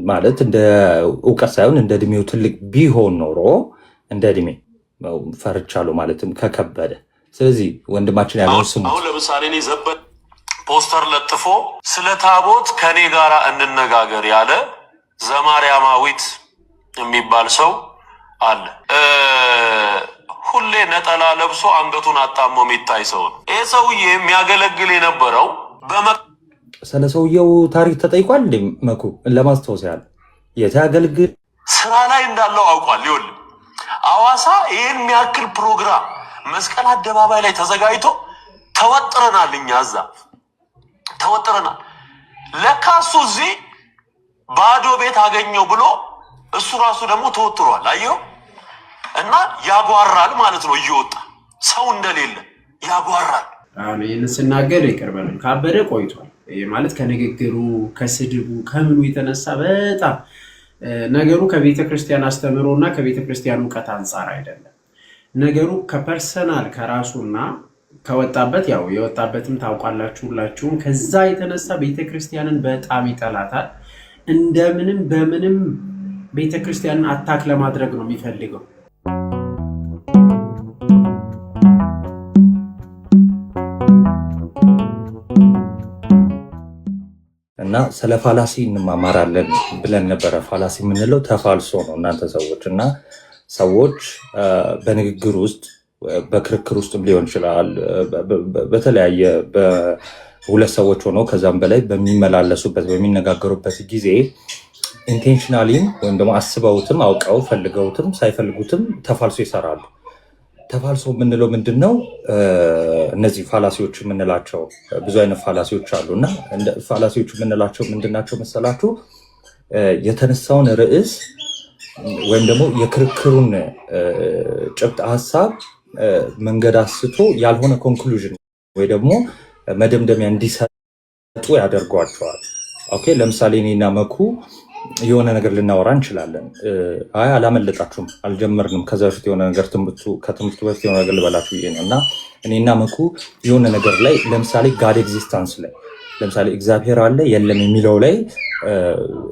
ማለት እንደ እውቀት ሳይሆን እንደ እድሜው ትልቅ ቢሆን ኖሮ እንደ እድሜ ፈርቻለሁ ማለትም ከከበደ። ስለዚህ ወንድማችን ያለውን ስሙ። አሁን ለምሳሌ እኔ ዘበን ፖስተር ለጥፎ ስለ ታቦት ከኔ ጋር እንነጋገር ያለ ዘማርያማዊት የሚባል ሰው አለ። ሁሌ ነጠላ ለብሶ አንገቱን አጣሞ የሚታይ ሰው ነው። ይህ ሰውዬ የሚያገለግል የነበረው ስለ ሰውየው ታሪክ ተጠይቋል። መኩ ለማስታወስ ያህል የት ያገልግል ስራ ላይ እንዳለው አውቋል። ይኸውልህ አዋሳ ይህን የሚያክል ፕሮግራም መስቀል አደባባይ ላይ ተዘጋጅቶ ተወጥረናል። እኛ እዛ ተወጥረናል። ለካ እሱ እዚህ ባዶ ቤት አገኘው ብሎ እሱ ራሱ ደግሞ ተወጥሯል። አየው እና ያጓራል ማለት ነው። እየወጣ ሰው እንደሌለ ያጓራል። አሁን ይህን ስናገር ይቅር በለኝ ካበደ ቆይቷል። ማለት ከንግግሩ ከስድቡ ከምኑ የተነሳ በጣም ነገሩ ከቤተ ክርስቲያን አስተምህሮ እና ከቤተ ክርስቲያን እውቀት አንጻር አይደለም። ነገሩ ከፐርሰናል ከራሱና ከወጣበት ያው የወጣበትም ታውቃላችሁ ሁላችሁም። ከዛ የተነሳ ቤተ ክርስቲያንን በጣም ይጠላታል። እንደምንም በምንም ቤተ ክርስቲያንን አታክ ለማድረግ ነው የሚፈልገው። እና ስለ ፋላሲ እንማማራለን ብለን ነበረ። ፋላሲ የምንለው ተፋልሶ ነው እናንተ ሰዎች። እና ሰዎች በንግግር ውስጥ በክርክር ውስጥም ሊሆን ይችላል፣ በተለያየ በሁለት ሰዎች ሆነው ከዛም በላይ በሚመላለሱበት በሚነጋገሩበት ጊዜ ኢንቴንሽናሊም ወይም ደግሞ አስበውትም አውቀው ፈልገውትም ሳይፈልጉትም ተፋልሶ ይሰራሉ። ተፋልሶ የምንለው ምንድን ነው? እነዚህ ፋላሲዎች የምንላቸው ብዙ አይነት ፋላሲዎች አሉ። እና ፋላሲዎች የምንላቸው ምንድናቸው መሰላችሁ? የተነሳውን ርዕስ ወይም ደግሞ የክርክሩን ጭብጥ ሀሳብ መንገድ አስቶ ያልሆነ ኮንክሉዥን ወይ ደግሞ መደምደሚያ እንዲሰጡ ያደርጓቸዋል። ኦኬ፣ ለምሳሌ እኔና መኩ የሆነ ነገር ልናወራ እንችላለን። አይ አላመለጣችሁም፣ አልጀመርንም። ከዛ በፊት የሆነ ነገር ከትምህርቱ በፊት የሆነ ነገር ልበላችሁ ብዬ ነው። እና እኔና መኩ የሆነ ነገር ላይ ለምሳሌ ጋድ ኤግዚስታንስ ላይ ለምሳሌ እግዚአብሔር አለ የለም የሚለው ላይ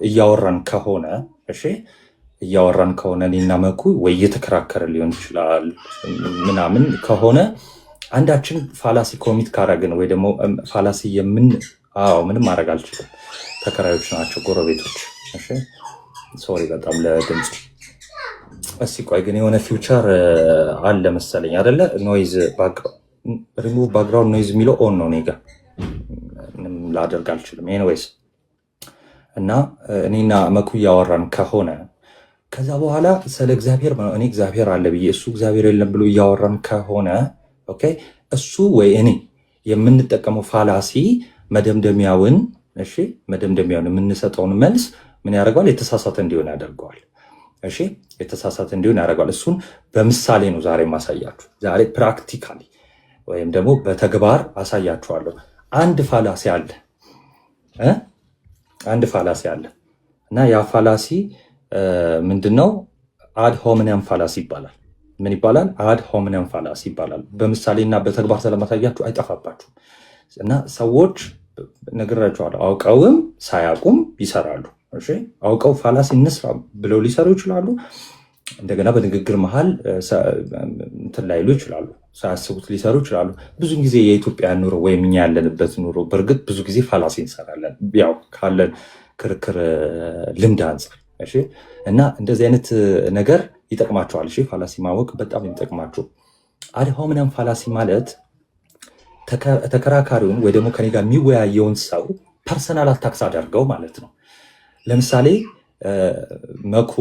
እያወራን ከሆነ እሺ፣ እያወራን ከሆነ እኔና መኩ ወይ እየተከራከረ ሊሆን ይችላል ምናምን ከሆነ አንዳችን ፋላሲ ኮሚት ካረግን ወይ ደግሞ ፋላሲ ምንም ማድረግ አልችልም። ተከራዮች ናቸው ጎረቤቶች። እሺ ሶሪ በጣም ለድምፁ። እስኪ ቆይ ግን የሆነ ፊውቸር አለ መሰለኝ አይደለ? ኖይዝ ሪሙቭ ባክግራውንድ ኖይዝ የሚለው ኦን ነው። እኔ ጋር ምንም ላደርግ አልችልም። ኤኒዌይስ እና እኔና መኩ እያወራን ከሆነ ከዛ በኋላ ስለ እግዚአብሔር እኔ እግዚአብሔር አለ ብዬ እሱ እግዚአብሔር የለም ብሎ እያወራን ከሆነ ኦኬ፣ እሱ ወይ እኔ የምንጠቀመው ፋላሲ መደምደሚያውን የምንሰጠውን መልስ ምን ያደርገዋል? የተሳሳተ እንዲሆን ያደርገዋል። እሺ፣ የተሳሳተ እንዲሆን ያደርገዋል። እሱን በምሳሌ ነው ዛሬ ማሳያችሁ። ዛሬ ፕራክቲካሊ ወይም ደግሞ በተግባር አሳያችኋለሁ። አንድ ፋላሲ አለ እና ያ ፋላሲ ምንድነው? አድ ሆሚነም ፋላሲ ይባላል። ምን ይባላል? አድ ሆሚነም ፋላሲ ይባላል። በምሳሌና በተግባር ስለማሳያችሁ አይጠፋባችሁም። እና ሰዎች ነግራቸዋለሁ፣ አውቀውም ሳያውቁም ይሰራሉ። እሺ፣ አውቀው ፋላሲ እንስራ ብለው ሊሰሩ ይችላሉ። እንደገና በንግግር መሃል እንትን ላይሉ ይችላሉ፣ ሳያስቡት ሊሰሩ ይችላሉ። ብዙ ጊዜ የኢትዮጵያ ኑሮ ወይም እኛ ያለንበት ኑሮ በእርግጥ ብዙ ጊዜ ፋላሲ እንሰራለን፣ ያው ካለን ክርክር ልምድ አንጻር። እሺ፣ እና እንደዚህ አይነት ነገር ይጠቅማቸዋል። እሺ፣ ፋላሲ ማወቅ በጣም የሚጠቅማቸው። አድ ሆሚነም ፋላሲ ማለት ተከራካሪውን ወይ ደግሞ ከኔ ጋር የሚወያየውን ሰው ፐርሰናል አታክስ አደርገው ማለት ነው። ለምሳሌ መኩ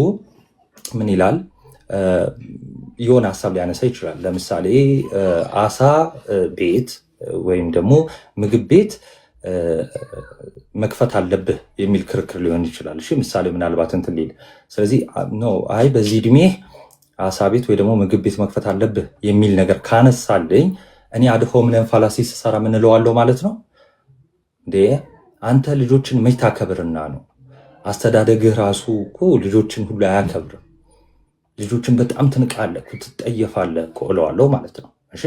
ምን ይላል? የሆነ ሀሳብ ሊያነሳ ይችላል። ለምሳሌ አሳ ቤት ወይም ደግሞ ምግብ ቤት መክፈት አለብህ የሚል ክርክር ሊሆን ይችላል። እሺ፣ ምሳሌ ምናልባት እንትን ሊል ስለዚህ አይ በዚህ እድሜ አሳ ቤት ወይ ደግሞ ምግብ ቤት መክፈት አለብህ የሚል ነገር ካነሳልኝ እኔ አድ ሆሚነም ፋላሲ ስሰራ ምን እለዋለሁ ማለት ነው? እንዴ አንተ ልጆችን መች ታከብርና ነው? አስተዳደግህ ራሱ እኮ ልጆችን ሁሉ አያከብርም። ልጆችን በጣም ትንቃለህ፣ ትጠየፋለህ እኮ እለዋለሁ ማለት ነው። እሺ፣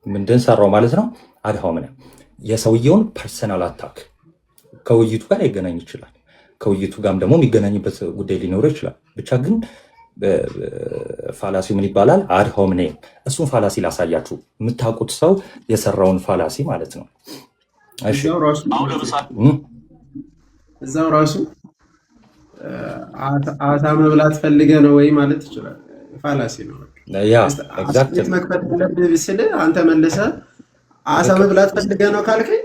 ምንድን ሰራው ማለት ነው? አድ ሆሚነም የሰውየውን ፐርሰናል አታክ ከውይይቱ ጋር ሊገናኝ ይችላል። ከውይይቱ ጋርም ደግሞ የሚገናኝበት ጉዳይ ሊኖረው ይችላል። ብቻ ግን ፋላሲ ምን ይባላል? አድ ሆምኔም። እሱን ፋላሲ ላሳያችሁ፣ የምታውቁት ሰው የሰራውን ፋላሲ ማለት ነው። እዛው ራሱ አሳ መብላት ፈልገ ነው ወይ ማለት ይችላል። ፋላሲ ነው። መክፈት ያለብህ ስልህ አንተ መልሰህ አሳ መብላት ፈልገ ነው ካልከኝ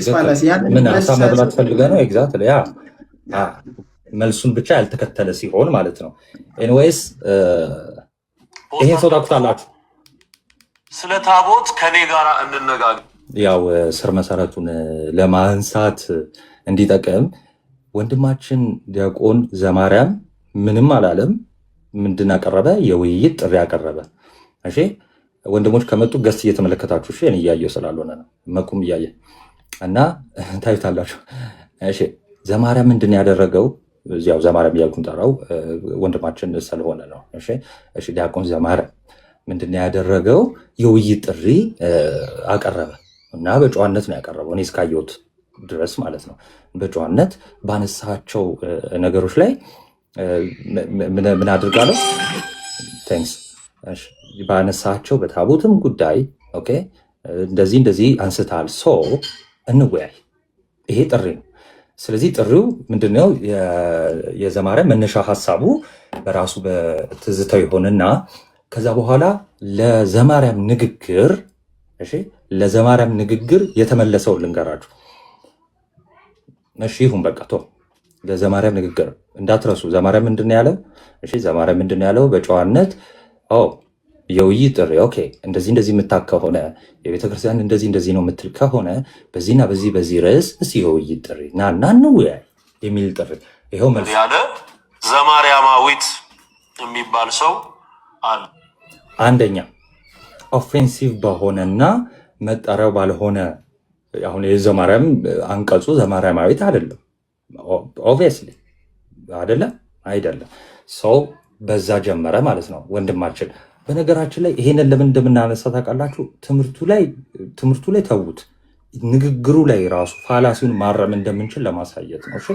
ፋላሲ ምን አሳ መብላት ፈልገ ነው? ኤግዛክትሊ ያ መልሱን ብቻ ያልተከተለ ሲሆን ማለት ነው። ኤኒዌይስ ይሄ ሰው ታውቁታላችሁ። ስለ ታቦት ከኔ ጋር እንነጋገር። ያው ስር መሰረቱን ለማንሳት እንዲጠቅም ወንድማችን ዲያቆን ዘማርያም ምንም አላለም። ምንድን አቀረበ? የውይይት ጥሪ አቀረበ። እሺ ወንድሞች ከመጡ ገስት እየተመለከታችሁ እሺ፣ እኔ እያየሁ ስላልሆነ ነው። መቁም እያየ እና ታዩታላችሁ። እሺ ዘማርያም ምንድን ያደረገው? እዚያው ዘማርያም እያልኩን ጠራው ወንድማችን ስለሆነ ነው። እሺ ዲያቆን ዘማርያም ምንድን ያደረገው? የውይይት ጥሪ አቀረበ እና በጨዋነት ነው ያቀረበው። እኔ እስካየሁት ድረስ ማለት ነው። በጨዋነት ባነሳቸው ነገሮች ላይ ምን አድርጋለሁ? ቴንክስ ባነሳቸው በታቦትም ጉዳይ ኦኬ፣ እንደዚህ አንስታል። ሶ እንወያይ። ይሄ ጥሪ ነው። ስለዚህ ጥሪው ምንድነው? የዘማርያም መነሻ ሀሳቡ በራሱ በትዝታው ይሆንና ከዛ በኋላ ለዘማርያም ንግግር የተመለሰው ልንገራችሁ። እሺ ይሁን በቃ ቶ ለዘማርያም ንግግር እንዳትረሱ። ዘማርያም ምንድነው ያለው? እሺ ዘማርያም ምንድነው ያለው? በጨዋነት የውይይት ጥሪ ኦኬ፣ እንደዚህ የምታክ ከሆነ የቤተክርስቲያን እንደዚህ ነው የምትል ከሆነ በዚህና በዚህ ርዕስ እስኪ የውይይት ጥሪ እና እንወያይ የሚል ጥሪ። ይኸው መልስ ያለ ዘማርያማዊት የሚባል ሰው አለ። አንደኛ ኦፌንሲቭ በሆነና መጠሪያው ባልሆነ፣ አሁን የዘማርያም አንቀጹ ዘማርያማዊት አይደለም። ኦብቪየስሊ አይደለም። ሰው በዛ ጀመረ ማለት ነው ወንድማችን። በነገራችን ላይ ይሄንን ለምን እንደምናነሳ ታውቃላችሁ? ትምህርቱ ላይ ተዉት፣ ንግግሩ ላይ ራሱ ፋላሲውን ማረም እንደምንችል ለማሳየት ነው። እሺ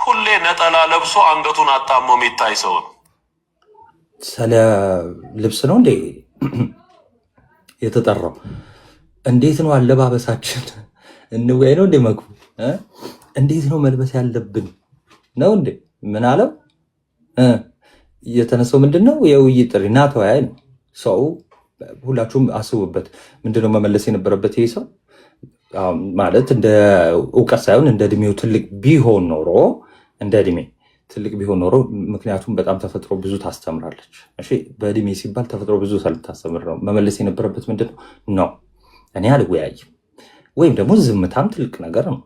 ሁሌ ነጠላ ለብሶ አንገቱን አጣሞ የሚታይ ሰው ነው። ስለ ልብስ ነው እንዴ የተጠራው? እንዴት ነው አለባበሳችን? እንወያይ ነው እንዴ መኩ? እንዴት ነው መልበስ ያለብን ነው እንዴ? ምን አለው? የተነሳው ምንድነው? የውይይት ጥሪ እና ተወያይ ነው። ሰው ሁላችሁም አስቡበት። ምንድነው መመለስ የነበረበት ይሄ ሰው? ማለት እንደ እውቀት ሳይሆን እንደ እድሜው ትልቅ ቢሆን ኖሮ ምክንያቱም በጣም ተፈጥሮ ብዙ ታስተምራለች። እሺ በእድሜ ሲባል ተፈጥሮ ብዙ ሳልታስተምር ነው መመለስ የነበረበት። ምንድነው ነው እኔ አልወያይም፣ ወይም ደግሞ ዝምታም ትልቅ ነገር ነው።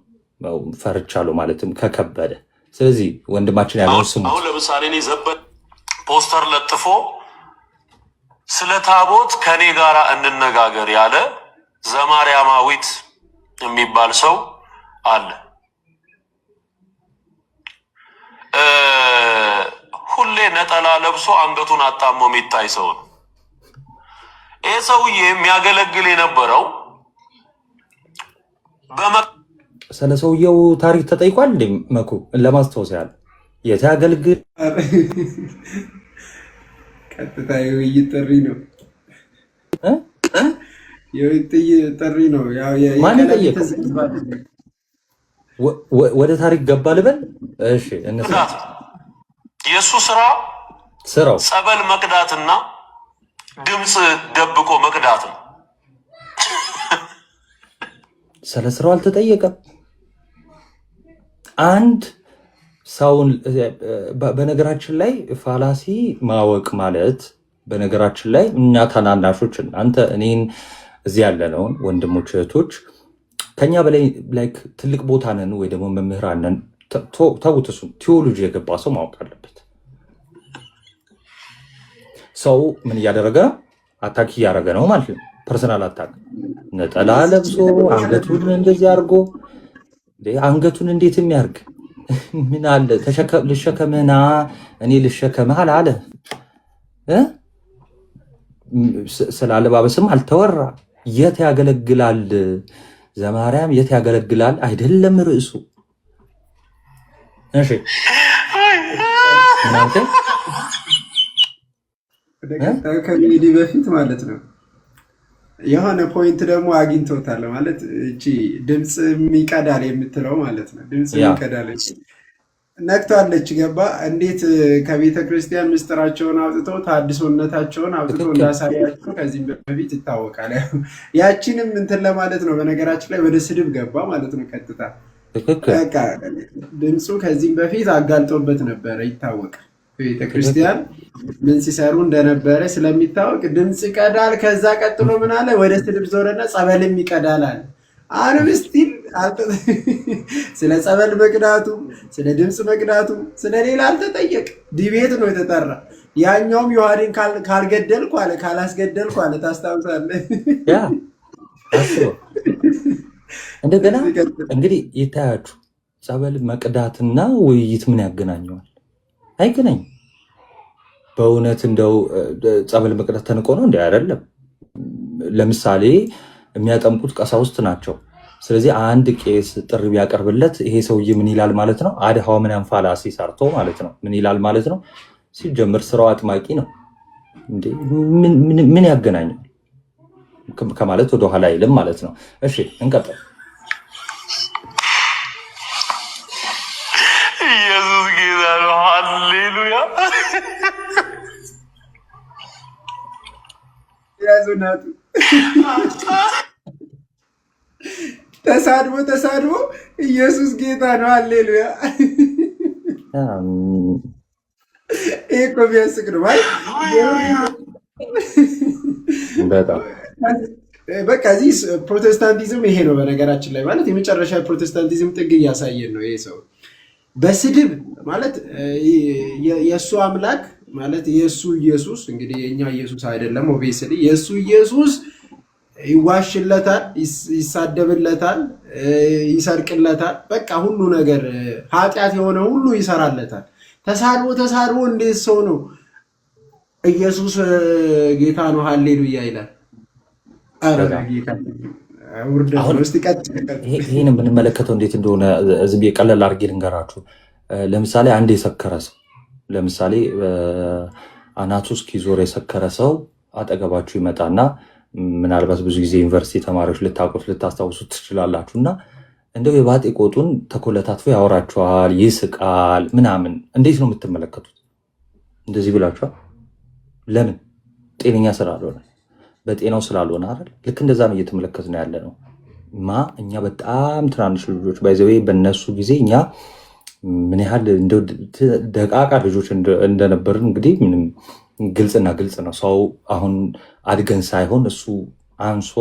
ፈርቻለሁ ማለትም ከከበደ። ስለዚህ ወንድማችን ያለውን ስሙ። አሁን ለምሳሌ እኔ ዘበት ፖስተር ለጥፎ ስለ ታቦት ከኔ ጋር እንነጋገር ያለ ዘማርያማዊት የሚባል ሰው አለ። ሁሌ ነጠላ ለብሶ አንገቱን አጣሞ የሚታይ ሰው ነው። ይህ ሰውዬ የሚያገለግል የነበረው ስለ ሰውየው ታሪክ ተጠይቋል እንዴ መኩ? ለማስታወስ ያህል የት ያገልግል? ቀጥታ የውይይት ጥሪ ነው። የውይይት ጥሪ ነው። ማን ጠየቀው? ወደ ታሪክ ገባ ልበል? እሺ የእሱ ስራው ጸበል መቅዳትና ድምፅ ደብቆ መቅዳት ነው። ስለ ስራው አልተጠየቀም። አንድ ሰውን በነገራችን ላይ ፋላሲ ማወቅ ማለት በነገራችን ላይ እኛ ታናናሾች እናንተ እኔን እዚህ ያለነውን ወንድሞች እህቶች ከኛ በላይ ላይክ ትልቅ ቦታ ነን ወይ ደግሞ መምህራን ነን። ተውት፣ እሱን ቴዎሎጂ የገባ ሰው ማወቅ አለበት። ሰው ምን እያደረገ አታክ እያደረገ ነው ማለት ነው። ፐርሰናል አታክ ነጠላ ለብሶ አንገቱን እንደዚህ አድርጎ አንገቱን እንዴት የሚያርግ ምን አለ? ልሸከምህና እኔ ልሸከምህ አለ። ስለ አለባበስም አልተወራ። የት ያገለግላል? ዘማርያም የት ያገለግላል አይደለም ርዕሱ። እሺ እናንተ ከሚዲ በፊት ማለት ነው የሆነ ፖይንት ደግሞ አግኝቶታል ማለት እቺ ድምጽ የሚቀዳል የምትለው ማለት ነው። ድምጽ የሚቀዳል ነክቷለች። ገባ እንዴት ከቤተ ክርስቲያን ምስጢራቸውን አውጥተው ታድሶነታቸውን አውጥተው እንዳሳያቸው ከዚህም በፊት ይታወቃል። ያቺንም እንትን ለማለት ነው። በነገራችን ላይ ወደ ስድብ ገባ ማለት ነው። ቀጥታ በቃ ድምፁ ከዚህም በፊት አጋልጦበት ነበረ ይታወቃል። ቤተ ክርስቲያን ምን ሲሰሩ እንደነበረ ስለሚታወቅ ድምፅ ይቀዳል። ከዛ ቀጥሎ ምን አለ? ወደ ስድብ ዞረና ጸበልም ይቀዳል አለ። አሁንም ስቲል ስለ ጸበል መቅዳቱ፣ ስለ ድምፅ መቅዳቱ፣ ስለ ሌላ አልተጠየቅ። ዲቤት ነው የተጠራ። ያኛውም ዮሐዴን ካልገደልኩ አለ ካላስገደልኩ አለ። ታስታውሳለህ? እንደገና እንግዲህ ይታያችሁ ጸበል መቅዳትና ውይይት ምን ያገናኘዋል? አይገናኝ። በእውነት እንደው ጸበል መቅዳት ተንቆ ነው እንዲ አይደለም። ለምሳሌ የሚያጠምቁት ቀሳውስት ናቸው። ስለዚህ አንድ ቄስ ጥሪ ቢያቀርብለት ይሄ ሰውዬ ምን ይላል ማለት ነው? አድሃው ምናምን ፋላሲ ሰርቶ ማለት ነው። ምን ይላል ማለት ነው? ሲጀምር ስራው አጥማቂ ነው። ምን ያገናኛል ከማለት ወደኋላ አይልም ማለት ነው። እሺ እንቀጥል። ኢየሱስ ጌታ ነው። ሃሌሉያ። ያዙናቱ ተሳድቦ ኢየሱስ ጌታ ነው። ሃሌሉያ። ይሄ እኮ ቢያስቅ ነው ማለት በጣም በቃ እዚህ ፕሮቴስታንቲዝም ይሄ ነው። በነገራችን ላይ ማለት የመጨረሻ ፕሮቴስታንቲዝም ጥግ እያሳየን ነው። ይሄ ሰው በስድብ ማለት የእሱ አምላክ ማለት የእሱ ኢየሱስ እንግዲህ የእኛ ኢየሱስ አይደለም። ኦቤስሊ የእሱ ኢየሱስ ይዋሽለታል፣ ይሳደብለታል፣ ይሰርቅለታል። በቃ ሁሉ ነገር ኃጢአት የሆነ ሁሉ ይሰራለታል። ተሳድቦ እንዴት ሰው ነው ኢየሱስ ጌታ ነው ሃሌሉያ ይላል? ይህን የምንመለከተው እንዴት እንደሆነ ዝም ብዬ ቀለል አድርጌ ልንገራችሁ። ለምሳሌ አንድ የሰከረ ሰው ለምሳሌ አናቱ እስኪዞር የሰከረ ሰው አጠገባችሁ ይመጣና ምናልባት ብዙ ጊዜ ዩኒቨርሲቲ ተማሪዎች ልታውቁት ልታስታውሱት ትችላላችሁ እና እንደው የባጤ ቆጡን ተኮለታትፎ ያወራችኋል፣ ይስቃል ምናምን። እንዴት ነው የምትመለከቱት? እንደዚህ ብላችኋል። ለምን? ጤነኛ ስላልሆነ በጤናው ስላልሆነ አይደል? ልክ እንደዛ ነው እየተመለከት ነው ያለ ነው። እኛ በጣም ትናንሽ ልጆች ባይዘዌ በነሱ ጊዜ እኛ ምን ያህል ደቃቃ ልጆች እንደነበርን እንግዲህ ምንም ግልጽና ግልጽ ነው። ሰው አሁን አድገን ሳይሆን እሱ አንሶ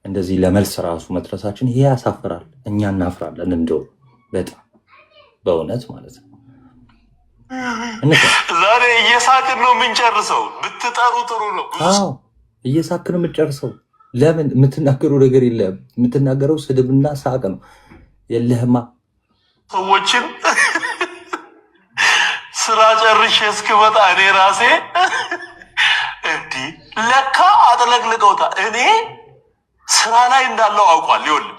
እንደዚህ ለመልስ ራሱ መድረሳችን ይሄ ያሳፍራል። እኛ እናፍራለን። እንደው በጣም በእውነት ማለት ነው። ዛሬ እየሳቅን ነው የምንጨርሰው። ብትጠሩ ጥሩ ነው። እየሳቅን ነው የምንጨርሰው። ለምን? የምትናገሩ ነገር የለም። የምትናገረው ስድብና ሳቅ ነው። የለህማ ሰዎችን ስራ ጨርሼ እስክመጣ እኔ ራሴ እንዲህ ለካ አጥለቅልቀውታል። እኔ ስራ ላይ እንዳለው አውቋል። ይኸውልህ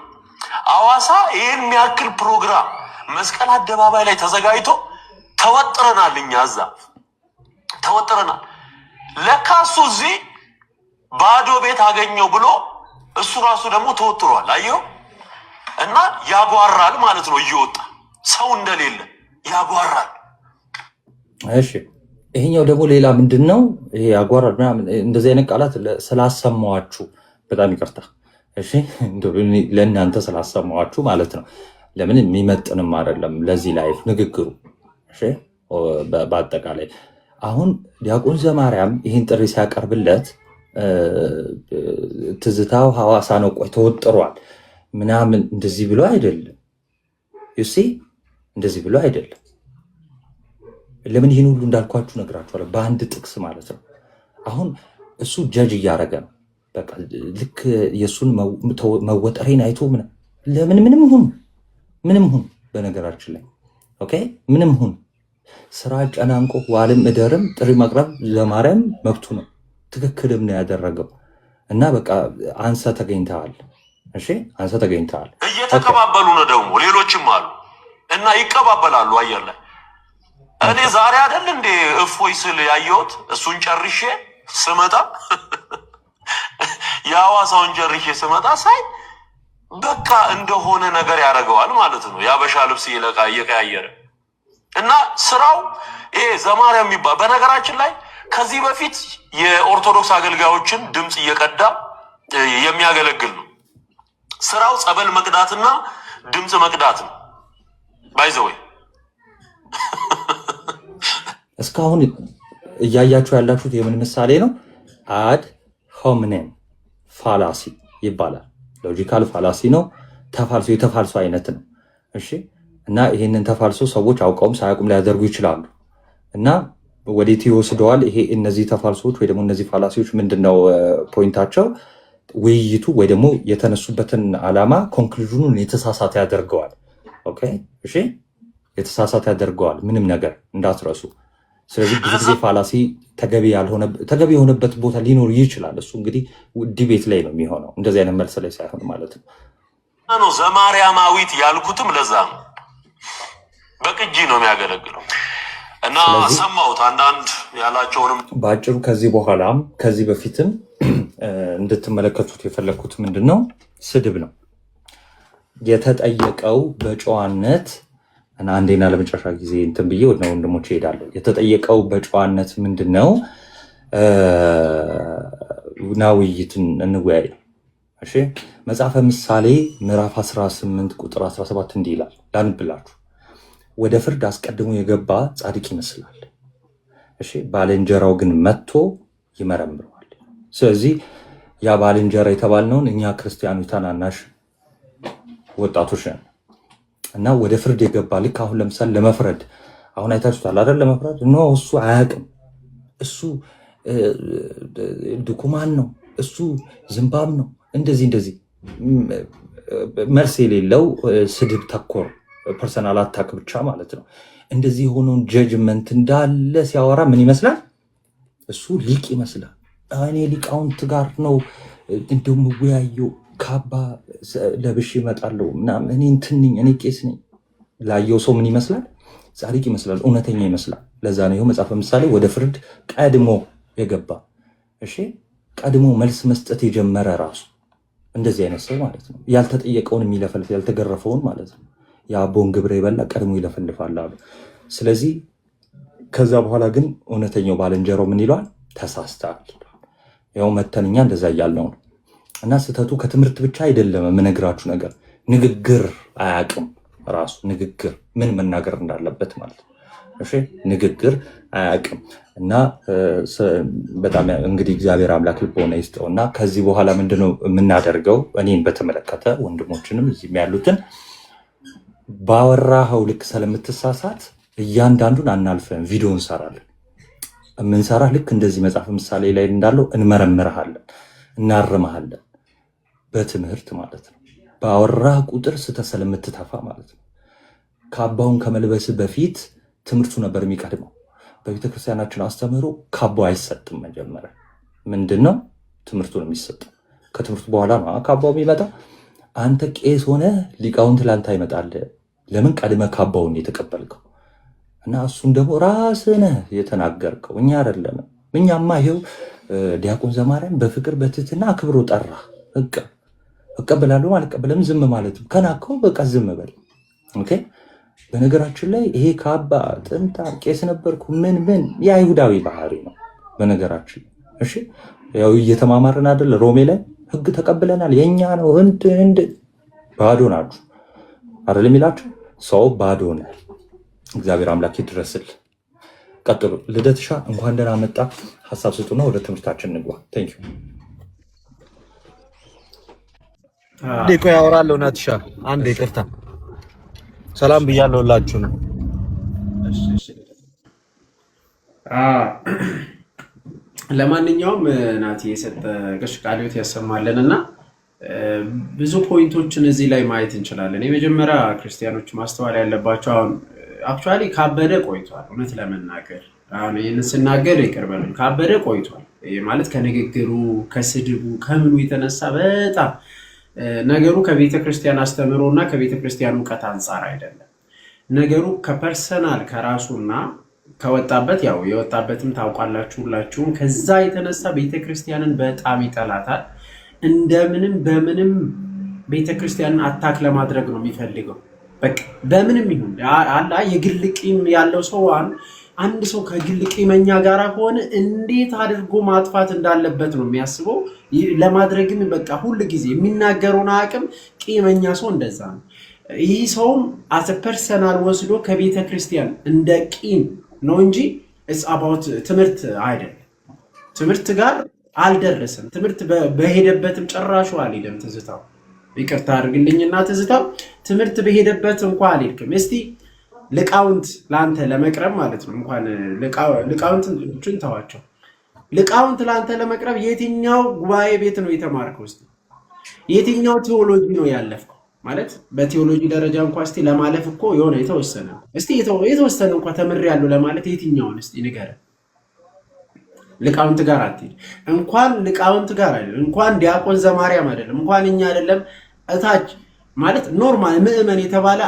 ሐዋሳ ይህን የሚያክል ፕሮግራም መስቀል አደባባይ ላይ ተዘጋጅቶ ተወጥረናል። እኛ እዛ ተወጥረናል። ለካ እሱ እዚህ ባዶ ቤት አገኘው ብሎ እሱ ራሱ ደግሞ ተወጥሯል። አየው እና ያጓራል ማለት ነው። እየወጣ ሰው እንደሌለ ያጓራል። እሺ ይሄኛው ደግሞ ሌላ ምንድን ነው? ይሄ ያጓራል ምናምን እንደዚህ አይነት ቃላት ስላሰማዋችሁ በጣም ይቅርታ። እሺ ለእናንተ ስላሰማዋችሁ ማለት ነው። ለምን የሚመጥንም አይደለም ለዚህ ላይፍ ንግግሩ። እሺ በአጠቃላይ አሁን ዲያቆን ዘማርያም ይህን ጥሪ ሲያቀርብለት ትዝታው ሐዋሳ ነው፣ ቆይ ተወጥሯል ምናምን እንደዚህ ብሎ አይደለም። ዩሲ እንደዚህ ብሎ አይደለም። ለምን ይህን ሁሉ እንዳልኳችሁ ነግራችኋለሁ፣ በአንድ ጥቅስ ማለት ነው። አሁን እሱ ጀጅ እያደረገ ነው። በቃ ልክ የእሱን መወጠሬን አይቶ ለምን ምንም ሁን በነገራችን ላይ ኦኬ፣ ምንም ሁን ስራ ጨናንቆ ዋልም እደርም ጥሪ መቅረብ ለማርያም መብቱ ነው። ትክክልም ነው ያደረገው እና በቃ አንሰ ተገኝተዋል። እሺ አንተ ተገኝተሃል። እየተቀባበሉ ነው ደግሞ ሌሎችም አሉ እና ይቀባበላሉ አየር ላይ። እኔ ዛሬ አይደል እንዴ እፎይ ስል ያየሁት እሱን ጨርሼ ስመጣ የሐዋሳውን ጨርሼ ስመጣ ሳይ በቃ እንደሆነ ነገር ያደርገዋል ማለት ነው። ያበሻ ልብስ እየቀያየረ እና ስራው ይሄ ዘማሪያ የሚባል በነገራችን ላይ ከዚህ በፊት የኦርቶዶክስ አገልጋዮችን ድምጽ እየቀዳ የሚያገለግል ነው። ስራው ጸበል መቅዳትና ድምጽ መቅዳት ነው። ባይዘወይ እስካሁን እያያችሁ ያላችሁት የምን ምሳሌ ነው? አድ ሆምኔም ፋላሲ ይባላል። ሎጂካል ፋላሲ ነው። ተፋልሶ የተፋልሶ አይነት ነው። እሺ እና ይሄንን ተፋልሶ ሰዎች አውቀውም ሳያውቁም ሊያደርጉ ይችላሉ። እና ወዴት ይወስደዋል? ይሄ እነዚህ ተፋልሶች ወይ ደግሞ እነዚህ ፋላሲዎች ምንድነው ፖይንታቸው? ውይይቱ ወይ ደግሞ የተነሱበትን ዓላማ ኮንክሉዥኑን የተሳሳተ ያደርገዋል። ኦኬ እሺ፣ የተሳሳተ ያደርገዋል። ምንም ነገር እንዳትረሱ። ስለዚህ ብዙ ጊዜ ፋላሲ ተገቢ የሆነበት ቦታ ሊኖር ይችላል። እሱ እንግዲህ ዲቤት ላይ ነው የሚሆነው፣ እንደዚህ አይነት መልስ ላይ ሳይሆን ማለት ነው። ዘማርያማዊት ያልኩትም ለዛ ነው። በቅጂ ነው የሚያገለግለው እና ሰማሁት አንዳንድ ያላቸውንም በአጭሩ ከዚህ በኋላም ከዚህ በፊትም እንድትመለከቱት የፈለግኩት ምንድን ነው? ስድብ ነው የተጠየቀው በጨዋነት እና አንዴና ለመጨረሻ ጊዜ እንትን ብዬ ወደ ወንድሞች እሄዳለሁ። የተጠየቀው በጨዋነት ምንድን ነው? ና ውይይትን እንወያይ። እሺ መጽሐፈ ምሳሌ ምዕራፍ 18 ቁጥር 17 እንዲህ ይላል፣ ላንብላችሁ። ወደ ፍርድ አስቀድሞ የገባ ጻድቅ ይመስላል፣ እሺ ባልንጀራው ግን መጥቶ ይመረምረዋል። ስለዚህ ያ ባልንጀራ የተባልነውን እኛ ክርስቲያኖች ታናናሽ ወጣቶች ነን እና ወደ ፍርድ የገባ ልክ አሁን ለምሳሌ ለመፍረድ አሁን አይታችሁታል አይደል? ለመፍረድ እሱ አያውቅም፣ እሱ ድኩማን ነው፣ እሱ ዝምባም ነው፣ እንደዚህ መልስ የሌለው ስድብ ተኮር ፐርሰናል አታክ ብቻ ማለት ነው። እንደዚህ የሆነውን ጀጅመንት እንዳለ ሲያወራ ምን ይመስላል? እሱ ሊቅ ይመስላል። እኔ ሊቃውንት ጋር ነው እንደው የምወያየው፣ ካባ ለብሼ እመጣለሁ ምናምን፣ እኔ እንትን ነኝ፣ እኔ ቄስ ነኝ። ላየው ሰው ምን ይመስላል? ጻድቅ ይመስላል፣ እውነተኛ ይመስላል። ለዛ ነው ይኸው መጽሐፈ ምሳሌ ወደ ፍርድ ቀድሞ የገባ እሺ፣ ቀድሞ መልስ መስጠት የጀመረ ራሱ እንደዚህ አይነት ሰው ማለት ነው። ያልተጠየቀውን የሚለፈልፍ ያልተገረፈውን ማለት ነው። የአቦን ግብረ የበላ ቀድሞ ይለፈልፋል አሉ። ስለዚህ ከዛ በኋላ ግን እውነተኛው ባልንጀራው ምን ይለዋል? ተሳስተሃል። ያው መተንኛ እንደዛ እያልነው ነው። እና ስህተቱ ከትምህርት ብቻ አይደለም። የምነግራችሁ ነገር ንግግር አያውቅም ራሱ ንግግር ምን መናገር እንዳለበት ማለት ነው። እሺ ንግግር አያውቅም። እና በጣም እንግዲህ እግዚአብሔር አምላክ ልቦና ይስጠው። እና ከዚህ በኋላ ምንድነው የምናደርገው? እኔን በተመለከተ ወንድሞችንም እዚህም ያሉትን ባወራኸው ልክ ስለምትሳሳት እያንዳንዱን አናልፈን ቪዲዮ እንሰራለን። የምንሰራ ልክ እንደዚህ መጽሐፍ ምሳሌ ላይ እንዳለው እንመረምርሃለን፣ እናርመሃለን በትምህርት ማለት ነው። ባወራህ ቁጥር ስተት ስለምትተፋ ማለት ነው። ካባውን ከመልበስ በፊት ትምህርቱ ነበር የሚቀድመው። በቤተክርስቲያናችን አስተምህሮ ካባው አይሰጥም። መጀመሪያ ምንድነው ትምህርቱ ነው የሚሰጠው። ከትምህርቱ በኋላ ነው ካባው የሚመጣው። አንተ ቄስ ሆነ ሊቃውንት ላንተ አይመጣል። ለምን? ቀድመ ካባውን የተቀበልከው እና እሱን ደግሞ ራስህ ነህ የተናገርከው፣ እኛ አይደለንም። እኛማ ይሄው ዲያቆን ዘማርያም በፍቅር በትህትና አክብሮ ጠራ። በቃ እቀበላለሁ አልቀበለም ዝም ማለት ከናከው በቃ ዝም በል። ኦኬ። በነገራችን ላይ ይሄ ካባ ጥምጣ ቄስ ነበርኩ ምን የአይሁዳዊ ባህሪ ነው በነገራችን። እሺ ያው እየተማማርን አይደል? ሮሜ ላይ ህግ ተቀብለናል የኛ ነው። ህንድ ባዶ ናችሁ አይደል የሚላችሁ? ሰው ባዶ ነው። እግዚአብሔር አምላክ ይድረስል። ቀጥሉ። ልደትሻ እንኳን ደህና መጣ። ሀሳብ ስጡና ወደ ትምህርታችን እንግባ። ቴንክ ዩ። ዴቆ ያወራለሁ። ናትሻ አንድ ይቅርታ፣ ሰላም ብያለሁ ሁላችሁ ነው። ለማንኛውም ናቲ የሰጠ ቃልዮት ያሰማልን እና ብዙ ፖይንቶችን እዚህ ላይ ማየት እንችላለን። የመጀመሪያ ክርስቲያኖች ማስተዋል ያለባቸው አሁን አክቹዋሊ ካበደ ቆይቷል። እውነት ለመናገር አሁን ይህንን ስናገር ይቅር በሉኝ፣ ካበደ ቆይቷል። ማለት ከንግግሩ ከስድቡ ከምኑ የተነሳ በጣም ነገሩ ከቤተ ክርስቲያን አስተምሮና ከቤተ ክርስቲያን ዕውቀት አንጻር አይደለም። ነገሩ ከፐርሰናል ከራሱና ከወጣበት ያው የወጣበትም ታውቃላችሁ ሁላችሁም። ከዛ የተነሳ ቤተ ክርስቲያንን በጣም ይጠላታል። እንደምንም በምንም ቤተ ክርስቲያንን አታክ ለማድረግ ነው የሚፈልገው። በቃ በምንም ይሁን አላ የግል ቂም ያለው ሰው አንድ ሰው ከግል ቂመኛ ጋር ከሆነ እንዴት አድርጎ ማጥፋት እንዳለበት ነው የሚያስበው። ለማድረግም በቃ ሁሉ ጊዜ የሚናገረውን አቅም ቂመኛ ሰው እንደዛ ነው። ይህ ሰውም አዘ ፐርሰናል ወስዶ ከቤተ ክርስቲያን እንደ ቂም ነው እንጂ አባውት ትምህርት አይደለም። ትምህርት ጋር አልደረሰም። ትምህርት በሄደበትም ጨራሹ አልሄደም። ትዝታው ይቅርታ አድርግልኝና ትዝታው ትምህርት በሄደበት እንኳን አልሄድክም። እስቲ ልቃውንት ለአንተ ለመቅረብ ማለት ነው እንኳን ልቃውንትን ተዋቸው። ልቃውንት ለአንተ ለመቅረብ የትኛው ጉባኤ ቤት ነው የተማርከው? እስቲ የትኛው ቴዎሎጂ ነው ያለፍከው? ማለት በቴዎሎጂ ደረጃ እንኳን እስቲ ለማለፍ እኮ የሆነ የተወሰነ እንኳን ተምሬያለሁ ለማለት የትኛውን እስቲ ንገረን። ልቃውንት ጋር አትሄድ። እንኳን ልቃውንት ጋር አይደለም፣ እንኳን ዲያቆን ዘማርያም አይደለም፣ እንኳን እኛ አይደለም እታች ማለት ኖርማል ምዕመን የተባለ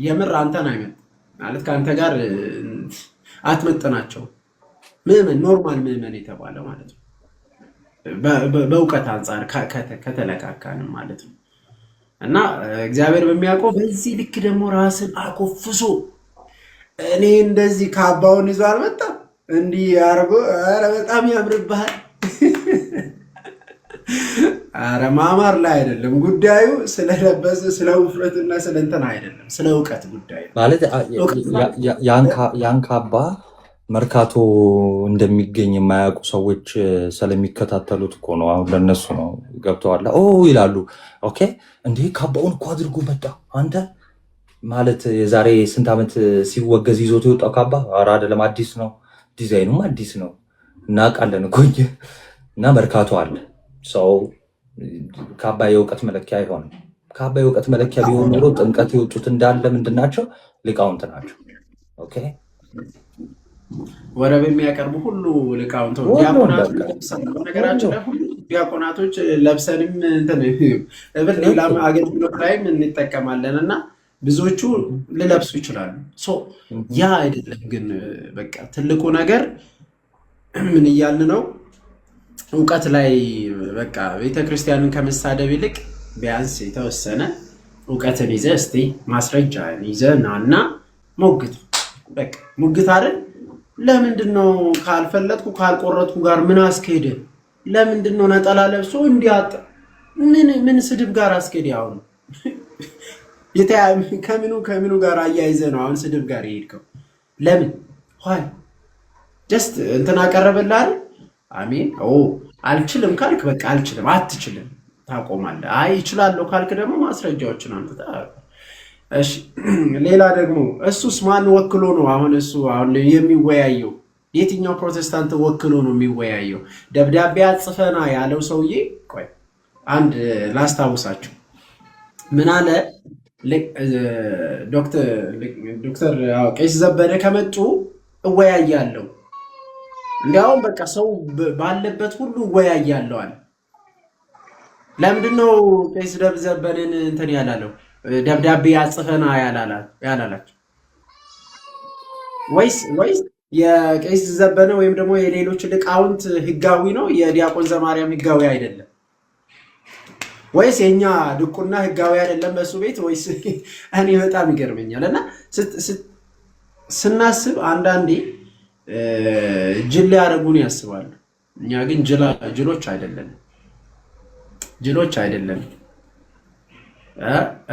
የምር አንተን አይመጥ ማለት ከአንተ ጋር አትመጥናቸው። ምዕመን ኖርማል ምዕመን የተባለ ማለት ነው በእውቀት አንጻር ከተለካካንም ማለት ነው። እና እግዚአብሔር በሚያውቀው በዚህ ልክ ደግሞ ራስን አኮፍሶ እኔ እንደዚህ ካባውን ይዞ አልመጣም እንዲህ አርጎ ኧረ በጣም ያምርብሃል። ኧረ ማማር ላይ አይደለም ጉዳዩ፣ ስለለበሰ ስለ ውፍረትና ስለ እንትን አይደለም፣ ስለ እውቀት ጉዳይ ማለት ያን ካባ መርካቶ እንደሚገኝ የማያውቁ ሰዎች ስለሚከታተሉት እኮ ነው። አሁን ለነሱ ነው ገብተዋል ይላሉ። ኦኬ እንዴ ካባውን እኮ አድርጎ መጣ አንተ ማለት የዛሬ ስንት ዓመት ሲወገዝ ይዞት የወጣው ካባ ኧረ አይደለም አዲስ ነው፣ ዲዛይኑም አዲስ ነው እናውቃለን እኮ እና መርካቶ አለ ሰው። ካባ የእውቀት መለኪያ አይሆንም። ካባ የእውቀት መለኪያ ቢሆን ኖሮ ጥምቀት የወጡት እንዳለ ምንድን ናቸው? ሊቃውንት ናቸው። ኦኬ ወረብ የሚያቀርቡ ሁሉ ሊቃውንት ነገራችን ላይ ሁሉ ዲያቆናቶች ለብሰንም ሌላ አገልግሎት ላይም እንጠቀማለን እና ብዙዎቹ ልለብሱ ይችላሉ። ያ አይደለም ግን በቃ ትልቁ ነገር ምን እያልን ነው? እውቀት ላይ በቃ ቤተክርስቲያንን ከመሳደብ ይልቅ ቢያንስ የተወሰነ እውቀትን ይዘህ እስቲ ማስረጃን ይዘህ ናና ሞግት። በቃ ሙግት አይደል? ለምንድን ነው ካልፈለጥኩ ካልቆረጥኩ ጋር ምን አስኬደ? ለምንድን ነው ነጠላ ለብሶ እንዲያጣ ምን ስድብ ጋር አስኬደ? አሁን ከምኑ ጋር አያይዘህ ነው አሁን ስድብ ጋር የሄድከው? ለምን ሆይ ጀስት እንትን አቀረበልህ አይደል? አሜን። አልችልም ካልክ በቃ አልችልም፣ አትችልም ታቆማለህ። አይ እችላለሁ ካልክ ደግሞ ማስረጃዎችን አምጥተህ እሺ። ሌላ ደግሞ እሱስ ማን ወክሎ ነው አሁን የሚወያየው? የትኛው ፕሮቴስታንት ወክሎ ነው የሚወያየው? ደብዳቤ አጽፈና ያለው ሰውዬ ቆይ አንድ ላስታውሳችሁ። ምን አለ ዶክተር ቄስ ዘበነ ከመጡ እወያያለሁ፣ እንዲያውም በቃ ሰው ባለበት ሁሉ እወያያለሁ አለ። ለምንድን ነው ቄስ ዘበነን እንትን ያላለው? ደብዳቤ አጽፈና ያላላቸው? ወይስ የቄስ ዘበነ ወይም ደግሞ የሌሎች ሊቃውንት ህጋዊ ነው፣ የዲያቆን ዘማርያም ህጋዊ አይደለም? ወይስ የኛ ድቁና ህጋዊ አይደለም በሱ ቤት? ወይስ እኔ በጣም ይገርመኛል። እና ስናስብ አንዳንዴ ጅል ሊያደርጉን ያስባሉ። እኛ ግን ጅሎች አይደለም።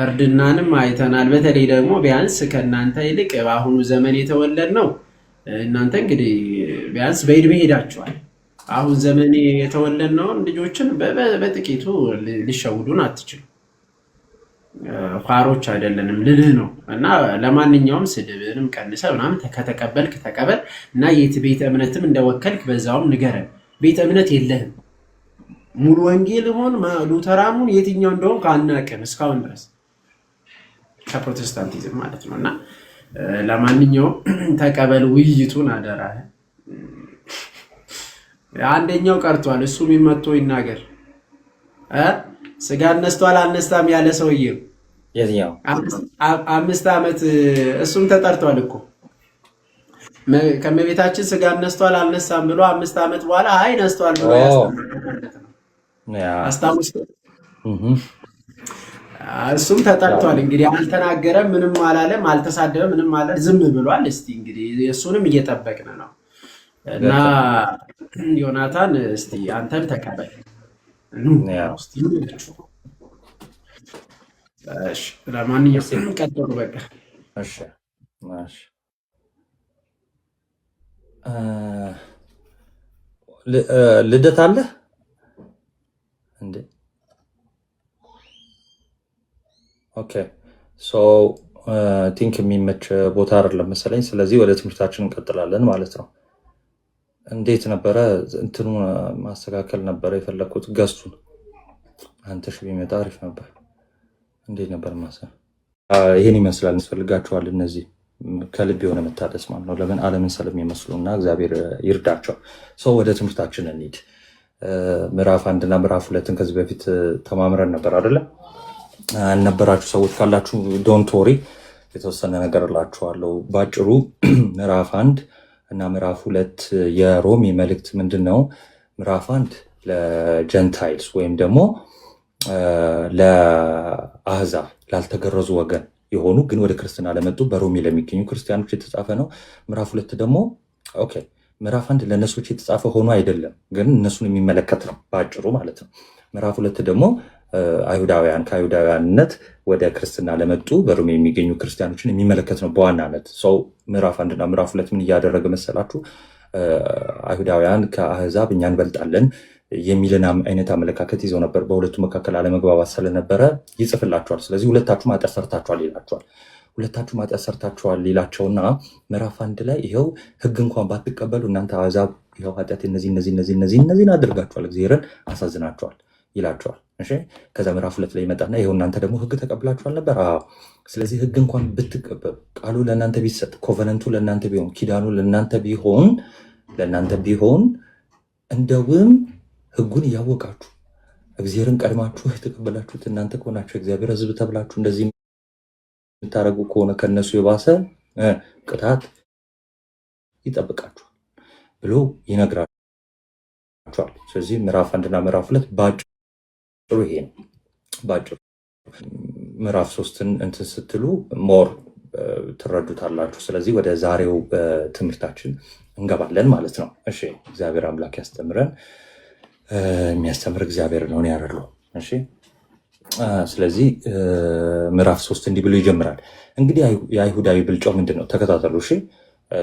እርድናንም አይተናል። በተለይ ደግሞ ቢያንስ ከእናንተ ይልቅ በአሁኑ ዘመን የተወለድ ነው። እናንተ እንግዲህ ቢያንስ በዕድሜ ሄዳችኋል። አሁን ዘመን የተወለድ ነውን ልጆችን በጥቂቱ ሊሸውዱን አትችሉ። ፋሮች አይደለንም ልልህ ነው። እና ለማንኛውም ስድብንም ቀንሰ ምናምን ከተቀበልክ ተቀበል እና የት ቤተ እምነትም እንደወከልክ በዛውም ንገረን። ቤተ እምነት የለህም። ሙሉ ወንጌል ሆን ሉተራኑን የትኛው እንደሆን ካናቅም እስካሁን ድረስ ከፕሮቴስታንቲዝም ማለት ነው። እና ለማንኛውም ተቀበል ውይይቱን አደራህ። አንደኛው ቀርቷል፣ እሱ የሚመቶ ይናገር። ስጋ ነስቷል አልነሳም ያለ ሰውዬ ነው። የትኛው 5 ዓመት እሱም ተጠርቷል እኮ ከመቤታችን ስጋ ነስቷል አልነሳም ብሎ 5 ዓመት በኋላ አይ ነስቷል ብሎ አስታውስ። እሱም ተጠርቷል። እንግዲህ አልተናገረም፣ ምንም አላለም፣ አልተሳደበም፣ ምንም አለ ዝም ብሏል። እስቲ እንግዲህ እሱንም እየጠበቅን ነው እና ዮናታን እስቲ አንተም ተቀበል። ለማንኛውም ቀጥሉ በቃ። ልደት አለ እንዴ? ኦኬ ሶ ቲንክ የሚመች ቦታ አይደለም መሰለኝ። ስለዚህ ወደ ትምህርታችን እንቀጥላለን ማለት ነው። እንዴት ነበረ እንትኑ ማስተካከል ነበረ የፈለኩት ገስቱን አንተሽ ቢመጣ አሪፍ ነበር። እንዴት ነበር ማሰብ? ይሄን ይመስላል። እንፈልጋቸዋል እነዚህ ከልብ የሆነ መታደስ ማለት ነው። ለምን ዓለምን ስለሚመስሉና እግዚአብሔር ይርዳቸው። ሰው ወደ ትምህርታችን እንሂድ። ምዕራፍ 1 እና ምዕራፍ 2 ከዚህ በፊት ተማምረን ነበር አይደለ? አልነበራችሁ ሰዎች ካላችሁ ዶንት ወሪ፣ የተወሰነ ነገር እላችኋለሁ ባጭሩ። ምዕራፍ 1 እና ምዕራፍ 2 የሮሜ መልእክት ምንድን ነው? ምዕራፍ 1 ለጀንታይልስ ወይም ደግሞ ለአህዛብ ላልተገረዙ ወገን የሆኑ ግን ወደ ክርስትና ለመጡ በሮሜ ለሚገኙ ክርስቲያኖች የተጻፈ ነው። ምዕራፍ 2 ደግሞ ኦኬ ምዕራፍ 1 ለእነሱች የተጻፈ ሆኖ አይደለም ግን እነሱን የሚመለከት ነው በአጭሩ ማለት ነው። ምዕራፍ 2 ደግሞ አይሁዳውያን ከአይሁዳውያንነት ወደ ክርስትና ለመጡ በሮሜ የሚገኙ ክርስቲያኖችን የሚመለከት ነው በዋናነት። ሰው ምዕራፍ 1 እና ምዕራፍ 2 ምን እያደረገ መሰላችሁ? አይሁዳውያን ከአህዛብ እኛ እንበልጣለን የሚልን አይነት አመለካከት ይዘው ነበር። በሁለቱ መካከል አለመግባባት ስለነበረ ይጽፍላቸዋል። ስለዚህ ሁለታችሁ ኃጢአት ሰርታችኋል ይላቸዋል። ሁለታችሁ ኃጢአት ሰርታችኋል ይላቸውና ምዕራፍ 1 ላይ ይኸው ሕግ እንኳን ባትቀበሉ እናንተ አሕዛብ ይኸው ኃጢአት እነዚህን አድርጋችኋል፣ እግዚአብሔርን አሳዝናችኋል ይላቸዋል። እሺ ከዛ ምዕራፍ 2 ላይ ይመጣና ይኸው እናንተ ደግሞ ሕግ ተቀብላችኋል ነበር። ስለዚህ ሕግ እንኳን ብትቀበሉ ቃሉ ለእናንተ ቢሰጥ፣ ኮቨነንቱ ለእናንተ ቢሆን፣ ኪዳኑ ለእናንተ ቢሆን እንደውም ሕጉን እያወቃችሁ እግዚአብሔርን ቀድማችሁ የተቀበላችሁት እናንተ ከሆናችሁ እግዚአብሔር ሕዝብ ተብላችሁ እንደዚህ የምታደርጉ ከሆነ ከነሱ የባሰ ቅጣት ይጠብቃችኋል ብሎ ይነግራችኋል። ስለዚህ ምዕራፍ 1 እና ምዕራፍ 2 ባጭሩ ይሄ ነው። ባጭሩ ምዕራፍ 3ን እንትን ስትሉ ሞር ትረዱታላችሁ። ስለዚህ ወደ ዛሬው ትምህርታችን እንገባለን ማለት ነው። እሺ እግዚአብሔር አምላክ ያስተምረን። የሚያስተምር እግዚአብሔር ነው ያረለው። እሺ ስለዚህ ምዕራፍ 3 እንዲህ ብሎ ይጀምራል። እንግዲህ የአይሁዳዊ ብልጫው ምንድን ነው? ተከታተሉ። እሺ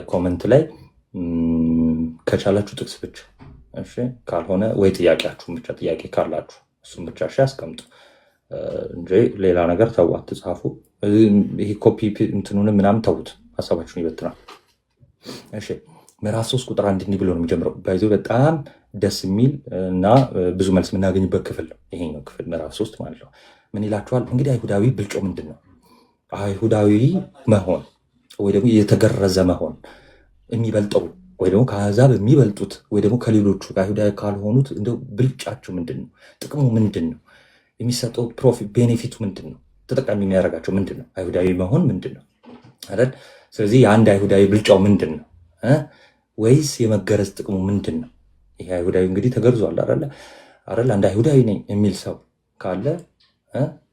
ኮመንት ላይ ከቻላችሁ ጥቅስ ብቻ፣ እሺ ካልሆነ ወይ ጥያቄያችሁን ብቻ፣ ጥያቄ ካላችሁ እሱም ብቻ እሺ አስቀምጡ እንጂ ሌላ ነገር ተው አትጻፉ። ይሄ ኮፒ እንትኑን ምናምን ተውት፣ ሀሳባችሁን ይበትናል። እሺ ምዕራፍ 3 ቁጥር 1 እንዲህ ብሎ ነው የሚጀምረው። ባይዘው በጣም ደስ የሚል እና ብዙ መልስ የምናገኝበት ክፍል ነው ይሄኛው ክፍል ምዕራፍ 3 ማለት ነው። ምን ይላችኋል? እንግዲህ አይሁዳዊ ብልጫው ምንድን ነው? አይሁዳዊ መሆን ወይ ደግሞ የተገረዘ መሆን የሚበልጠው ወይ ደግሞ ከአሕዛብ የሚበልጡት ወይ ደግሞ ከሌሎቹ ከአይሁዳዊ ካልሆኑት እንደው ብልጫቸው ምንድን ነው? ጥቅሙ ምንድን ነው? የሚሰጠው ፕሮፊት ቤኔፊቱ ምንድን ነው? ተጠቃሚ የሚያደርጋቸው ምንድን ነው? አይሁዳዊ መሆን ምንድን ነው አይደል? ስለዚህ የአንድ አይሁዳዊ ብልጫው ምንድን ነው? ወይስ የመገረዝ ጥቅሙ ምንድን ነው? ይሄ አይሁዳዊ እንግዲህ ተገርዟል አይደለ? አንድ አይሁዳዊ ነኝ የሚል ሰው ካለ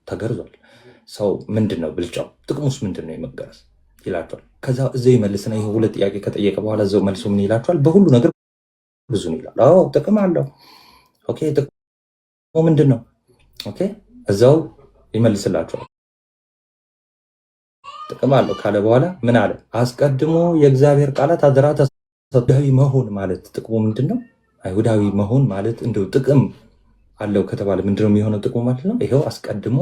ተገርዟል። ሰው ምንድን ነው ብልጫው? ጥቅሙስ ምንድን ነው የመገረዝ ይላቸዋል። ከዛ እዚያው ይመልስና ይሄ ሁለት ጥያቄ ከጠየቀ በኋላ እዚያው መልሶ ምን ይላቸዋል? በሁሉ ነገር ብዙ ነው ይላል። አዎ ጥቅም አለው። ኦኬ ጥቅሙ ምንድን ነው? ኦኬ እዛው ይመልስላቸዋል። ጥቅም አለው ካለ በኋላ ምን አለ? አስቀድሞ የእግዚአብሔር ቃላት አደራ አይሁዳዊ መሆን ማለት ጥቅሙ ምንድን ነው? አይሁዳዊ መሆን ማለት እንደው ጥቅም አለው ከተባለ ምንድነው የሚሆነው ጥቅሙ ማለት ነው? ይሄው አስቀድሞ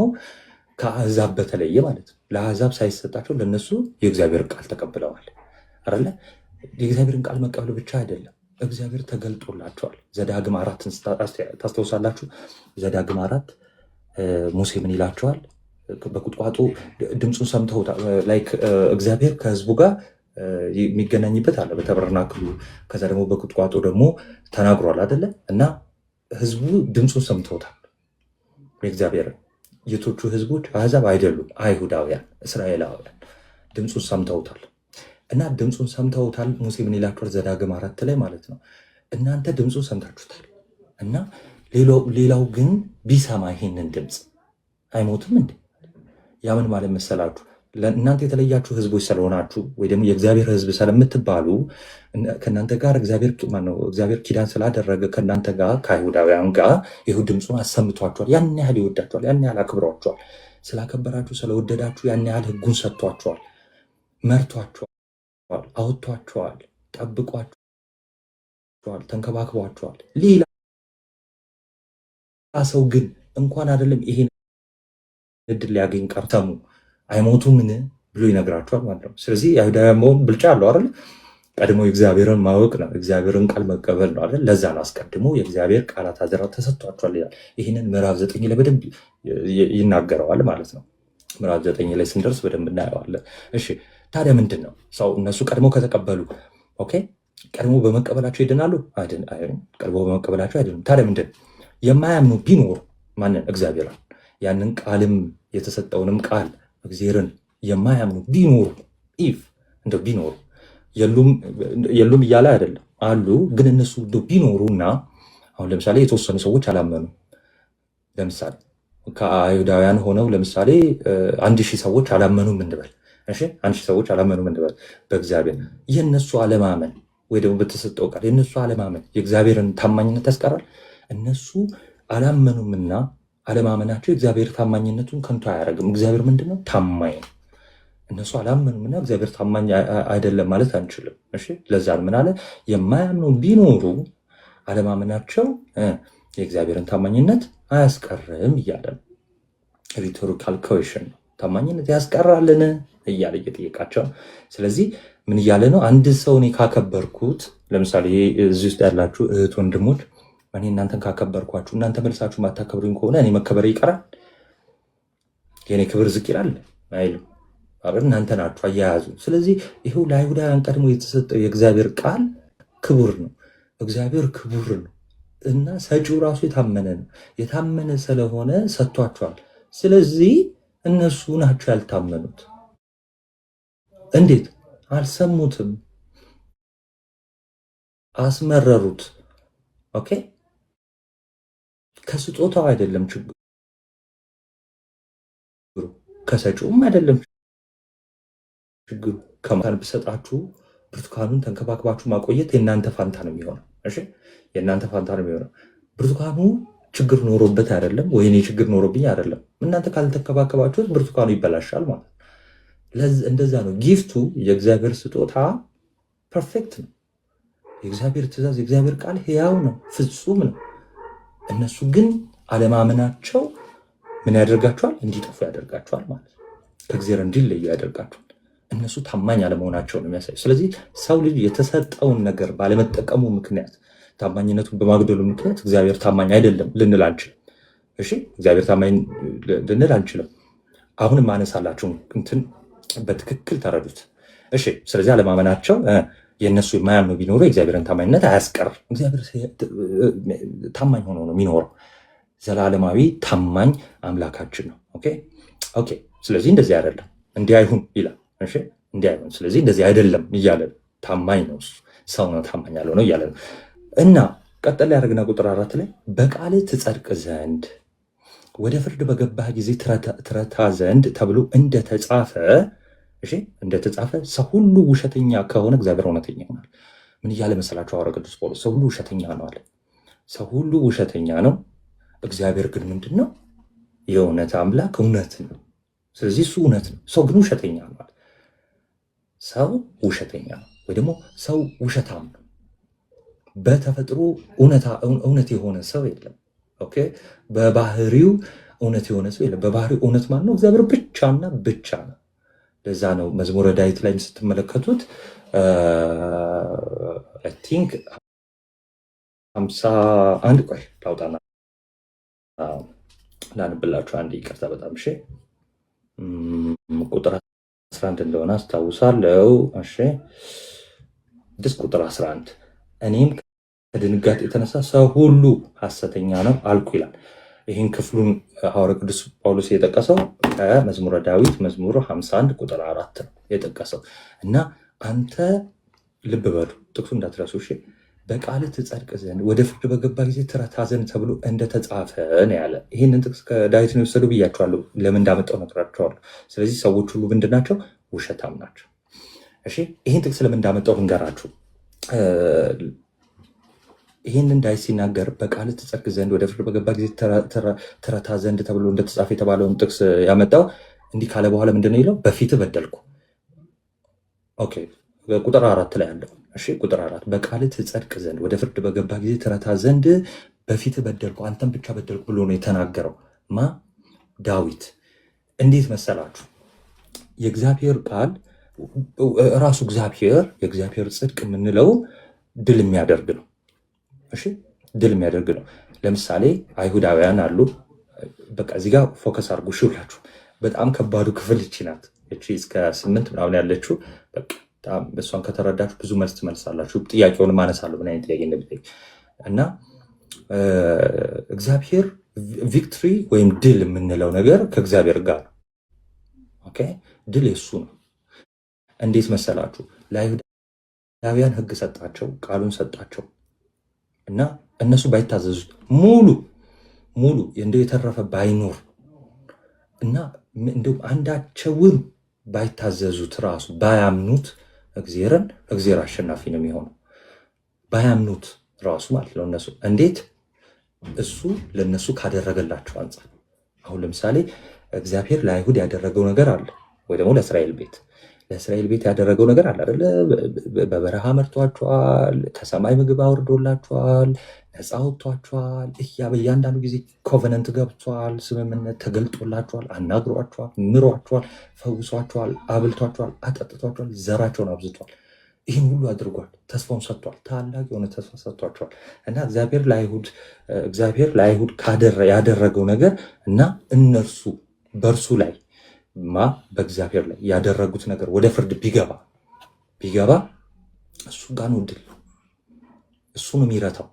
ከአሕዛብ በተለየ ማለት ነው። ለአሕዛብ ሳይሰጣቸው ለነሱ የእግዚአብሔር ቃል ተቀብለዋል አይደለ? የእግዚአብሔርን ቃል መቀበል ብቻ አይደለም፣ እግዚአብሔር ተገልጦላቸዋል። ዘዳግም 4ን ታስታውሳላችሁ? ዘዳግም 4 ሙሴ ምን ይላቸዋል? በቁጥቋጦ ድምፁን ሰምተው ላይክ እግዚአብሔር ከሕዝቡ ጋር የሚገናኝበት አለ በተበርናክሉ። ከዛ ደግሞ በቁጥቋጦ ደግሞ ተናግሯል አይደለ? እና ሕዝቡ ድምፁን ሰምተውታል። የእግዚአብሔር የቶቹ ህዝቦች አሕዛብ አይደሉም፣ አይሁዳውያን፣ እስራኤላውያን ድምፁን ሰምተውታል። እና ድምፁን ሰምተውታል። ሙሴ ምን ይላቸዋል? ዘዳግም 4 ላይ ማለት ነው። እናንተ ድምፁን ሰምታችሁታል እና ሌላው ግን ቢሰማ ይሄንን ድምፅ አይሞትም እንዴ? ያምን ማለት መሰላችሁ? እናንተ የተለያችሁ ህዝቦች ስለሆናችሁ ወይ ደግሞ የእግዚአብሔር ህዝብ ስለምትባሉ ከእናንተ ጋር እግዚአብሔር ኪዳን ስላደረገ ከእናንተ ጋር ከአይሁዳውያን ጋር ይሁን ድምፁን አሰምቷቸዋል። ያን ያህል ይወዳቸዋል፣ ያን ያህል አክብሯቸዋል። ስላከበራችሁ ስለወደዳችሁ ያን ያህል ህጉን ሰጥቷቸዋል፣ መርቷቸዋል፣ አውጥቷቸዋል፣ ጠብቋቸዋል፣ ተንከባክቧቸዋል። ሌላ ሰው ግን እንኳን አይደለም ይሄን እድል ሊያገኝ ቀርተሙ አይሞቱምን ብሎ ይነግራቸዋል ማለት ነው። ስለዚህ የአይሁዳውያን መሆን ብልጫ አለው አይደል? ቀድሞ የእግዚአብሔርን ማወቅ ነው፣ እግዚአብሔርን ቃል መቀበል ነው አይደል? ለዛ ነው አስቀድሞ የእግዚአብሔር ቃላት አደራ ተሰጥቷቸዋል ይላል። ይህንን ምዕራፍ 9 ላይ በደንብ ይናገረዋል ማለት ነው። ምዕራፍ 9 ላይ ስንደርስ በደንብ እናየዋለን። እሺ ታዲያ ምንድን ነው ሰው እነሱ ቀድሞ ከተቀበሉ ኦኬ፣ ቀድሞ በመቀበላቸው ይድናሉ? ቀድሞ በመቀበላቸው አይድኑም። ታዲያ ምንድን ነው የማያምኑ ቢኖሩ ማንን? እግዚአብሔርን ያንን ቃልም የተሰጠውንም ቃል እግዚአብሔርን የማያምኑ ቢኖሩ እንደው ቢኖሩ የሉም እያለ አይደለም አሉ። ግን እነሱ እንደው ቢኖሩና አሁን ለምሳሌ የተወሰኑ ሰዎች አላመኑ። ለምሳሌ ከአይሁዳውያን ሆነው ለምሳሌ 1000 ሰዎች አላመኑም እንበል። እሺ 1000 ሰዎች አላመኑም እንበል በእግዚአብሔር። የእነሱ አለማመን ወይ ደግሞ በተሰጠው ቃል የእነሱ አለማመን የእግዚአብሔርን ታማኝነት ያስቀራል? እነሱ አላመኑምና አለማመናቸው እግዚአብሔር ታማኝነቱን ከንቱ አያደርግም። እግዚአብሔር ምንድነው? ታማኝ ነው። እነሱ አላመኑምና እግዚአብሔር ታማኝ አይደለም ማለት አንችልም። እሺ ለዛ ምን አለ? የማያምኑ ቢኖሩ አለማመናቸው የእግዚአብሔርን ታማኝነት አያስቀርም እያለ ነው። ሪቶሪካል ኩዌሽን ነው። ታማኝነት ያስቀራልን እያለ እየጠየቃቸው። ስለዚህ ምን እያለ ነው? አንድ ሰው እኔ ካከበርኩት፣ ለምሳሌ እዚህ ውስጥ ያላችሁ እህት ወንድሞች፣ እኔ እናንተን ካከበርኳችሁ እናንተ መልሳችሁ ማታከብሩኝ ከሆነ እኔ መከበሬ ይቀራል? የኔ ክብር ዝቅ ይላል አይልም። እናንተ ናችሁ አያያዙ። ስለዚህ ይሄው ለአይሁዳውያን ቀድሞ የተሰጠው የእግዚአብሔር ቃል ክቡር ነው። እግዚአብሔር ክቡር ነው እና ሰጪው ራሱ የታመነ ነው። የታመነ ስለሆነ ሰጥቷቸዋል። ስለዚህ እነሱ ናቸው ያልታመኑት። እንዴት? አልሰሙትም፣ አስመረሩት። ኦኬ ከስጦታው አይደለም ችግሩ፣ ከሰጪውም አይደለም ችግሩ። ከማን ብሰጣችሁ ብርቱካኑን ተንከባክባችሁ ማቆየት የእናንተ ፋንታ ነው የሚሆነው። እሺ የእናንተ ፋንታ ነው የሚሆነው። ብርቱካኑ ችግር ኖሮበት አይደለም፣ ወይ እኔ ችግር ኖሮብኝ አይደለም። እናንተ ካልተንከባከባችሁት ብርቱካኑ ይበላሻል ማለት ነው። እንደዛ ነው። ጊፍቱ የእግዚአብሔር ስጦታ ፐርፌክት ነው። የእግዚአብሔር ትእዛዝ፣ የእግዚአብሔር ቃል ሕያው ነው፣ ፍጹም ነው። እነሱ ግን አለማመናቸው ምን ያደርጋቸዋል? እንዲጠፉ ያደርጋቸዋል ማለት ነው። ከእግዚአብሔር እንዲለዩ ያደርጋቸዋል። እነሱ ታማኝ አለመሆናቸው ነው የሚያሳዩ። ስለዚህ ሰው ልጅ የተሰጠውን ነገር ባለመጠቀሙ ምክንያት፣ ታማኝነቱን በማግደሉ ምክንያት እግዚአብሔር ታማኝ አይደለም ልንል አንችልም። እሺ እግዚአብሔር ታማኝ ልንል አንችልም። አሁንም ማነሳላችሁ እንትን በትክክል ተረዱት። እሺ ስለዚህ አለማመናቸው የእነሱ የማያምኑ ቢኖሩ የእግዚአብሔርን ታማኝነት አያስቀርም። እግዚአብሔር ታማኝ ሆኖ ነው የሚኖረው። ዘላለማዊ ታማኝ አምላካችን ነው። ኦኬ ስለዚህ እንደዚህ አይደለም እንዲህ አይሁን ይላል። እሺ እንዲህ አይሁን፣ ስለዚህ እንደዚህ አይደለም እያለ ታማኝ ነው እሱ፣ ሰው ነው ታማኝ ያለው ነው እያለ ነው። እና ቀጠል ያደርግና ቁጥር 4 ላይ በቃል ትጸድቅ ዘንድ ወደ ፍርድ በገባህ ጊዜ ትረታ ዘንድ ተብሎ እንደተጻፈ፣ እሺ እንደተጻፈ ሰው ሁሉ ውሸተኛ ከሆነ እግዚአብሔር እውነተኛ ይሆናል። ምን እያለ መሰላችሁ ሐዋርያው ቅዱስ ጳውሎስ? ሰው ሁሉ ውሸተኛ ነው አለ። ሰው ሁሉ ውሸተኛ ነው፣ እግዚአብሔር ግን ምንድን ነው? የእውነት አምላክ እውነት ነው። ስለዚህ እሱ እውነት ነው፣ ሰው ግን ውሸተኛ ነው አለ። ሰው ውሸተኛ ነው ወይ ደግሞ ሰው ውሸታም ነው። በተፈጥሮ እውነት የሆነ ሰው የለም። ኦኬ በባህሪው እውነት የሆነ ሰው የለም። በባህሪው እውነት ማለት ነው እግዚአብሔር ብቻና ብቻ ነው። ለዛ ነው መዝሙረ ዳዊት ላይ ስትመለከቱት አይ ቲንክ 51 ቆይ ላውጣና ላንብላችሁ አንድ ይቅርታ በጣም እሺ ቁጥር 11 እንደሆነ አስታውሳለሁ። እሺ ቁጥር 11 እኔም ከድንጋጤ የተነሳ ሰው ሁሉ ሐሰተኛ ነው አልኩ ይላል። ይህን ክፍሉን ሐዋርያ ቅዱስ ጳውሎስ የጠቀሰው ከመዝሙረ ዳዊት መዝሙር 51 ቁጥር 4 ነው የጠቀሰው። እና አንተ ልብ በሉ ጥቅሱ እንዳትረሱ እሺ። በቃልህ ትጸድቅ ዘንድ ወደ ፍርድ በገባ ጊዜ ትረታ ዘንድ ተብሎ እንደተጻፈ ነው ያለ። ይህንን ጥቅስ ከዳዊት ነው የወሰዱ ብያቸዋለሁ። ለምን እንዳመጣው ነግራቸዋለሁ። ስለዚህ ሰዎች ሁሉ ምንድን ናቸው? ውሸታም ናቸው። እሺ ይህን ጥቅስ ለምን እንዳመጣው ልንገራችሁ። ይህንን ዳዊት ሲናገር በቃልህ ትጸድቅ ዘንድ ወደ ፍርድ በገባ ጊዜ ትረታ ዘንድ ተብሎ እንደተጻፈ የተባለውን ጥቅስ ያመጣው እንዲህ ካለ በኋላ ምንድን ነው ይለው? በፊትህ በደልኩ። ኦኬ ቁጥር 4 ላይ ያለው እሺ ቁጥር 4 በቃልህ ትጸድቅ ዘንድ ወደ ፍርድ በገባ ጊዜ ትረታ ዘንድ በፊትህ በደልኩ፣ አንተም ብቻ በደልኩ ብሎ ነው የተናገረው። ማ ዳዊት። እንዴት መሰላችሁ? የእግዚአብሔር ቃል ራሱ የእግዚአብሔር ጽድቅ የምንለው ድል የሚያደርግ ነው። እሺ ድል የሚያደርግ ነው። ለምሳሌ አይሁዳውያን አሉ። በቃ እዚህ ጋር ፎከስ አድርጉ እሺ ሁላችሁ። በጣም ከባዱ ክፍል እቺ ናት። እቺ እስከ 8 ምናምን ያለችው በቃ በጣም እሷን ከተረዳችሁ ብዙ መልስ ትመልሳላችሁ። ጥያቄውን ማነሳለሁ ምን አይነት ጥያቄ እንደሚጠይቅ እና እግዚአብሔር ቪክትሪ ወይም ድል የምንለው ነገር ከእግዚአብሔር ጋር ነው። ኦኬ ድል የሱ ነው። እንዴት መሰላችሁ? ለአይሁዳውያን ሕግ ሰጣቸው፣ ቃሉን ሰጣቸው እና እነሱ ባይታዘዙት ሙሉ እንደው የተረፈ ባይኖር እና እንደውም አንዳቸውም ባይታዘዙት ራሱ ባያምኑት እግዚአብሔር አሸናፊ ነው የሚሆነው። ባያምኑት ራሱ ማለት ነው። እነሱ እንዴት? እሱ ለነሱ ካደረገላቸው አንጻር። አሁን ለምሳሌ እግዚአብሔር ለአይሁድ ያደረገው ነገር አለ ወይ ደግሞ ለእስራኤል ቤት ያደረገው ነገር አለ አይደለ? በበረሃ መርቷቸዋል፣ ከሰማይ ምግብ አውርዶላቸዋል፣ ነፃ ወጥቷቸዋል። በእያንዳንዱ ጊዜ ኮቨነንት ገብቷል፣ ስምምነት ተገልጦላቸዋል፣ አናግሯቸዋል፣ ምሯቸዋል፣ ፈውሷቸዋል፣ አብልቷቸዋል፣ አጠጥቷቸዋል፣ ዘራቸውን አብዝቷል። ይህን ሁሉ አድርጓል። ተስፋውን ሰጥቷል። ታላቅ የሆነ ተስፋ ሰጥቷቸዋል። እና እግዚአብሔር ለአይሁድ ያደረገው ነገር እና እነርሱ በእርሱ ላይ በእግዚአብሔር ላይ ያደረጉት ነገር ወደ ፍርድ ቢገባ እሱ ጋር ነው ድል፣ እሱ ነው የሚረታው።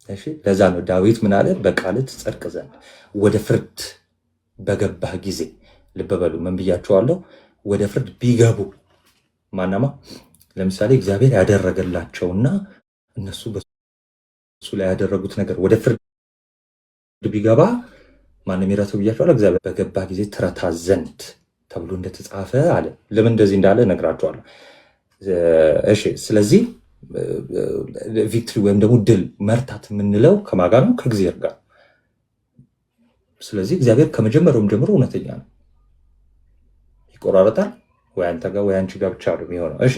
እሺ ለዛ ነው ዳዊት ምን አለ? በቃልህ ትጸድቅ ዘንድ ወደ ፍርድ በገባህ ጊዜ። ልብ በሉ ምን ብያቸዋለሁ? ወደ ፍርድ ቢገቡ ማናማ ለምሳሌ እግዚአብሔር ያደረገላቸውና እነሱ በሱ ላይ ያደረጉት ነገር ወደ ፍርድ ቢገባ ማንም የሚረታው ብያቸዋለሁ። እግዚአብሔር በገባ ጊዜ ትረታ ዘንድ ተብሎ እንደተጻፈ አለ። ለምን እንደዚህ እንዳለ እነግራቸዋለሁ። እሺ ስለዚህ ቪክትሪ ወይም ደግሞ ድል መርታት የምንለው ከማን ጋር ነው? ከእግዚአብሔር ጋር። ስለዚህ እግዚአብሔር ከመጀመሪያውም ጀምሮ እውነተኛ ነው። ይቆራረጣል ወይ አንተ ጋር ወይ አንቺ ጋር ብቻ ነው የሚሆነው። እሺ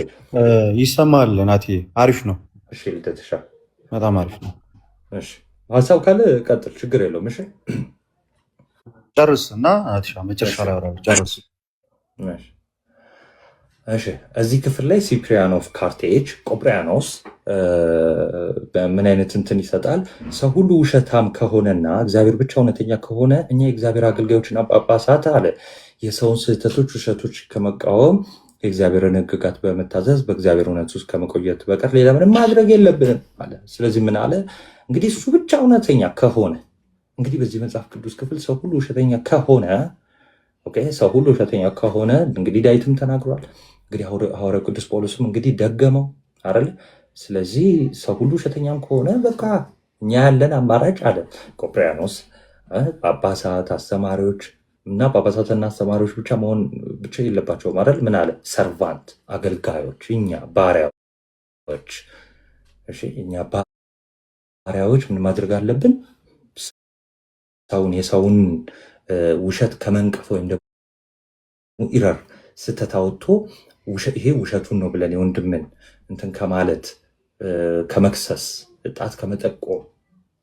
ይሰማል። ናቲ አሪፍ ነው። እሺ ልተተሻ በጣም አሪፍ ነው። እሺ ሀሳብ ካለ ቀጥል፣ ችግር የለውም። እሺ ጨርስ እና ናቲሻ መጨረሻ ላይ አወራለሁ። ጨርስ። እሺ እዚህ ክፍል ላይ ሲፕሪያን ኦፍ ካርቴጅ ቆጵሪያኖስ ምን አይነት እንትን ይሰጣል? ሰው ሁሉ ውሸታም ከሆነና እግዚአብሔር ብቻ እውነተኛ ከሆነ እኛ የእግዚአብሔር አገልጋዮችና ጳጳሳት አለ የሰውን ስህተቶች፣ ውሸቶች ከመቃወም የእግዚአብሔርን ሕግጋት በመታዘዝ በእግዚአብሔር እውነት ውስጥ ከመቆየት በቀር ሌላ ምንም ማድረግ የለብንም አለ። ስለዚህ ምን አለ እንግዲህ እሱ ብቻ እውነተኛ ከሆነ እንግዲህ በዚህ መጽሐፍ ቅዱስ ክፍል ሰው ሁሉ ውሸተኛ ከሆነ ሰው ሁሉ ውሸተኛ ከሆነ እንግዲህ ዳዊትም ተናግሯል። እንግዲህ ሐዋርያው ቅዱስ ጳውሎስም እንግዲህ ደገመው አይደል? ስለዚህ ሰው ሁሉ ውሸተኛም ከሆነ በቃ እኛ ያለን አማራጭ አለ ቆጵሪያኖስ ጳጳሳት፣ አስተማሪዎች እና ጳጳሳትና አስተማሪዎች ብቻ መሆን ብቻ የለባቸውም አይደል? ምን አለ? ሰርቫንት አገልጋዮች፣ እኛ ባሪያዎች። እሺ እኛ ባሪያዎች ምን ማድረግ አለብን? የሰውን ውሸት ከመንቀፍ ወይም ደግሞ ኢረር ስተት አውጥቶ ይሄ ውሸቱን ነው ብለን የወንድምን እንትን ከማለት ከመክሰስ ጣት ከመጠቆም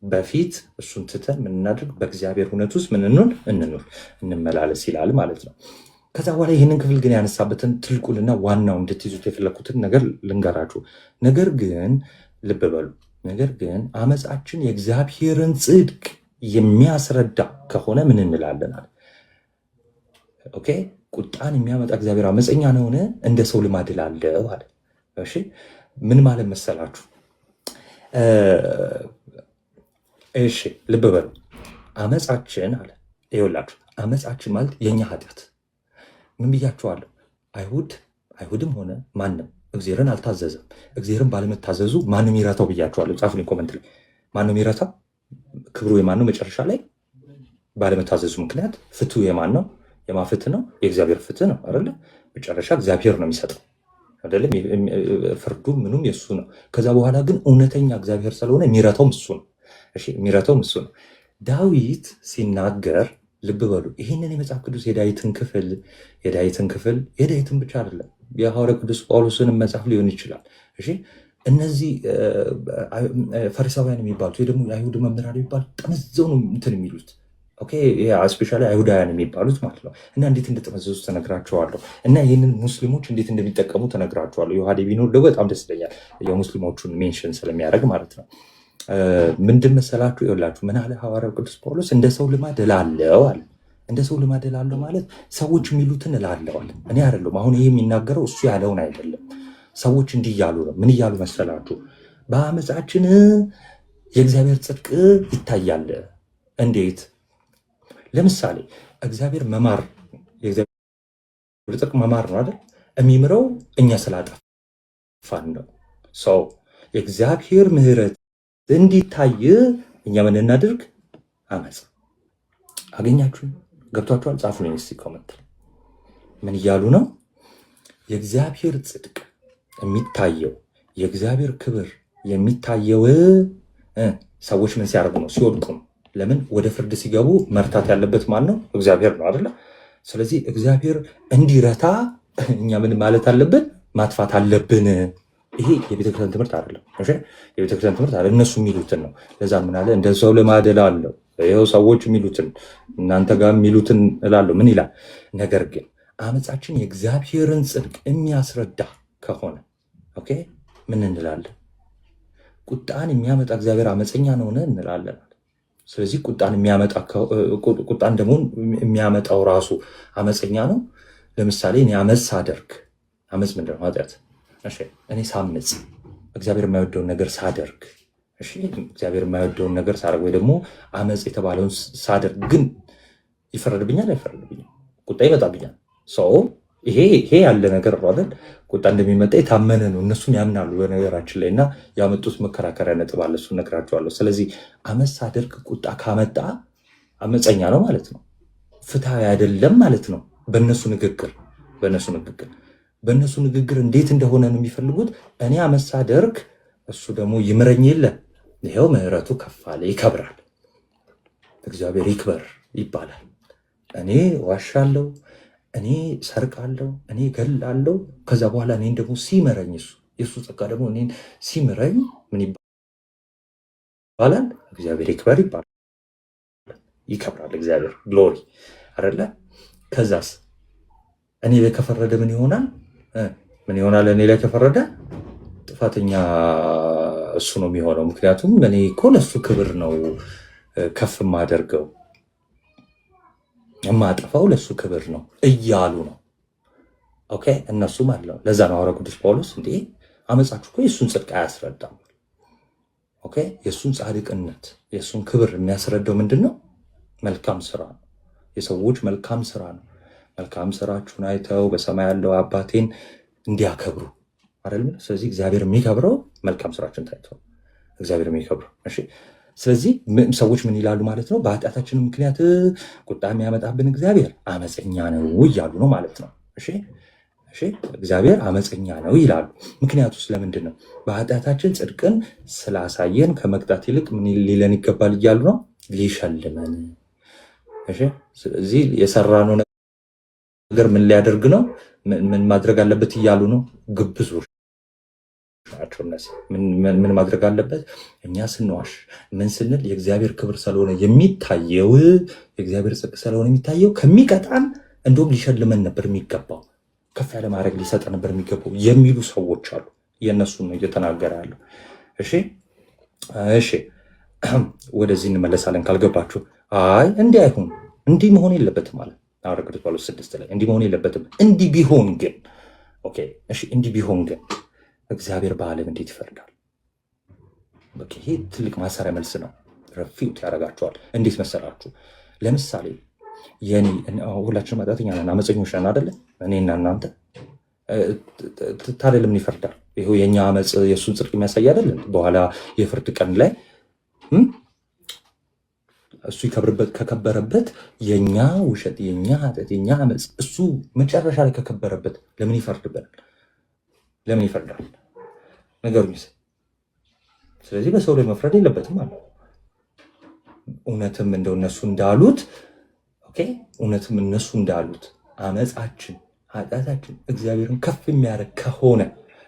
በፊት እሱን ትተን ምንናድርግ በእግዚአብሔር እውነት ውስጥ ምንኑን እንመላለስ ይላል ማለት ነው። ከዛ በኋላ ይህንን ክፍል ግን ያነሳበትን ትልቁንና ዋናው እንድትይዙት የፈለኩትን ነገር ልንገራችሁ። ነገር ግን ልብ በሉ፣ ነገር ግን አመፃችን የእግዚአብሔርን ጽድቅ የሚያስረዳ ከሆነ ምን እንላለን? ኦኬ ቁጣን የሚያመጣ እግዚአብሔር አመፀኛ ነውን? እንደ ሰው ልማድ እላለሁ አለ። እሺ ምን ማለት መሰላችሁ? እሺ ልብ በሉ፣ አመፃችን አለ ይኸውላችሁ፣ አመፃችን ማለት የኛ ኃጢአት። ምን ብያችኋለሁ? አይሁድም ሆነ ማንም እግዚአብሔርን አልታዘዘም። እግዚአብሔርን ባለመታዘዙ ማንም ይረታው ብያችኋለሁ። ጻፉልኝ ኮመንት ላይ ማንም ይረታው። ክብሩ የማን ነው? መጨረሻ ላይ ባለመታዘዙ ምክንያት ፍትሁ የማን ነው? የማፍትህ ነው? የእግዚአብሔር ፍትህ ነው አይደለ? መጨረሻ እግዚአብሔር ነው የሚሰጠው አይደለም? ፍርዱ ምኑም የሱ ነው። ከዛ በኋላ ግን እውነተኛ እግዚአብሔር ስለሆነ የሚረታውም እሱ ነው። እሺ የሚረታውም እሱ ነው። ዳዊት ሲናገር ልብ በሉ። ይህንን የመጽሐፍ ቅዱስ የዳዊትን ክፍል የዳዊትን ብቻ አይደለም የሐዋርያ ቅዱስ ጳውሎስን መጽሐፍ ሊሆን ይችላል። እሺ እነዚህ ፈሪሳውያን የሚባሉት ወይ ደግሞ የአይሁድ መምህራን የሚባሉት ጠመዘው ነው እንትን የሚሉት ስፔሻሊ አይሁዳውያን የሚባሉት ማለት ነው። እና እንዴት እንደጠመዘዙ ተነግራቸዋለሁ። እና ይህንን ሙስሊሞች እንዴት እንደሚጠቀሙ ተነግራቸዋለሁ። ዮሐዴ ቢኖር ደግሞ በጣም ደስ ይለኛል፣ የሙስሊሞቹን ሜንሽን ስለሚያደርግ ማለት ነው። ምንድን መሰላችሁ? ይኸውላችሁ ምን አለ ሐዋርያው ቅዱስ ጳውሎስ? እንደ ሰው ልማድ እላለሁ አለ። እንደ ሰው ልማድ እላለሁ ማለት ሰዎች የሚሉትን እላለሁ አለ። እኔ አይደለም አሁን ይሄ የሚናገረው እሱ ያለውን አይደለም። ሰዎች እንዲህ እያሉ ነው። ምን እያሉ መሰላችሁ? በአመፃችን የእግዚአብሔር ጽድቅ ይታያል። እንዴት? ለምሳሌ እግዚአብሔር መማር የእግዚአብሔር ጽድቅ መማር ነው አይደል? የሚምረው እኛ ስላጠፋን ነው። ሰው የእግዚአብሔር ምሕረት እንዲታይ እኛ ምን እናድርግ? አመፅ። አገኛችሁ? ገብቷችኋል? ጻፉልኝ እስኪ ኮመንት። ምን እያሉ ነው? የእግዚአብሔር ጽድቅ የሚታየው የእግዚአብሔር ክብር የሚታየው ሰዎች ምን ሲያደርጉ ነው? ሲወድቁ ነው። ለምን? ወደ ፍርድ ሲገቡ መርታት ያለበት ማን ነው? እግዚአብሔር ነው አይደለ? ስለዚህ እግዚአብሔር እንዲረታ እኛ ምን ማለት አለብን? ማጥፋት አለብን። ይሄ የቤተክርስቲያን ትምህርት አይደለም። እሺ የቤተክርስቲያን ትምህርት አይደለም፣ እነሱ የሚሉትን ነው። ለዛ ምን አለ? እንደ ሰው ልማድ እላለሁ። ይኸው ሰዎች የሚሉትን እናንተ ጋር የሚሉትን እላለሁ። ምን ይላል? ነገር ግን አመፃችን የእግዚአብሔርን ጽድቅ የሚያስረዳ ከሆነ ኦኬ ምን እንላለን? ቁጣን የሚያመጣ እግዚአብሔር አመፀኛ ነውን እንላለን። ስለዚህ ቁጣን ደግሞ የሚያመጣው ራሱ አመፀኛ ነው። ለምሳሌ እኔ አመፅ ሳደርግ፣ አመፅ ምንድን ነው? ኃጢአት። እሺ እኔ ሳመፅ እግዚአብሔር የማይወደውን ነገር ሳደርግ፣ እሺ እግዚአብሔር የማይወደውን ነገር ሳደርግ ወይ ደግሞ አመፅ የተባለውን ሳደርግ ግን ይፈረድብኛል? አይፈረድብኛል? ቁጣ ይመጣብኛል። ሰው ይሄ ያለ ነገር ነው አይደል? ቁጣ እንደሚመጣ የታመነ ነው። እነሱን ያምናሉ በነገራችን ላይ እና ያመጡት መከራከሪያ ነጥብ አለ። እሱን እነግራቸዋለሁ። ስለዚህ አመፅ ሳደርግ ቁጣ ካመጣ አመፀኛ ነው ማለት ነው። ፍትሃዊ አይደለም ማለት ነው። በእነሱ ንግግር እንዴት እንደሆነ ነው የሚፈልጉት። እኔ አመፅ ሳደርግ እሱ ደግሞ ይምረኝ የለ ይኸው ምሕረቱ ከፍ አለ፣ ይከብራል። እግዚአብሔር ይክበር ይባላል። እኔ ዋሻለሁ፣ እኔ ሰርቃለሁ፣ እኔ ገላለሁ። ከዛ በኋላ እኔን ደግሞ ሲምረኝ የእሱ ጸጋ ደግሞ እኔን ሲምረኝ ምን ይባላል? እግዚአብሔር ይክበር ይባላል። ይከብራል እግዚአብሔር ግሎሪ አይደለ? ከዛስ እኔ ላይ ከፈረደ ምን ይሆናል? ምን ይሆናል? እኔ ላይ ከፈረደ ጥፋተኛ እሱ ነው የሚሆነው። ምክንያቱም እኔ እኮ ለእሱ ክብር ነው ከፍ የማደርገው፣ የማጠፋው ለእሱ ክብር ነው እያሉ ነው። ኦኬ እነሱም አለው። ለዛ ነው ሐዋርያው ቅዱስ ጳውሎስ እንዴ አመፃችሁ እኮ የእሱን ጽድቅ አያስረዳም። ኦኬ የእሱን ጻድቅነት የእሱን ክብር የሚያስረዳው ምንድን ነው? መልካም ስራ ነው። የሰዎች መልካም ስራ ነው። መልካም ስራችሁን አይተው በሰማይ ያለው አባቴን እንዲያከብሩ አይደለም። ስለዚህ እግዚአብሔር የሚከብረው መልካም ስራችን ታይተው እግዚአብሔር የሚከብረው። እሺ ስለዚህ ሰዎች ምን ይላሉ ማለት ነው? በኃጢአታችን ምክንያት ቁጣ የሚያመጣብን እግዚአብሔር አመፀኛ ነው እያሉ ነው ማለት ነው። እሺ እግዚአብሔር አመፀኛ ነው ይላሉ። ምክንያቱ ስለምንድን ነው? በኃጢአታችን ጽድቅን ስላሳየን ከመቅጣት ይልቅ ምን ሊለን ይገባል እያሉ ነው? ሊሸልመን። እሺ ስለዚህ የሰራነው ነገር ምን ሊያደርግ ነው? ምን ማድረግ አለበት እያሉ ነው? ግብዞች ናቸው እነዚህ። ምን ማድረግ አለበት? እኛ ስንዋሽ ምን ስንል የእግዚአብሔር ክብር ስለሆነ የሚታየው የእግዚአብሔር ጽድቅ ስለሆነ የሚታየው ከሚቀጣን እንደውም ሊሸልመን ነበር የሚገባው፣ ከፍ ያለ ማድረግ ሊሰጠ ነበር የሚገባው የሚሉ ሰዎች አሉ። የእነሱን ነው እየተናገረ ያለው። እሺ ወደዚህ እንመለሳለን ካልገባችሁ። አይ እንዲህ አይሁን፣ እንዲህ መሆን የለበትም ማለት ሐዋርያው ቅዱስ ጳውሎስ 6 ላይ እንዲህ መሆን የለበትም። እንዲህ ቢሆን ግን እንዲህ ቢሆን ግን እግዚአብሔር በዓለም እንዴት ይፈርዳል? ይሄ ትልቅ ማሰሪያ መልስ ነው። ረፊውት ያደርጋቸዋል። እንዴት መሰላችሁ? ለምሳሌ የኔ ሁላችንም ኃጢአተኛ ነን፣ አመፀኞች ነን አይደለ? እኔና እናንተ ታዲያ ለምን ይፈርዳል? ይኸው የኛ አመፅ የእሱን ጽድቅ የሚያሳይ አይደለም? በኋላ የፍርድ ቀን ላይ እሱ ከከበረበት የኛ ውሸት፣ የኛ ኃጢአት፣ የኛ አመፅ እሱ መጨረሻ ላይ ከከበረበት ለምን ይፈርድብናል? ለምን ይፈርዳል? ነገሩኝ። ስለዚህ በሰው ላይ መፍረድ የለበትም ማለት ነው። እውነትም እንደው እነሱ እንዳሉት እውነትም እነሱ እንዳሉት አመፃችን፣ ኃጢአታችን እግዚአብሔርን ከፍ የሚያደርግ ከሆነ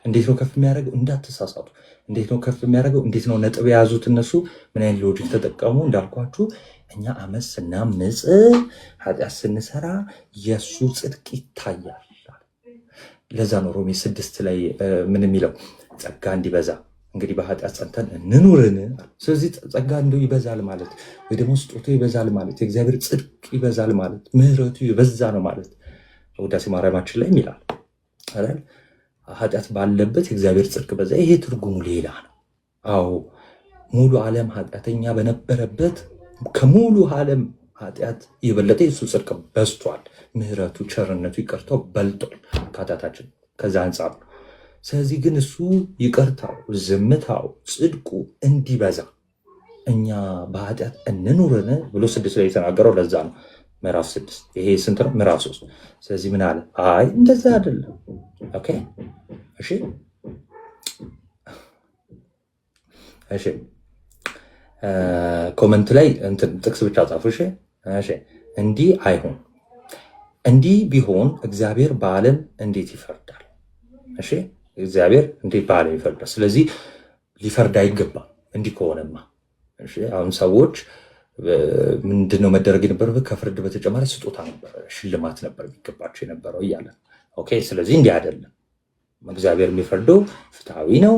እንዴት ነው ከፍ የሚያደርገው? እንዳትሳሳቱ። እንዴት ነው ከፍ የሚያደርገው? እንዴት ነው ነጥብ የያዙት እነሱ? ምን አይነት ሎጂክ ተጠቀሙ? እንዳልኳችሁ እኛ አመፅ ስናምፅ፣ ኃጢአት ስንሰራ የእሱ ጽድቅ ይታያል። ለዛ ነው ሮሜ 6 ላይ ምን የሚለው? ጸጋ እንዲበዛ እንግዲህ በኃጢአት ጸንተን እንኑርን። ስለዚህ ጸጋ እንደው ይበዛል ማለት ወይ ደግሞ ስጦታው ይበዛል ማለት የእግዚአብሔር ጽድቅ ይበዛል ማለት ምሕረቱ ይበዛ ነው ማለት ውዳሴ ማርያማችን ላይ ይላል አይደል? ኃጢአት ባለበት የእግዚአብሔር ጽድቅ በዛ። ይሄ ትርጉሙ ሌላ ነው። አዎ ሙሉ ዓለም ኃጢአተኛ በነበረበት ከሙሉ ዓለም ኃጢአት የበለጠ የሱ ጽድቅ በዝቷል። ምሕረቱ፣ ቸርነቱ፣ ይቅርታው በልጧል ከኃጢአታችን። ከዛ አንጻር ነው። ስለዚህ ግን እሱ ይቅርታው፣ ዝምታው፣ ጽድቁ እንዲበዛ እኛ በኃጢአት እንኑርን ብሎ 6 ላይ የተናገረው ለዛ ነው። ምዕራፍ 6 ይሄ ስንት ነው? ምዕራፍ 3። ስለዚህ ምን አለ? አይ እንደዛ አይደለም። ኦኬ እሺ ኮመንት ላይ እንትን ጥቅስ ብቻ ጻፉ። እሺ እንዲህ አይሆን። እንዲህ ቢሆን እግዚአብሔር በዓለም እንዴት ይፈርዳል? እሺ እግዚአብሔር እንዴት በዓለም ይፈርዳል? ስለዚህ ሊፈርድ አይገባም። እንዲህ ከሆነማ እሺ አሁን ሰዎች ምንድነው መደረግ የነበረበት? ከፍርድ በተጨማሪ ስጦታ ነበር፣ ሽልማት ነበር የሚገባቸው የነበረው እያለ ኦኬ። ስለዚህ እንዲህ አይደለም። እግዚአብሔር የሚፈርደው ፍትሐዊ ነው።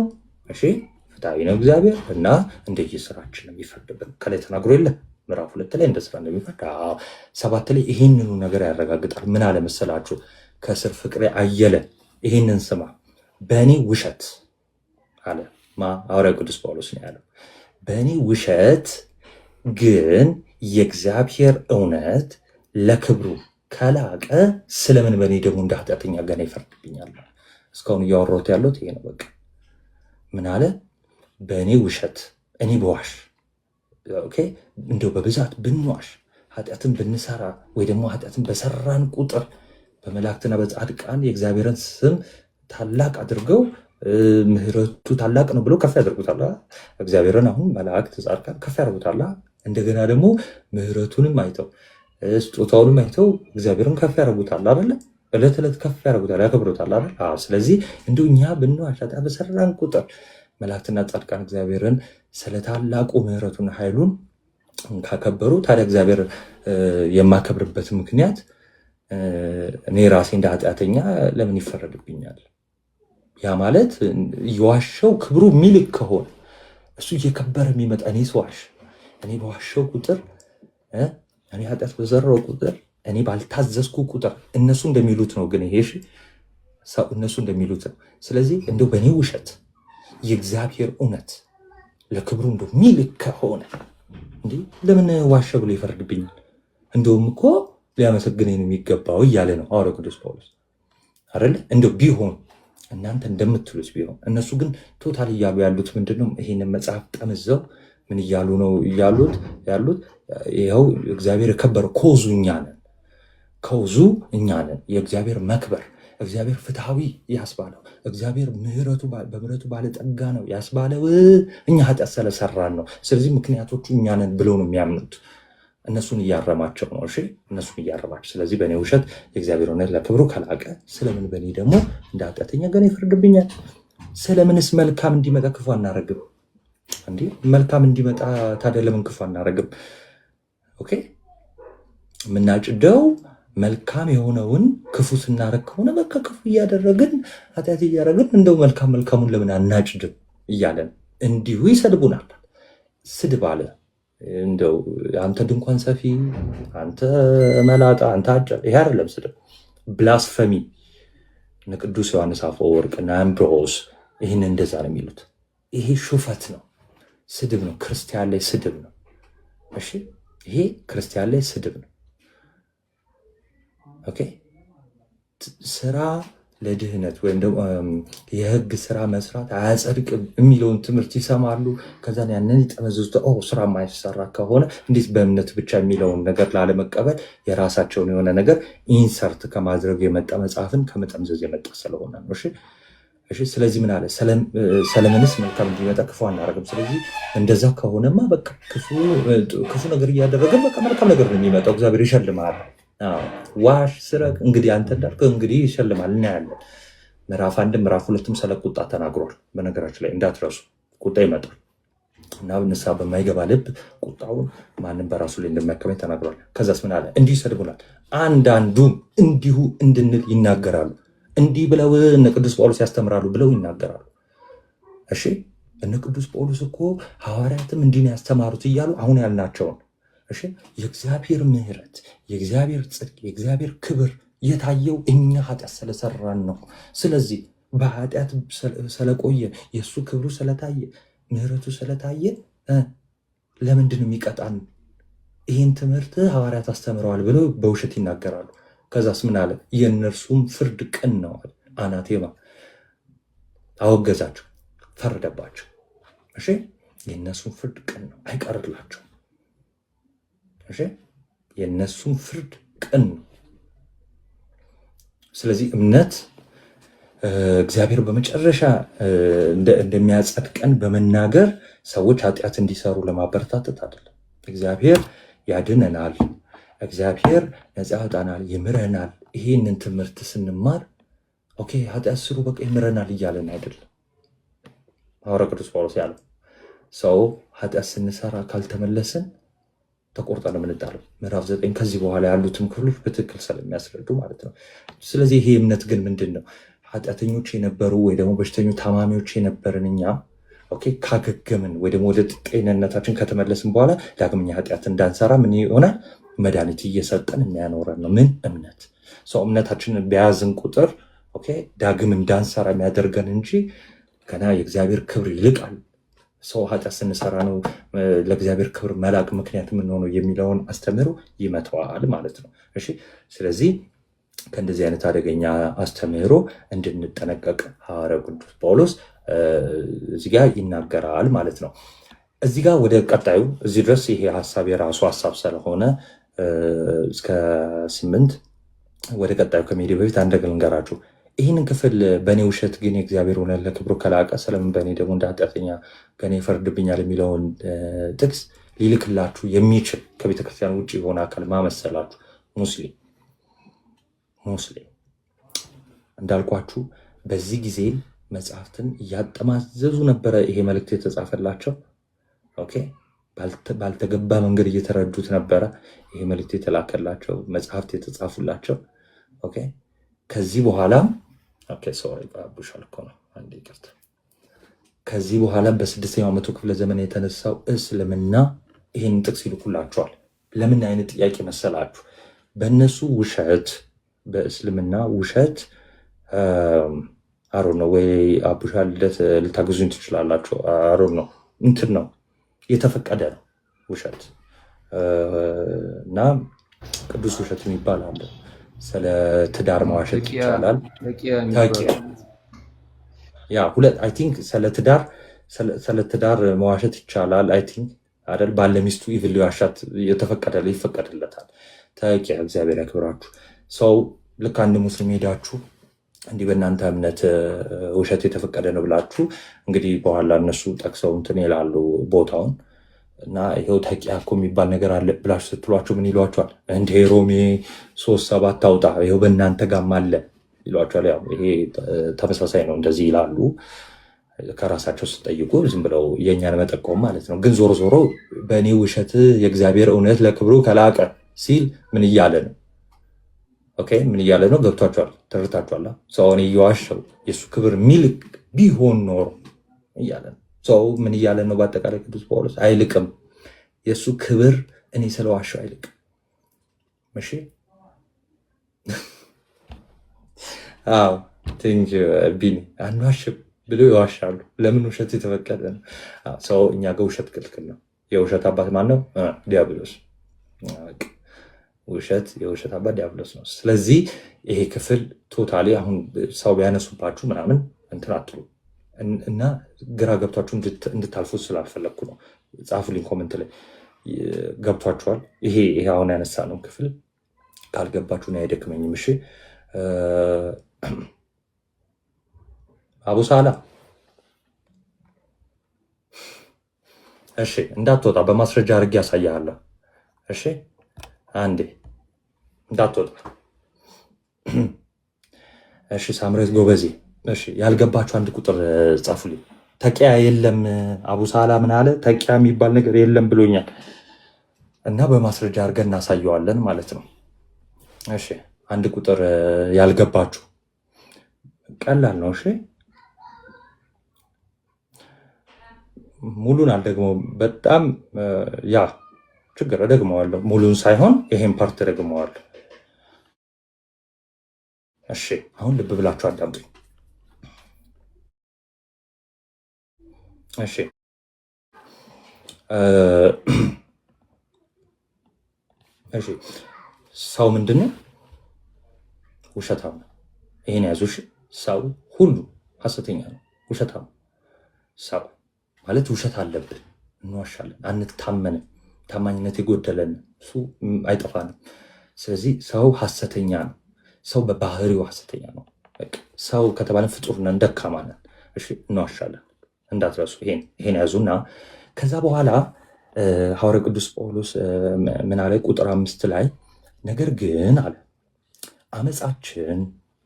እሺ ፍትሐዊ ነው እግዚአብሔር እና እንደየስራችን ነው የሚፈርድብን። ከላይ ተናግሮ የለ ምዕራፍ 2 ላይ እንደ ስራ እንደሚፈርድ 7 ላይ ይህንኑ ነገር ያረጋግጣል። ምን አለ መሰላችሁ? ከስር ፍቅሬ አየለ ይህንን ስማ፣ በእኔ ውሸት አለ ሐዋርያው ቅዱስ ጳውሎስ ነው ያለው። በእኔ ውሸት ግን የእግዚአብሔር እውነት ለክብሩ ከላቀ ስለምን በእኔ ደግሞ እንደ ኃጢአተኛ ገና ይፈርድብኛል? እስካሁን እያወራሁት ያለሁት ይሄ ነው። በቃ ምን አለ? በእኔ ውሸት እኔ በዋሽ እንደው በብዛት ብንዋሽ፣ ኃጢአትን ብንሰራ ወይ ደግሞ ኃጢአትን በሰራን ቁጥር በመላእክትና በጻድቃን የእግዚአብሔርን ስም ታላቅ አድርገው ምሕረቱ ታላቅ ነው ብሎ ከፍ ያደርጉታል። እግዚአብሔርን አሁን መላእክት ጻድቃን ከፍ ያደርጉታል። እንደገና ደግሞ ምሕረቱንም አይተው ስጦታውንም አይተው እግዚአብሔርን ከፍ ያደርጉታል አይደለ? ዕለት ዕለት ከፍ ያደርጉታል፣ ያከብሩታል አይደል? ስለዚህ እንደው እኛ ብንዋሽ ኃጢአት በሰራን ቁጥር መላእክትና ጻድቃን እግዚአብሔርን ስለ ታላቁ ምሕረቱና ኃይሉን ካከበሩ፣ ታዲያ እግዚአብሔር የማከብርበት ምክንያት እኔ ራሴ እንደ ኃጢአተኛ ለምን ይፈረድብኛል? ያ ማለት የዋሸው ክብሩ የሚልክ ከሆነ እሱ እየከበረ የሚመጣ እኔ ስዋሽ፣ እኔ በዋሸው ቁጥር፣ እኔ ኃጢአት በዘራው ቁጥር፣ እኔ ባልታዘዝኩ ቁጥር እነሱ እንደሚሉት ነው። ግን ይሄ እነሱ እንደሚሉት ነው። ስለዚህ እንደው በእኔ ውሸት የእግዚአብሔር እውነት ለክብሩ እንደው የሚልክ ከሆነ እንዴ ለምን ዋሸ ብሎ ይፈርድብኛል? እንደውም እኮ ሊያመሰግነኝ ነው የሚገባው እያለ ነው ሐዋርያው ቅዱስ ጳውሎስ አይደለ? እንደው ቢሆን እናንተ እንደምትሉት ቢሆን። እነሱ ግን ቶታል እያሉ ያሉት ምንድነው? ይሄንን መጽሐፍ ጠምዘው ምን እያሉ ነው ያሉት? ይኸው እግዚአብሔር የከበረው ኮዙ እኛ ነን፣ ኮዙ እኛ ነን። የእግዚአብሔር መክበር፣ እግዚአብሔር ፍትሐዊ ያስባለው፣ እግዚአብሔር በምሕረቱ ባለጠጋ ነው ያስባለው እኛ ኃጢአት ስለሰራን ነው። ስለዚህ ምክንያቶቹ እኛ ነን ብለው ነው የሚያምኑት። እነሱን እያረማቸው ነው። እሺ እነሱን እያረማቸው። ስለዚህ በእኔ ውሸት የእግዚአብሔር እውነት ለክብሩ ከላቀ ስለምን በእኔ ደግሞ እንደ ኃጢአተኛ ገና ይፈርድብኛል? ስለምንስ መልካም እንዲመጣ ክፉ አናረግም? እንዲህ መልካም እንዲመጣ ታዲያ ለምን ክፉ አናረግም? ኦኬ የምናጭደው መልካም የሆነውን ክፉ ስናረግ ከሆነ በቃ ክፉ እያደረግን ኃጢአት እያደረግን እንደው መልካሙን ለምን አናጭድም እያለን እንዲሁ ይሰድቡናል። ስድብ አለ እንደው አንተ ድንኳን ሰፊ፣ አንተ መላጣ፣ አንተ አጭር። ይሄ አይደለም ስድብ፣ ብላስፈሚ። እነ ቅዱስ ዮሐንስ አፈወርቅ እና አምብሮስ ይህን እንደዛ ነው የሚሉት። ይሄ ሹፈት ነው፣ ስድብ ነው፣ ክርስቲያን ላይ ስድብ ነው። እሺ ይሄ ክርስቲያን ላይ ስድብ ነው። ኦኬ ስራ ለድህነት ወይም ደግሞ የህግ ስራ መስራት አያጸድቅም የሚለውን ትምህርት ይሰማሉ። ከዛን ያንን ይጠመዝዙት። ስራ ማይሰራ ከሆነ እንዴት በእምነት ብቻ የሚለውን ነገር ላለመቀበል የራሳቸውን የሆነ ነገር ኢንሰርት ከማድረግ የመጣ መጽሐፍን ከመጠምዘዝ የመጣ ስለሆነ ነው። እሺ ስለዚህ ምን አለ ሰለሞንስ መልካም እንዲመጣ ክፉ አናደርግም። ስለዚህ እንደዛ ከሆነማ በቃ ክፉ ነገር እያደረግን በቃ መልካም ነገር ነው የሚመጣው። እግዚአብሔር ይሸልማል። ዋሽ፣ ስረቅ፣ እንግዲህ አንተ እንዳልከው እንግዲህ ይሸልማል። እናያለን። ምዕራፍ 1 ምዕራፍ 2 ስለ ቁጣ ተናግሯል። በነገራችን ላይ እንዳትረሱ ቁጣ ይመጣል እና ንስሐ በማይገባ ልብ ቁጣውን ማንም በራሱ ላይ እንደሚያከመኝ ተናግሯል። ከዛስ ምን አለ? እንዲህ ይሰድቡናል፣ አንዳንዱም እንዲሁ እንድንል ይናገራሉ። እንዲህ ብለው እነ ቅዱስ ጳውሎስ ያስተምራሉ ብለው ይናገራሉ። እሺ እነ ቅዱስ ጳውሎስ እኮ ሐዋርያትም እንዲህ ነው ያስተማሩት እያሉ አሁን ያልናቸውን እሺ የእግዚአብሔር ምሕረት፣ የእግዚአብሔር ጽድቅ፣ የእግዚአብሔር ክብር የታየው እኛ ኃጢአት ስለሰራን ነው። ስለዚህ በኃጢአት ስለቆየ የእሱ ክብሩ ስለታየ ምሕረቱ ስለታየ ለምንድን የሚቀጣን? ይህን ትምህርት ሐዋርያት አስተምረዋል ብለው በውሸት ይናገራሉ። ከዛስ ምን አለ? የእነርሱም ፍርድ ቅን ነው። አናቴማ አወገዛቸው፣ ፈረደባቸው። እሺ የእነሱም ፍርድ ቅን ነው፣ አይቀርላቸው። እሺ የእነሱም ፍርድ ቅን ነው። ስለዚህ እምነት እግዚአብሔር በመጨረሻ እንደሚያጸድቀን በመናገር ሰዎች ኃጢአት እንዲሰሩ ለማበረታታት አይደለም። እግዚአብሔር ያድነናል፣ እግዚአብሔር ነፃ ያወጣናል፣ ይምረናል። ይሄንን ትምህርት ስንማር ኦኬ ኃጢአት ስሩ በቃ ይምረናል እያለን አይደለም። ሐዋርያው ቅዱስ ጳውሎስ ያለው ሰው ኃጢአት ስንሰራ ካልተመለስን ተቆርጠን የምንጣለው ምዕራፍ 9 ከዚህ በኋላ ያሉትም ክፍሎች በትክክል ስለሚያስረዱ ማለት ነው። ስለዚህ ይሄ እምነት ግን ምንድን ነው? ኃጢአተኞች የነበሩ ወይ ደግሞ በሽተኞች ታማሚዎች የነበርን እኛ ኦኬ ካገገምን ወይ ደግሞ ወደ ጤንነታችን ከተመለስን በኋላ ዳግመኛ ኃጢአት እንዳንሰራ ምን ይሆናል? መድኃኒት እየሰጠን የሚያኖረን ነው። ምን እምነት ሰው እምነታችንን በያዝን ቁጥር ኦኬ ዳግም እንዳንሰራ የሚያደርገን እንጂ ገና የእግዚአብሔር ክብር ይልቃል። ሰው ኃጢአት ስንሰራ ነው ለእግዚአብሔር ክብር መላቅ ምክንያት የምንሆነው የሚለውን አስተምህሮ ይመተዋል ማለት ነው። እሺ ስለዚህ ከእንደዚህ አይነት አደገኛ አስተምህሮ እንድንጠነቀቅ ሐዋርያው ቅዱስ ጳውሎስ እዚህ ጋር ይናገራል ማለት ነው። እዚህ ጋር ወደ ቀጣዩ እዚህ ድረስ ይሄ ሀሳብ የራሱ ሀሳብ ስለሆነ እስከ 8 ወደ ቀጣዩ ከመሄድ በፊት አንድ ነገር ልንገራችሁ። ይህንን ክፍል በእኔ ውሸት ግን የእግዚአብሔር እውነት ለክብሩ ከላቀ ስለምን በእኔ ደግሞ እንደ ኃጢአተኛ ከእኔ ይፈርድብኛል የሚለውን ጥቅስ ሊልክላችሁ የሚችል ከቤተክርስቲያን ውጭ የሆነ አካል ማመሰላችሁ ሙስሊም እንዳልኳችሁ በዚህ ጊዜ መጽሐፍትን እያጠማዘዙ ነበረ ይሄ መልእክት የተጻፈላቸው። ኦኬ ባልተገባ መንገድ እየተረዱት ነበረ ይሄ መልእክት የተላከላቸው መጽሐፍት የተጻፉላቸው። ኦኬ ከዚህ በኋላም ከዚህ በኋላ በ6ኛው መቶ ክፍለ ዘመን የተነሳው እስልምና ይህን ጥቅስ ይልኩላቸዋል። ለምን አይነት ጥያቄ መሰላችሁ? በእነሱ ውሸት በእስልምና ውሸት አሮ ነው ወይ አቡሻ ልታግዙኝ ትችላላችሁ። አሮ ነው እንትን ነው የተፈቀደ ነው ውሸት እና ቅዱስ ውሸት የሚባል አለ። ስለ ትዳር መዋሸት ይቻላል። ያ ሁለት አይ ቲንክ ስለ ትዳር መዋሸት ይቻላል። አይ ቲንክ አይደል ባለ ሚስቱ ኢቭል ሊዋሻት ይፈቀድለታል። ተቂያ እግዚአብሔር ያክብራችሁ። ሰው ልክ አንድ ሙስሊም ሄዳችሁ እንዲህ በእናንተ እምነት ውሸት የተፈቀደ ነው ብላችሁ እንግዲህ በኋላ እነሱ ጠቅሰው እንትን ይላሉ ቦታውን እና ይሄው ተቂያ እኮ የሚባል ነገር አለ ብላችሁ ስትሏቸው ምን ይሏቸዋል? እንደ ሮሜ 3:7 አውጣ ይሄው በእናንተ ጋም አለ ይሏቸዋል። ያው ይሄ ተመሳሳይ ነው እንደዚህ ይላሉ። ከራሳቸው ስጠይቁ ዝም ብለው የእኛን መጠቆም ማለት ነው። ግን ዞሮ ዞሮ በእኔ ውሸት የእግዚአብሔር እውነት ለክብሩ ከላቀ ሲል ምን እያለ ነው? ኦኬ ምን እያለ ነው? ገብቷቸዋል? ተረድታችኋል? ሰው እኔ እየዋሸው የእሱ ክብር የሚልቅ ቢሆን ኖሮ እያለ ነው። ሰው ምን እያለ ነው? በአጠቃላይ ቅዱስ ጳውሎስ አይልቅም፣ የእሱ ክብር እኔ ስለዋሸው አይልቅም። እሺ አዎ ቲንክ ቢኒ አንዋሽም ብሎ ይዋሻሉ። ለምን? ውሸት የተፈቀደ ነው። ሰው እኛ ጋር ውሸት ክልክል ነው። የውሸት አባት ማን ነው? ዲያብሎስ። ውሸት የውሸት አባት ዲያብሎስ ነው። ስለዚህ ይሄ ክፍል ቶታሊ አሁን ሰው ቢያነሱባችሁ ምናምን እንትን አትሉ እና ግራ ገብቷችሁ እንድታልፉ ስላልፈለግኩ ነው። ጻፉልኝ ኮመንት ላይ ገብቷችኋል። ይሄ አሁን ያነሳ ነው ክፍል ካልገባችሁ ነው አይደክመኝም። እሺ አቡሳላ እሺ፣ እንዳትወጣ በማስረጃ አድርጌ ያሳያለሁ። እሺ አንዴ እንዳትወጣ። እሺ ሳምሬት ጎበዜ። እሺ ያልገባችሁ አንድ ቁጥር ጻፉልኝ። ተቂያ የለም አቡሳላ ምን አለ? ተቂያ የሚባል ነገር የለም ብሎኛል እና በማስረጃ አድርገን እናሳየዋለን ማለት ነው። እሺ አንድ ቁጥር ያልገባችሁ ቀላል ነው። እሺ ሙሉን አልደግመውም። በጣም ያ ችግር እደግመዋለሁ። ሙሉን ሳይሆን ይሄን ፓርት እደግመዋለሁ። እሺ አሁን ልብ ብላችሁ አዳምጡኝ። እሺ እሺ ሰው ምንድን ነው? ውሸታም ነው። ይሄን ያዙ። እሺ ሰው ሁሉ ሐሰተኛ ነው፣ ውሸታም ነው። ሰው ማለት ውሸት አለብን፣ እንዋሻለን፣ አንታመንም፣ ታማኝነት የጎደለን እሱ አይጠፋንም። ስለዚህ ሰው ሐሰተኛ ነው። ሰው በባህሪው ሐሰተኛ ነው። ሰው ከተባለ ፍጡር ነን፣ ደካማ ነን። እሺ እንዋሻለን፣ እንዳትረሱ። ይሄን ያዙና ከዛ በኋላ ሐዋርያው ቅዱስ ጳውሎስ ምን አለ? ቁጥር 5 ላይ ነገር ግን አለ አመፃችን፣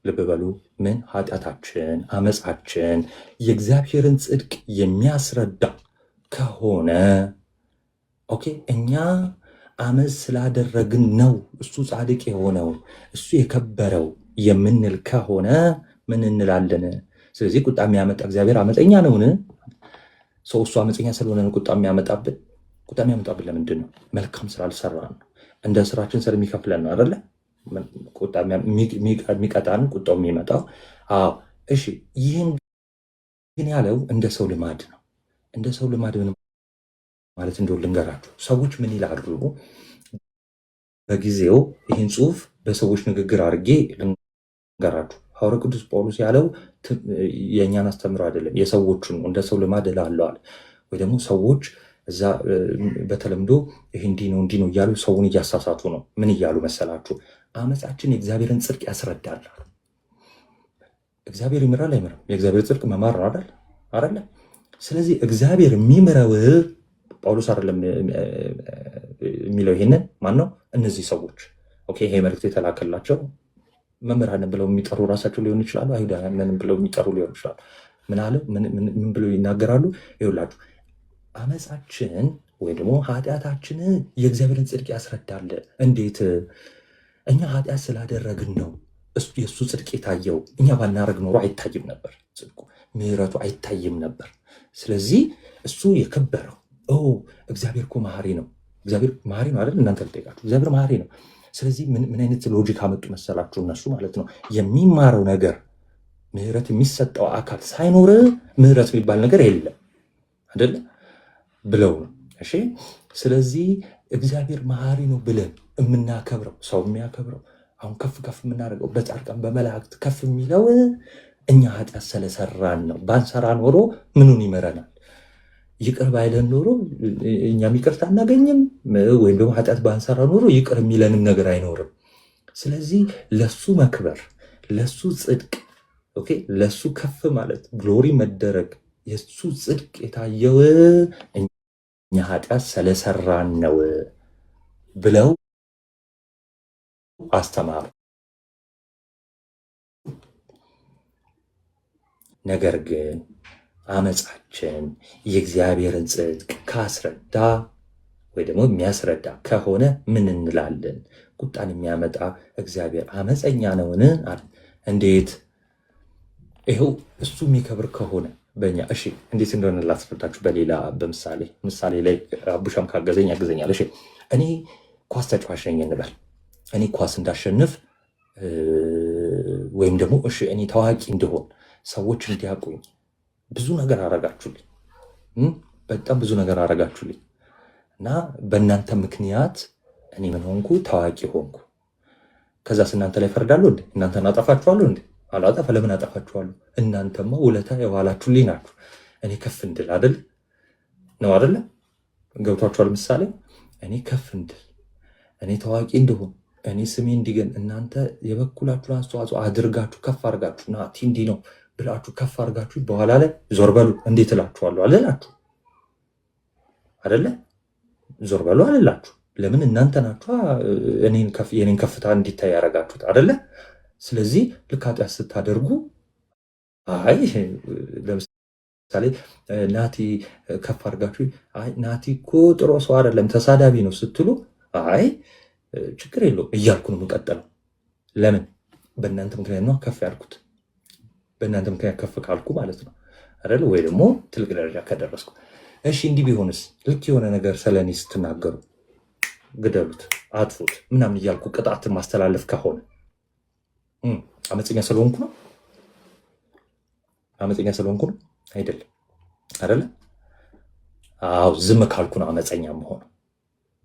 ልብ በሉ ምን ኃጢአታችን፣ አመፃችን የእግዚአብሔርን ጽድቅ የሚያስረዳ ከሆነ ኦኬ፣ እኛ አመፅ ስላደረግን ነው እሱ ጻድቅ የሆነው እሱ የከበረው የምንል ከሆነ ምን እንላለን? ስለዚህ ቁጣ የሚያመጣ እግዚአብሔር አመፀኛ ነውን? ሰው እሱ አመፀኛ ስለሆነ ቁጣ የሚያመጣብን። ቁጣ የሚያመጣብን ለምንድን ነው? መልካም ስላልሰራ ነው። እንደ ስራችን ስለሚከፍለን ነው አይደለ? ቁጣ የሚቀጣን ቁጣው የሚመጣው። እሺ ይህን ግን ያለው እንደ ሰው ልማድ ነው። እንደ ሰው ልማድ ምን ማለት እንደው ልንገራችሁ። ሰዎች ምን ይላሉ? በጊዜው ይህን ጽሁፍ በሰዎች ንግግር አድርጌ ልንገራችሁ። ሐዋርያው ቅዱስ ጳውሎስ ያለው የእኛን አስተምሮ አይደለም፣ የሰዎቹን እንደ ሰው ልማድ እላለዋል። ወይ ደግሞ ሰዎች እዛ በተለምዶ ይህ እንዲህ ነው እያሉ ሰውን እያሳሳቱ ነው። ምን እያሉ መሰላችሁ? አመፃችን የእግዚአብሔርን ጽድቅ ያስረዳል። እግዚአብሔር ይምራል አይምርም? የእግዚአብሔር ጽድቅ መማር ነው አይደለ? ስለዚህ እግዚአብሔር የሚምረው ጳውሎስ አይደለም የሚለው። ይሄንን ማን ነው? እነዚህ ሰዎች ኦኬ፣ ይሄ መልእክት የተላከላቸው መምህራንን ብለው የሚጠሩ ራሳቸው ሊሆኑ ይችላሉ። አይሁዳውያንን ብለው የሚጠሩ ሊሆኑ ይችላሉ። ምን አለ? ምን ብለው ይናገራሉ? ይኸውላችሁ አመፃችን ወይ ደግሞ ኃጢአታችን የእግዚአብሔርን ጽድቅ ያስረዳል። እንዴት? እኛ ኃጢአት ስላደረግን ነው የእሱ ጽድቅ የታየው። እኛ ባናረግ ኖሮ አይታይም ነበር፣ ጽድቁ ምሕረቱ አይታይም ነበር። ስለዚህ እሱ የከበረው እግዚአብሔር እኮ መሐሪ ነው። እግዚአብሔር መሐሪ ነው አይደል? እናንተ ልጠይቃችሁ፣ እግዚአብሔር መሐሪ ነው። ስለዚህ ምን አይነት ሎጂክ አመጡ መሰላችሁ? እነሱ ማለት ነው የሚማረው ነገር ምሕረት የሚሰጠው አካል ሳይኖር ምሕረት የሚባል ነገር የለም አይደለ ብለው ነው። እሺ ስለዚህ እግዚአብሔር መሐሪ ነው ብለን የምናከብረው ሰው የሚያከብረው አሁን ከፍ ከፍ የምናደርገው በጻድቃን በመላእክት ከፍ የሚለው እኛ ኃጢአት ስለሰራን ነው። ባንሰራ ኖሮ ምኑን ይመረናል? ይቅር ባይለን ኖሮ እኛም ይቅርታ አናገኝም። ወይም ደግሞ ኃጢአት ባንሰራ ኖሮ ይቅር የሚለንም ነገር አይኖርም። ስለዚህ ለሱ መክበር፣ ለሱ ጽድቅ፣ ኦኬ ለሱ ከፍ ማለት ግሎሪ መደረግ የሱ ጽድቅ የታየው እኛ ኃጢአት ስለሰራን ነው ብለው አስተማሩ። ነገር ግን አመፃችን የእግዚአብሔርን ጽድቅ ካስረዳ ወይ ደግሞ የሚያስረዳ ከሆነ ምን እንላለን? ቁጣን የሚያመጣ እግዚአብሔር አመፀኛ ነውን? እንዴት? ይኸው እሱ የሚከብር ከሆነ በእኛ እሺ፣ እንዴት እንደሆነ ላስረዳችሁ። በሌላ ምሳሌ ላይ አቡሻም ካገዘኝ ያግዘኛል። እሺ እኔ ኳስ ተጫዋች ነኝ እንበል። እኔ ኳስ እንዳሸንፍ ወይም ደግሞ እሺ እኔ ታዋቂ እንደሆን ሰዎች እንዲያውቁኝ ብዙ ነገር አረጋችሁልኝ፣ በጣም ብዙ ነገር አረጋችሁልኝ። እና በእናንተ ምክንያት እኔ ምን ሆንኩ? ታዋቂ ሆንኩ። ከዛስ እናንተ ላይ ፈርዳለሁ እንዴ? እናንተን አጠፋችኋለሁ እንዴ? አላጠፋ። ለምን አጠፋችኋለሁ? እናንተማ ውለታ የዋላችሁልኝ ናችሁ። እኔ ከፍ እንድል አይደል ነው አይደለ? ገብቷችኋል? ምሳሌ እኔ ከፍ እንድል፣ እኔ ታዋቂ እንደሆን፣ እኔ ስሜ እንዲገን እናንተ የበኩላችሁን አስተዋጽኦ አድርጋችሁ ከፍ አድርጋችሁ ናቲ እንዲህ ነው ብላችሁ ከፍ አድርጋችሁ በኋላ ላይ ዞር በሉ እንዴት እላችኋለሁ አልላችሁ አይደለ? ዞር በሉ አልላችሁ። ለምን? እናንተ ናችሁ የኔን ከፍታ እንዲታይ ያደረጋችሁት አይደለ? ስለዚህ ልክ ኃጢአት ስታደርጉ አይ ለምሳሌ ናቲ ከፍ አድርጋችሁ አይ ናቲ እኮ ጥሩ ሰው አይደለም ተሳዳቢ ነው ስትሉ አይ ችግር የለውም እያልኩ ነው የምቀጥለው። ለምን? በእናንተ ምክንያት ነው ከፍ ያልኩት። በእናንተ ምክንያት ከፍ ካልኩ ማለት ነው አይደል? ወይ ደግሞ ትልቅ ደረጃ ከደረስኩ። እሺ እንዲህ ቢሆንስ? ልክ የሆነ ነገር ስለኔ ስትናገሩ ግደሉት፣ አጥፉት ምናምን እያልኩ ቅጣትን ማስተላለፍ ከሆነ አመፀኛ ስለሆንኩ ነው? አመፀኛ ስለሆንኩ ነው? አይደለም አይደለ? አዎ ዝም ካልኩ ነው አመፀኛ መሆን፣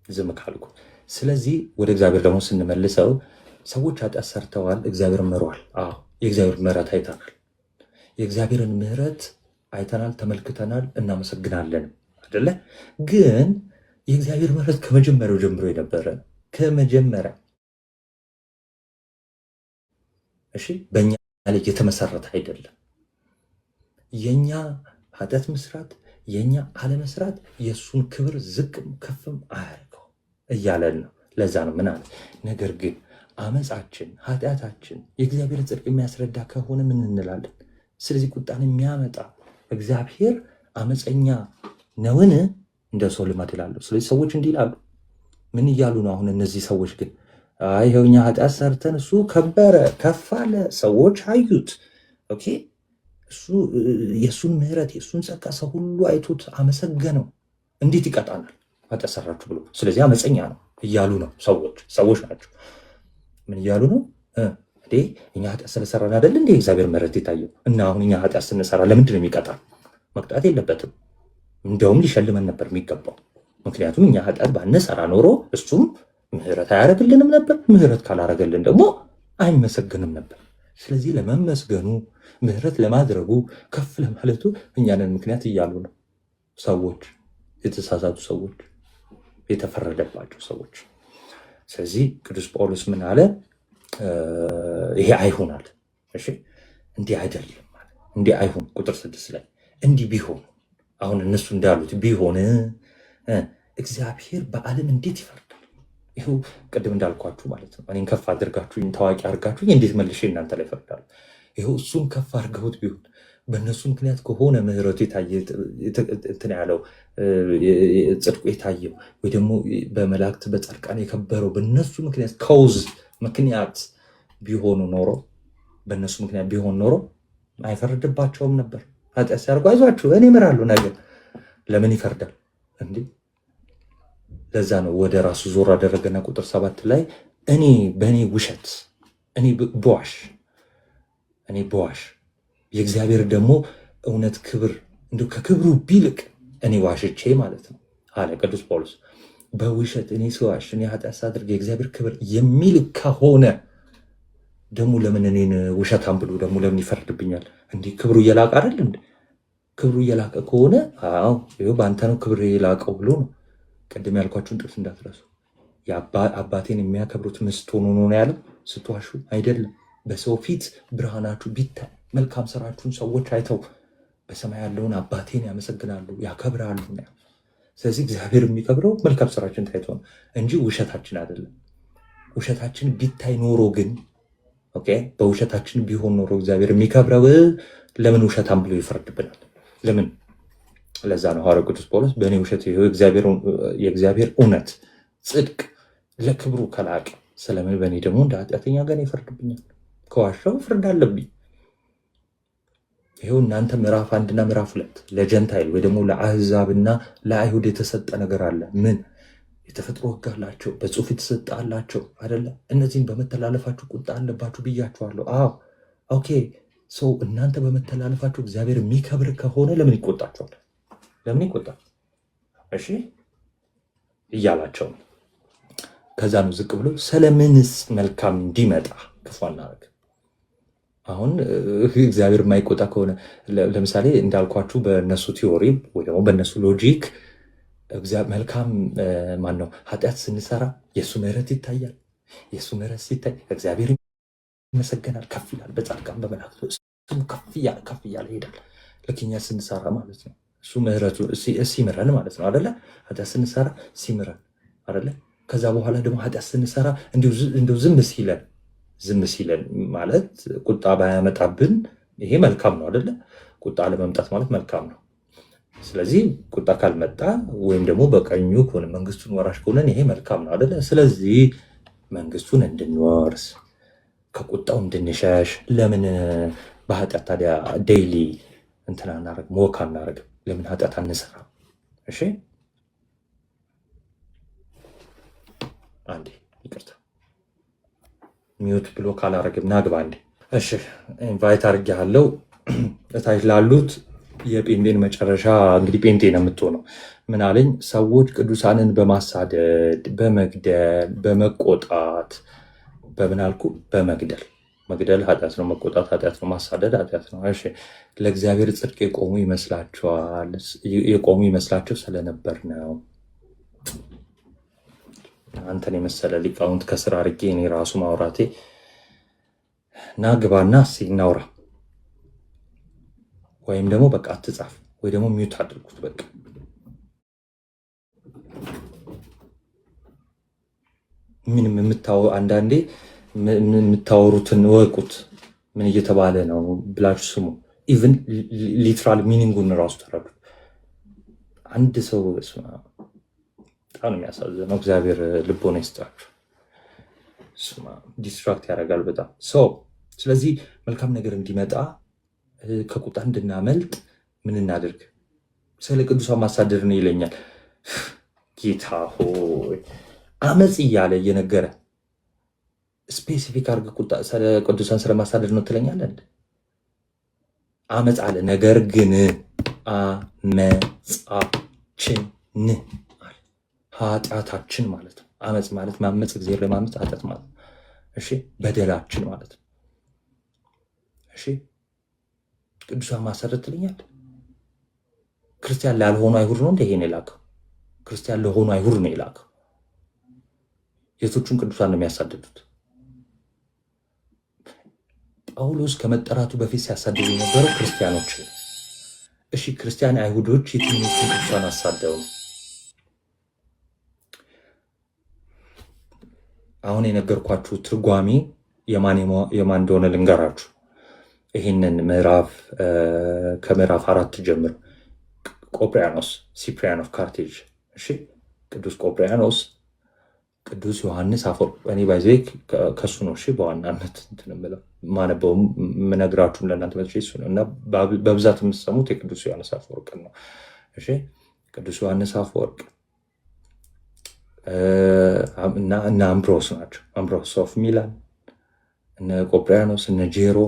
ዝም ካልኩ። ስለዚህ ወደ እግዚአብሔር ደግሞ ስንመልሰው ሰዎች ኃጢአት ሰርተዋል፣ እግዚአብሔር ምሯል። አዎ የእግዚአብሔር ምሕረት አይተናል። የእግዚአብሔርን ምሕረት አይተናል፣ ተመልክተናል፣ እናመሰግናለን አይደለ? ግን የእግዚአብሔር ምሕረት ከመጀመሪያው ጀምሮ የነበረ ከመጀመሪያ እሺ፣ በእኛ ላይ የተመሰረተ አይደለም። የኛ ኃጢአት መስራት፣ የኛ አለመስራት የእሱን ክብር ዝቅም ከፍም አያደርገው እያለን ነው። ለዛ ነው ምን አለ? ነገር ግን አመፃችን፣ ኃጢአታችን የእግዚአብሔር ጽድቅ የሚያስረዳ ከሆነ ምን እንላለን? ስለዚህ ቁጣን የሚያመጣ እግዚአብሔር አመፀኛ ነውን? እንደ ሰው ልማድ ይላሉ። ስለዚህ ሰዎች እንዲህ ይላሉ። ምን እያሉ ነው አሁን እነዚህ ሰዎች ግን? አይ ይኸው እኛ ኃጢአት ሰርተን እሱ ከበረ ከፍ አለ፣ ሰዎች አዩት። ኦኬ እሱ የእሱን ምሕረት የእሱን ጸጋ ሰው ሁሉ አይቶት አመሰገነው። እንዴት ይቀጣናል ኃጢአት ሰራችሁ ብሎ? ስለዚህ አመፀኛ ነው እያሉ ነው ሰዎች ናቸው። ምን እያሉ ነው? እንዴ እኛ ኃጢአት ስለሰራን አይደል እንዴ እግዚአብሔር ምሕረት የታየው? እና አሁን እኛ ኃጢአት ስንሰራ ለምንድን ነው የሚቀጣን? መቅጣት የለበትም። እንደውም ሊሸልመን ነበር የሚገባው። ምክንያቱም እኛ ኃጢአት ባንሰራ ኖሮ እሱም ምሕረት አያደርግልንም ነበር። ምሕረት ካላረገልን ደግሞ አይመሰገንም ነበር። ስለዚህ ለመመስገኑ ምሕረት ለማድረጉ ከፍ ለማለቱ እኛንን ምክንያት እያሉ ነው ሰዎች፣ የተሳሳቱ ሰዎች፣ የተፈረደባቸው ሰዎች። ስለዚህ ቅዱስ ጳውሎስ ምን አለ? ይሄ አይሆናል። እሺ እንዲህ አይደለም ማለት እንዲህ አይሆን። ቁጥር 6 ላይ እንዲህ ቢሆን አሁን እነሱ እንዳሉት ቢሆን እግዚአብሔር በዓለም እንዴት ይፈርዳል? ይኸው ቅድም እንዳልኳችሁ ማለት ነው። እኔን ከፍ አድርጋችሁኝ ታዋቂ አድርጋችሁኝ እንዴት መልሼ እናንተ ላይ ፈርዳለሁ? ይኸው እሱን ከፍ አድርገውት ቢሆን በእነሱ ምክንያት ከሆነ ምሕረቱ እንትን ያለው ጽድቁ የታየው ወይ ደግሞ በመላእክት በጻድቃን የከበረው በእነሱ ምክንያት ከውዝ ምክንያት ቢሆኑ ኖሮ በእነሱ ምክንያት ቢሆን ኖሮ አይፈርድባቸውም ነበር። ኃጢአት ሲያደርጉ አይዟችሁ እኔ እምራለሁ ነገር ለምን ይፈርዳል እንዴ? ለዛ ነው ወደ ራሱ ዞር አደረገና ቁጥር 7 ላይ በእኔ ውሸት እኔ በዋሽ የእግዚአብሔር ደግሞ እውነት ክብር እንዲሁ ከክብሩ ቢልቅ እኔ ዋሽቼ ማለት ነው አለ ቅዱስ ጳውሎስ። በውሸት እኔ ስዋሽ እኔ ኃጢአት ሳድርግ የእግዚአብሔር ክብር የሚልቅ ከሆነ ደግሞ ለምን እኔን ውሸታም ብሎ ደግሞ ለምን ይፈርድብኛል? እንዲህ ክብሩ እየላቀ አይደል እንዴ? ክብሩ እየላቀ ከሆነ አዎ ይኸው በአንተ ነው ክብር የላቀው ብሎ ነው። ቅድም ያልኳችሁን ጥቅስ እንዳትረሱ። አባቴን የሚያከብሩት ምስት ሆኖ ነው ያለው። ስትዋሹ አይደለም። በሰው ፊት ብርሃናችሁ ቢታይ መልካም ስራችሁን ሰዎች አይተው በሰማይ ያለውን አባቴን ያመሰግናሉ፣ ያከብራሉ ነው። ስለዚህ እግዚአብሔር የሚከብረው መልካም ስራችን ታይቶ ነው እንጂ ውሸታችን አይደለም። ውሸታችን ቢታይ ኖሮ ግን ኦኬ፣ በውሸታችን ቢሆን ኖሮ እግዚአብሔር የሚከብረው ለምን ውሸታም ብሎ ይፈርድብናል? ለምን? ለዛ ነው ሐዋርያው ቅዱስ ጳውሎስ በእኔ ውሸት የእግዚአብሔር እውነት ጽድቅ ለክብሩ ከላቀ ስለምን በእኔ ደግሞ እንደ ኃጢአተኛ ጋር ይፈርድብኛል? ከዋሻው ፍርድ አለብኝ። ይኸው እናንተ ምዕራፍ 1 እና ምዕራፍ 2 ለጀንታይል ወይ ደግሞ ለአህዛብና ለአይሁድ የተሰጠ ነገር አለ። ምን የተፈጥሮ ሕግ አላቸው፣ በጽሁፍ የተሰጠ አላቸው አይደለ? እነዚህን በመተላለፋችሁ ቁጣ አለባችሁ ብያችኋለሁ። አዎ ኦኬ። ሰው እናንተ በመተላለፋችሁ እግዚአብሔር የሚከብር ከሆነ ለምን ይቆጣችኋል? ለምን ይቆጣል? እሺ እያላቸው ነው። ከዛ ነው ዝቅ ብሎ ስለምንስ መልካም እንዲመጣ ክፉ አናደርግ። አሁን እግዚአብሔር የማይቆጣ ከሆነ ለምሳሌ እንዳልኳችሁ በእነሱ ቲዎሪ ወይ ደግሞ በእነሱ ሎጂክ መልካም ማን ነው ኃጢአት ስንሰራ የእሱ ምሕረት ይታያል። የእሱ ምሕረት ሲታይ እግዚአብሔር ይመሰገናል፣ ከፍ ይላል፣ በጻድቃን በመላእክቱ ስሙ ከፍ እያለ ይሄዳል። ልክ እኛ ስንሰራ ማለት ነው እሱ ምሕረቱ ሲምረን ማለት ነው አደለ? ኃጢአት ስንሰራ ሲምረን አደለ? ከዛ በኋላ ደግሞ ኃጢአት ስንሰራ እንዲሁ ዝም ሲለን ማለት ቁጣ ባያመጣብን ይሄ መልካም ነው አደለ? ቁጣ አለመምጣት ማለት መልካም ነው። ስለዚህ ቁጣ ካልመጣ ወይም ደግሞ በቀኙ ከሆነ መንግስቱን ወራሽ ከሆነን ይሄ መልካም ነው አደለ? ስለዚህ መንግስቱን እንድንወርስ ከቁጣው እንድንሸሽ ለምን በኃጢአት ታዲያ ዴይሊ እንትን አናረግም? ወክ አናረግም? ለምን ኃጢአት አንሰራ? እሺ አንዴ ይቅርታ ሚዩት ብሎ ካላረግም ናግባ አንዴ። እሺ ኢንቫይት አድርጌሃለሁ። እታች ላሉት የጴንጤን መጨረሻ እንግዲህ ጴንጤ ነው የምትሆነው። ምን አለኝ? ሰዎች ቅዱሳንን በማሳደድ በመግደል በመቆጣት በምን አልኩ? በመግደል መግደል ኃጢአት ነው፣ መቆጣት ኃጢአት ነው፣ ማሳደድ ኃጢአት ነው። እሺ ለእግዚአብሔር ጽድቅ የቆሙ ይመስላቸው ስለነበር ነው። አንተን የመሰለ ሊቃውንት ከስራ አድርጌ እኔ ራሱ ማውራቴ እና ግባና እናውራ። ወይም ደግሞ በቃ አትጻፍ፣ ወይ ደግሞ ሚዩት አድርጉት። በቃ ምንም አንዳንዴ የምታወሩትን ወቁት። ምን እየተባለ ነው ብላችሁ ስሙ። ኢቭን ሊትራል ሚኒንጉን ራሱ ተረዱ። አንድ ሰው በጣም የሚያሳዝነው እግዚአብሔር ልቦና ይስጣችሁ። ዲስትራክት ያደርጋል በጣም ሰው። ስለዚህ መልካም ነገር እንዲመጣ ከቁጣ እንድናመልጥ ምን እናድርግ? ስለ ቅዱሳን ማሳደድ ነው ይለኛል። ጌታ ሆይ አመፅ እያለ እየነገረ ስፔሲፊክ አድርገህ ስለ ቅዱሳን ስለማሳደድ ነው ትለኛለህ? አመፅ አለ። ነገር ግን አመፃችን አለ ኃጢአታችን ማለት ነው። አመፅ ማለት ማመፅ፣ እግዚአብሔር ለማመፅ ኃጢአት ማለት ነው። እሺ በደላችን ማለት ነው። እሺ ቅዱሳን ማሳደድ ትለኛለህ? ክርስቲያን ላልሆኑ አይሁድ ነው እንደ ይሄን የላከው? ክርስቲያን ለሆኑ አይሁድ ነው የላከው። የቶቹን ቅዱሳን ነው የሚያሳድዱት? ጳውሎስ ከመጠራቱ በፊት ሲያሳድዱ የነበረው ክርስቲያኖች። እሺ ክርስቲያን አይሁዶች የትኞቹን ቅዱሳን አሳደው ነው? አሁን የነገርኳችሁ ትርጓሜ የማን እንደሆነ ልንገራችሁ። ይህንን ከምዕራፍ 4 ጀምሮ ቆጵሪያኖስ ሲፕሪያን ኦፍ ካርቴጅ፣ እሺ ቅዱስ ቆጵሪያኖስ፣ ቅዱስ ዮሐንስ አፈወርቅ። እኔ ባይዜ ከሱ ነው እሺ በዋናነት እንትን የምለው ማነበው የምነግራችሁም ለእናንተ መጥቼ እሱ ነው እና በብዛት የምትሰሙት የቅዱስ ዮሐንስ አፈወርቅ ነው። እሺ ቅዱስ ዮሐንስ አፈወርቅ እና አምብሮስ ናቸው። አምብሮስ ኦፍ ሚላን፣ እነ ቆጵሪያኖስ፣ እነ ጄሮ።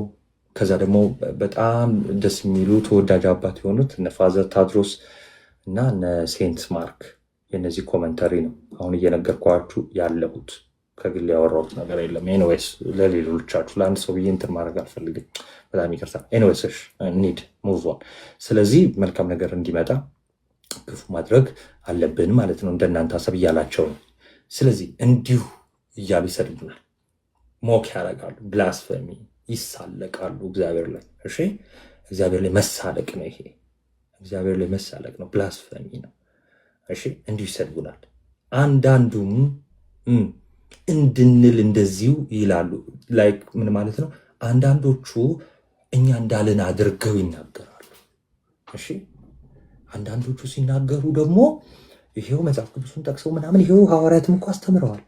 ከዛ ደግሞ በጣም ደስ የሚሉ ተወዳጅ አባት የሆኑት እነ ፋዘር ታድሮስ እና እነ ሴንት ማርክ። የነዚህ ኮመንተሪ ነው አሁን እየነገርኳችሁ ያለሁት። ከግል ያወራሁት ነገር የለም። ኤኒዌይስ ለሌሎቻችሁ ለአንድ ሰው ብዬ እንትን ማድረግ አልፈልግም፣ በጣም ይቅርታ። ኤኒዌይስ ኒድ ሙቭ ኦን። ስለዚህ መልካም ነገር እንዲመጣ ክፉ ማድረግ አለብን ማለት ነው፣ እንደናንተ ሀሳብ እያላቸው ነው። ስለዚህ እንዲሁ እያሉ ይሰድቡናል፣ ሞክ ያደርጋሉ፣ ብላስፈሚ ይሳለቃሉ እግዚአብሔር ላይ። እሺ እግዚአብሔር ላይ መሳለቅ ነው ይሄ፣ እግዚአብሔር ላይ መሳለቅ ነው፣ ብላስፈሚ ነው። እሺ እንዲሁ ይሰድቡናል። አንዳንዱም እንድንል እንደዚሁ ይላሉ። ላይክ ምን ማለት ነው? አንዳንዶቹ እኛ እንዳልን አድርገው ይናገራሉ። እሺ አንዳንዶቹ ሲናገሩ ደግሞ ይሄው መጽሐፍ ቅዱሱን ጠቅሰው ምናምን ይሄው ሐዋርያትም እኮ አስተምረዋል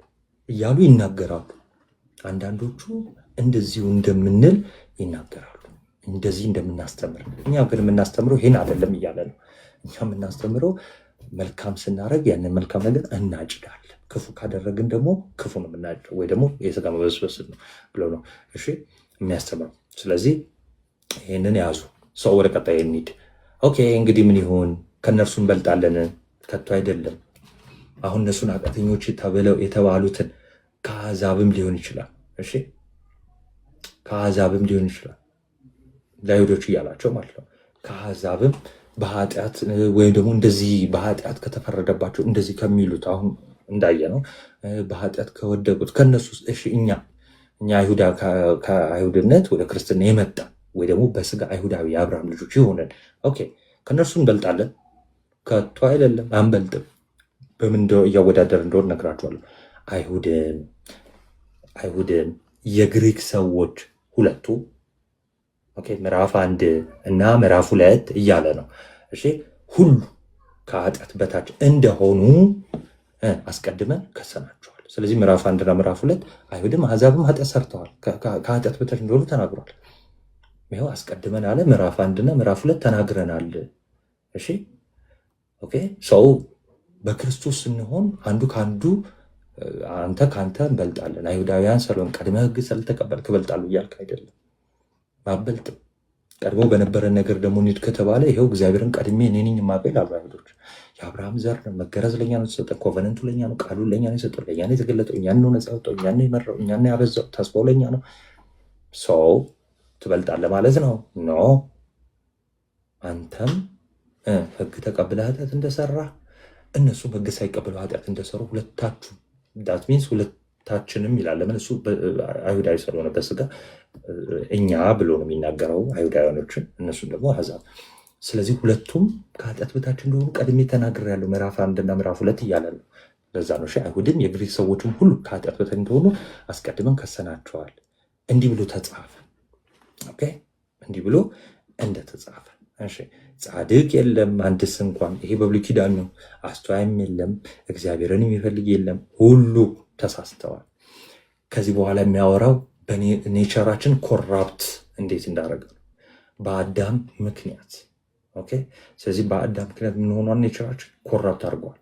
እያሉ ይናገራሉ። አንዳንዶቹ እንደዚሁ እንደምንል ይናገራሉ፣ እንደዚህ እንደምናስተምር። እኛ ግን የምናስተምረው ይሄን አይደለም እያለ ነው። እኛ የምናስተምረው መልካም ስናደርግ ያንን መልካም ነገር እናጭዳለን፣ ክፉ ካደረግን ደግሞ ክፉ ነው የምናጭደው፣ ወይ ደግሞ የሥጋ መበስበስ ነው ብለው ነው እሺ የሚያስተምረው። ስለዚህ ይህንን ያዙ። ሰው ወደ ቀጣይ እንሂድ። ኦኬ እንግዲህ ምን ይሁን? ከእነርሱ እንበልጣለን? ከቶ አይደለም። አሁን እነሱን ኃጢአተኞች ተብለው የተባሉትን ከአሕዛብም ሊሆን ይችላል። እሺ ከአሕዛብም ሊሆን ይችላል ለአይሁዶች እያላቸው ማለት ነው። ከአሕዛብም በኃጢአት ወይም ደግሞ እንደዚህ በኃጢአት ከተፈረደባቸው እንደዚህ ከሚሉት አሁን እንዳየ ነው በኃጢአት ከወደቁት ከነሱ ውስጥ እሺ እኛ አይሁዳ ከአይሁድነት ወደ ክርስትና የመጣ ወይ ደግሞ በስጋ አይሁዳዊ የአብርሃም ልጆች የሆነን ኦኬ ከነርሱ እንበልጣለን? ከቶ አይደለም፣ አንበልጥም። በምን እያወዳደር እንደሆነ ነግራችኋለሁ። አይሁድን የግሪክ ሰዎች ሁለቱ ምዕራፍ 1 እና ምዕራፍ 2 እያለ ነው። እሺ ሁሉ ከኃጢአት በታች እንደሆኑ አስቀድመን ከሰናቸዋል። ስለዚህ ምዕራፍ 1 እና ምዕራፍ 2 አይሁድም አሕዛብም ኃጢአት ሰርተዋል፣ ከኃጢአት በታች እንደሆኑ ተናግሯል። ይኸው አስቀድመን አለ ምዕራፍ 1 እና ምዕራፍ 2 ተናግረናል። እሺ ኦኬ ሰው በክርስቶስ ስንሆን አንዱ ከአንዱ አንተ ከአንተ እንበልጣለን። አይሁዳውያን ስለሆን ቀድመ ሕግ ስለተቀበልክ እበልጣለሁ እያልክ አይደለም። አበልጥም። ቀድሞ በነበረ ነገር ደግሞ እንሂድ ከተባለ ይኸው እግዚአብሔርን ቀድሜ እኔ ነኝ የማውቀው ይላሉ አይሁዶች። የአብርሃም ዘር ነው፣ መገረዝ ለእኛ ነው የተሰጠን፣ ኮቨነንቱ ለእኛ ነው፣ ቃሉን ለእኛ ነው የሰጠን፣ ለእኛ ነው የተገለጠው፣ እኛን ነው ነፃ ያወጣው፣ እኛን ነው የመራው፣ እኛን ነው ያበዛው፣ ተስፋው ለእኛ ነው። ሰው ትበልጣለህ ማለት ነው። ኖ አንተም ሕግ ተቀብለህ ኃጢአት እንደሰራ እነሱም ሕግ ሳይቀበሉ ኃጢአት እንደሰሩ ሁለታችሁ ዳት ሚንስ ሁለታችንም ይላል። ለምን እሱ አይሁዳዊ ስለሆነ በስጋ እኛ ብሎ ነው የሚናገረው አይሁዳውያኖችን፣ እነሱም ደግሞ አሕዛብ። ስለዚህ ሁለቱም ከኃጢአት በታች እንደሆኑ ቀድሜ ተናግሬያለሁ ምዕራፍ 1 እና ምዕራፍ 2 እያለ ነው። ለዛ ነው አይሁድም የግሪክ ሰዎችም ሁሉ ከኃጢአት በታች እንደሆኑ አስቀድመን ከሰናቸዋል። እንዲህ ብሎ ተጻፈ። ኦኬ እንዲህ ብሎ እንደተጻፈ። እሺ ጻድቅ የለም አንድስ እንኳን። ይሄ በብሉይ ኪዳን ነው። አስተዋይም የለም፣ እግዚአብሔርን የሚፈልግ የለም፣ ሁሉ ተሳስተዋል። ከዚህ በኋላ የሚያወራው በኔቸራችን ኮራፕት እንዴት እንዳደረገ ነው፣ በአዳም ምክንያት። ኦኬ ስለዚህ በአዳም ምክንያት የምንሆኗን ኔቸራችን ኮራፕት አድርገዋል።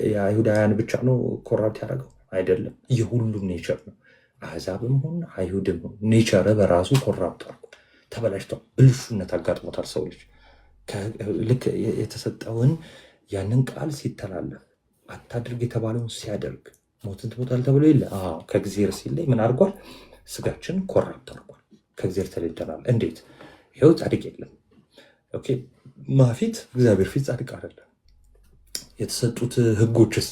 የአይሁዳውያን ብቻ ነው ኮራፕት ያደረገው አይደለም፣ የሁሉም ኔቸር ነው። አሕዛብም ሆን አይሁድም ሆን ኔቸር በራሱ ኮራፕት አድርጓል፣ ተበላሽቷል፣ ብልሹነት አጋጥሞታል። ሰው ልጅ ልክ የተሰጠውን ያንን ቃል ሲተላለፍ አታድርግ የተባለውን ሲያደርግ ሞትን ትሞታል ተብሎ የለ ከእግዚአብሔር ሲለይ ምን አድርጓል? ስጋችን ኮራፕት አድርጓል። ከእግዚአብሔር ተለይተናል። እንዴት? ይኸው ጻድቅ የለም። ኦኬ ማፊት እግዚአብሔር ፊት ጻድቅ አይደለም። የተሰጡት ህጎችስ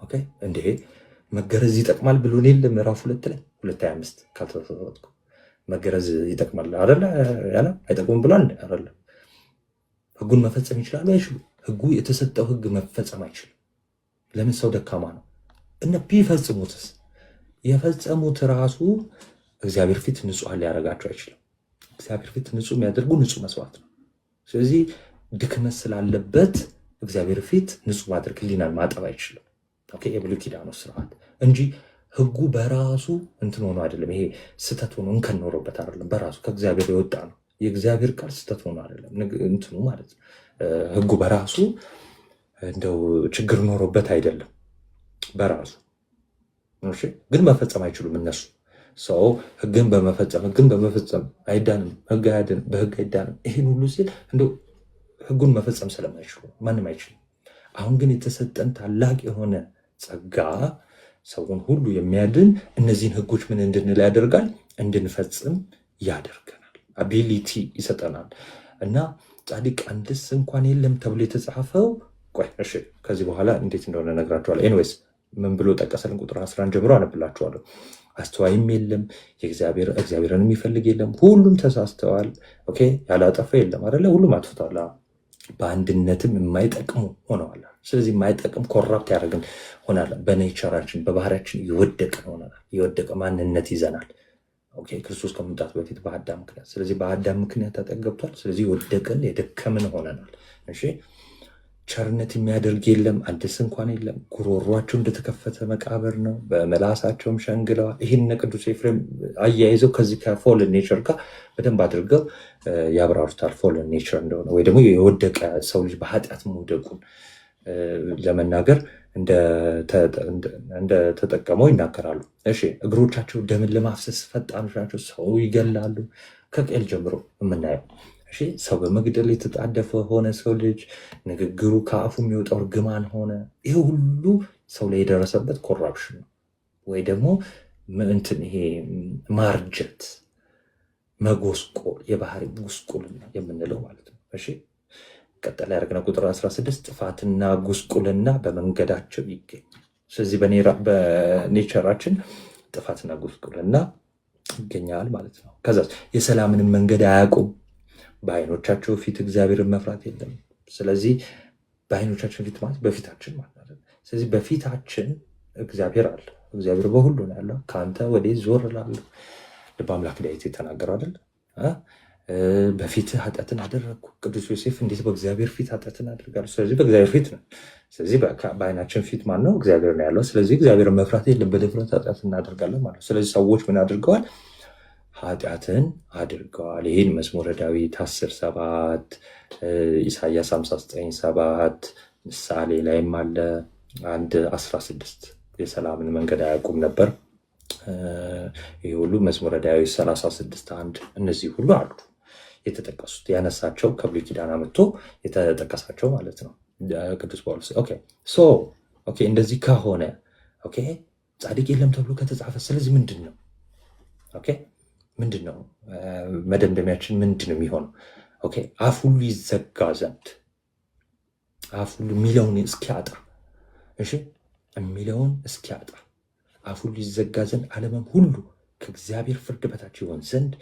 ኦኬ እንዴ መገረዝ ይጠቅማል ብሎ የለ ምዕራፍ 2 ላይ 2:25 ካልተሳሳትኩ መገረዝ ይጠቅማል አይደለ? ያለ አይጠቅሙም ብሏል አይደለ? ህጉን መፈጸም ይችላሉ አይችሉ? ህጉ የተሰጠው ህግ መፈጸም አይችልም። ለምን? ሰው ደካማ ነው። እነ ቢፈጽሙትስ የፈጸሙት ራሱ እግዚአብሔር ፊት ንጹህ ሊያደርጋቸው አይችልም። እግዚአብሔር ፊት ንጹህ የሚያደርጉ ንጹህ መስዋዕት ነው። ስለዚህ ድክመት ስላለበት እግዚአብሔር ፊት ንጹህ ማድረግ ህሊናን ማጠብ አይችልም። ኦኬ የብሉይ ኪዳኑ ስርዓት እንጂ ህጉ በራሱ እንትን ሆኖ አይደለም። ይሄ ስተት ሆኖ እንከን ኖሮበት አይደለም። በራሱ ከእግዚአብሔር የወጣ ነው። የእግዚአብሔር ቃል ስተት ሆኖ አይደለም እንትኑ ማለት ነው። ህጉ በራሱ እንደው ችግር ኖሮበት አይደለም በራሱ። እሺ ግን መፈጸም አይችሉም እነሱ። ሰው ህግን በመፈጸም አይዳንም፣ ህግ አያድንም፣ በህግ አይዳንም። ይሄን ሁሉ ሲል እንደው ህጉን መፈጸም ስለማይችሉ ማንም አይችልም። አሁን ግን የተሰጠን ታላቅ የሆነ ጸጋ ሰውን ሁሉ የሚያድን እነዚህን ህጎች ምን እንድንል ያደርጋል? እንድንፈጽም ያደርገናል። አቢሊቲ ይሰጠናል። እና ጻድቅ አንድስ እንኳን የለም ተብሎ የተጻፈው ቆይ እሺ ከዚህ በኋላ እንዴት እንደሆነ እነግራችኋለሁ። ኤኒዌይስ ምን ብሎ ጠቀሰልን? ቁጥር 11 ጀምሮ አነብላችኋለሁ። አስተዋይም የለም፣ እግዚአብሔርን የሚፈልግ የለም፣ ሁሉም ተሳስተዋል። ኦኬ ያላጠፋ የለም አይደለ? ሁሉም አጥፍተዋል፣ በአንድነትም የማይጠቅሙ ሆነዋል። ስለዚህ የማይጠቅም ኮራፕት ያደረግን ሆናል። በኔቸራችን በባህሪያችን የወደቅን ሆነናል። የወደቀ ማንነት ይዘናል። ኦኬ ክርስቶስ ከመምጣቱ በፊት በአዳም ምክንያት። ስለዚህ በአዳም ምክንያት ተጠገብቷል። ስለዚህ የወደቅን የደከምን ሆነናል። እሺ ቸርነት የሚያደርግ የለም አንድስ እንኳን የለም። ጉሮሯቸው እንደተከፈተ መቃብር ነው፣ በመላሳቸውም ሸንግለዋል። ይህን ቅዱስ ኤፍሬም አያይዘው ከዚህ ከፎልን ኔቸር ጋር በደንብ አድርገው ያብራሩታል። ፎልን ኔቸር እንደሆነ ወይ ደግሞ የወደቀ ሰው ልጅ በኃጢአት መውደቁን ለመናገር እንደተጠቀመው ይናገራሉ። እሺ እግሮቻቸው ደምን ለማፍሰስ ፈጣኖች ናቸው፣ ሰው ይገላሉ። ከቄል ጀምሮ የምናየው እሺ ሰው በመግደል የተጣደፈ ሆነ ሰው ልጅ ንግግሩ ከአፉ የሚወጣው እርግማን ሆነ። ይሄ ሁሉ ሰው ላይ የደረሰበት ኮራፕሽን ነው ወይ ደግሞ እንትን ይሄ ማርጀት፣ መጎስቆል፣ የባህሪ ጉስቁልና የምንለው ማለት ነው። እሺ ቀጠለ ያደረግነው ቁጥር 16 ጥፋትና ጉስቁልና በመንገዳቸው ይገኛል። ስለዚህ በኔቸራችን ጥፋትና ጉስቁልና ይገኛል ማለት ነው። ከዛ የሰላምንም መንገድ አያውቁም፣ በዓይኖቻቸው ፊት እግዚአብሔርን መፍራት የለም። ስለዚህ በዓይኖቻችን ፊት ማለት በፊታችን ማለት ነው። ስለዚህ በፊታችን እግዚአብሔር አለ። እግዚአብሔር በሁሉ ነው ያለው። ከአንተ ወዴት ዞር እላለሁ? ልበ አምላክ ዳዊት የተናገረው አይደል? በፊትህ ኃጢአትን አደረግኩ። ቅዱስ ዮሴፍ እንዴት በእግዚአብሔር ፊት ኃጢአትን አደርጋለሁ? ስለዚህ በእግዚአብሔር ፊት ነው። ስለዚህ በዓይናችን ፊት ማን ነው? እግዚአብሔር ነው ያለው። ስለዚህ እግዚአብሔርን መፍራት የለም፣ በድፍረት ኃጢአት እናደርጋለን ማለት ነው። ስለዚህ ሰዎች ምን አድርገዋል? ኃጢአትን አድርገዋል። ይህን መዝሙረ ዳዊት 10:7 ኢሳያስ 59:7 ምሳሌ ላይም አለ 1:16 የሰላምን መንገድ አያውቁም ነበር። ይህ ሁሉ መዝሙረ ዳዊት 36:1 እነዚህ ሁሉ አሉ የተጠቀሱት፣ ያነሳቸው ከብሉይ ኪዳን አመጥቶ የተጠቀሳቸው ማለት ነው ቅዱስ ጳውሎስ። ኦኬ እንደዚህ ከሆነ ኦኬ ጻድቅ የለም ተብሎ ከተጻፈ ስለዚህ ምንድን ነው? ኦኬ ምንድን ነው መደምደሚያችን? ምንድን ነው የሚሆነው? ኦኬ አፍ ሁሉ ይዘጋ ዘንድ አፍ ሁሉ የሚለውን እስኪያጣ፣ እሺ የሚለውን እስኪያጣ አፍ ሁሉ ይዘጋ ዘንድ ዓለምም ሁሉ ከእግዚአብሔር ፍርድ በታች ይሆን ዘንድ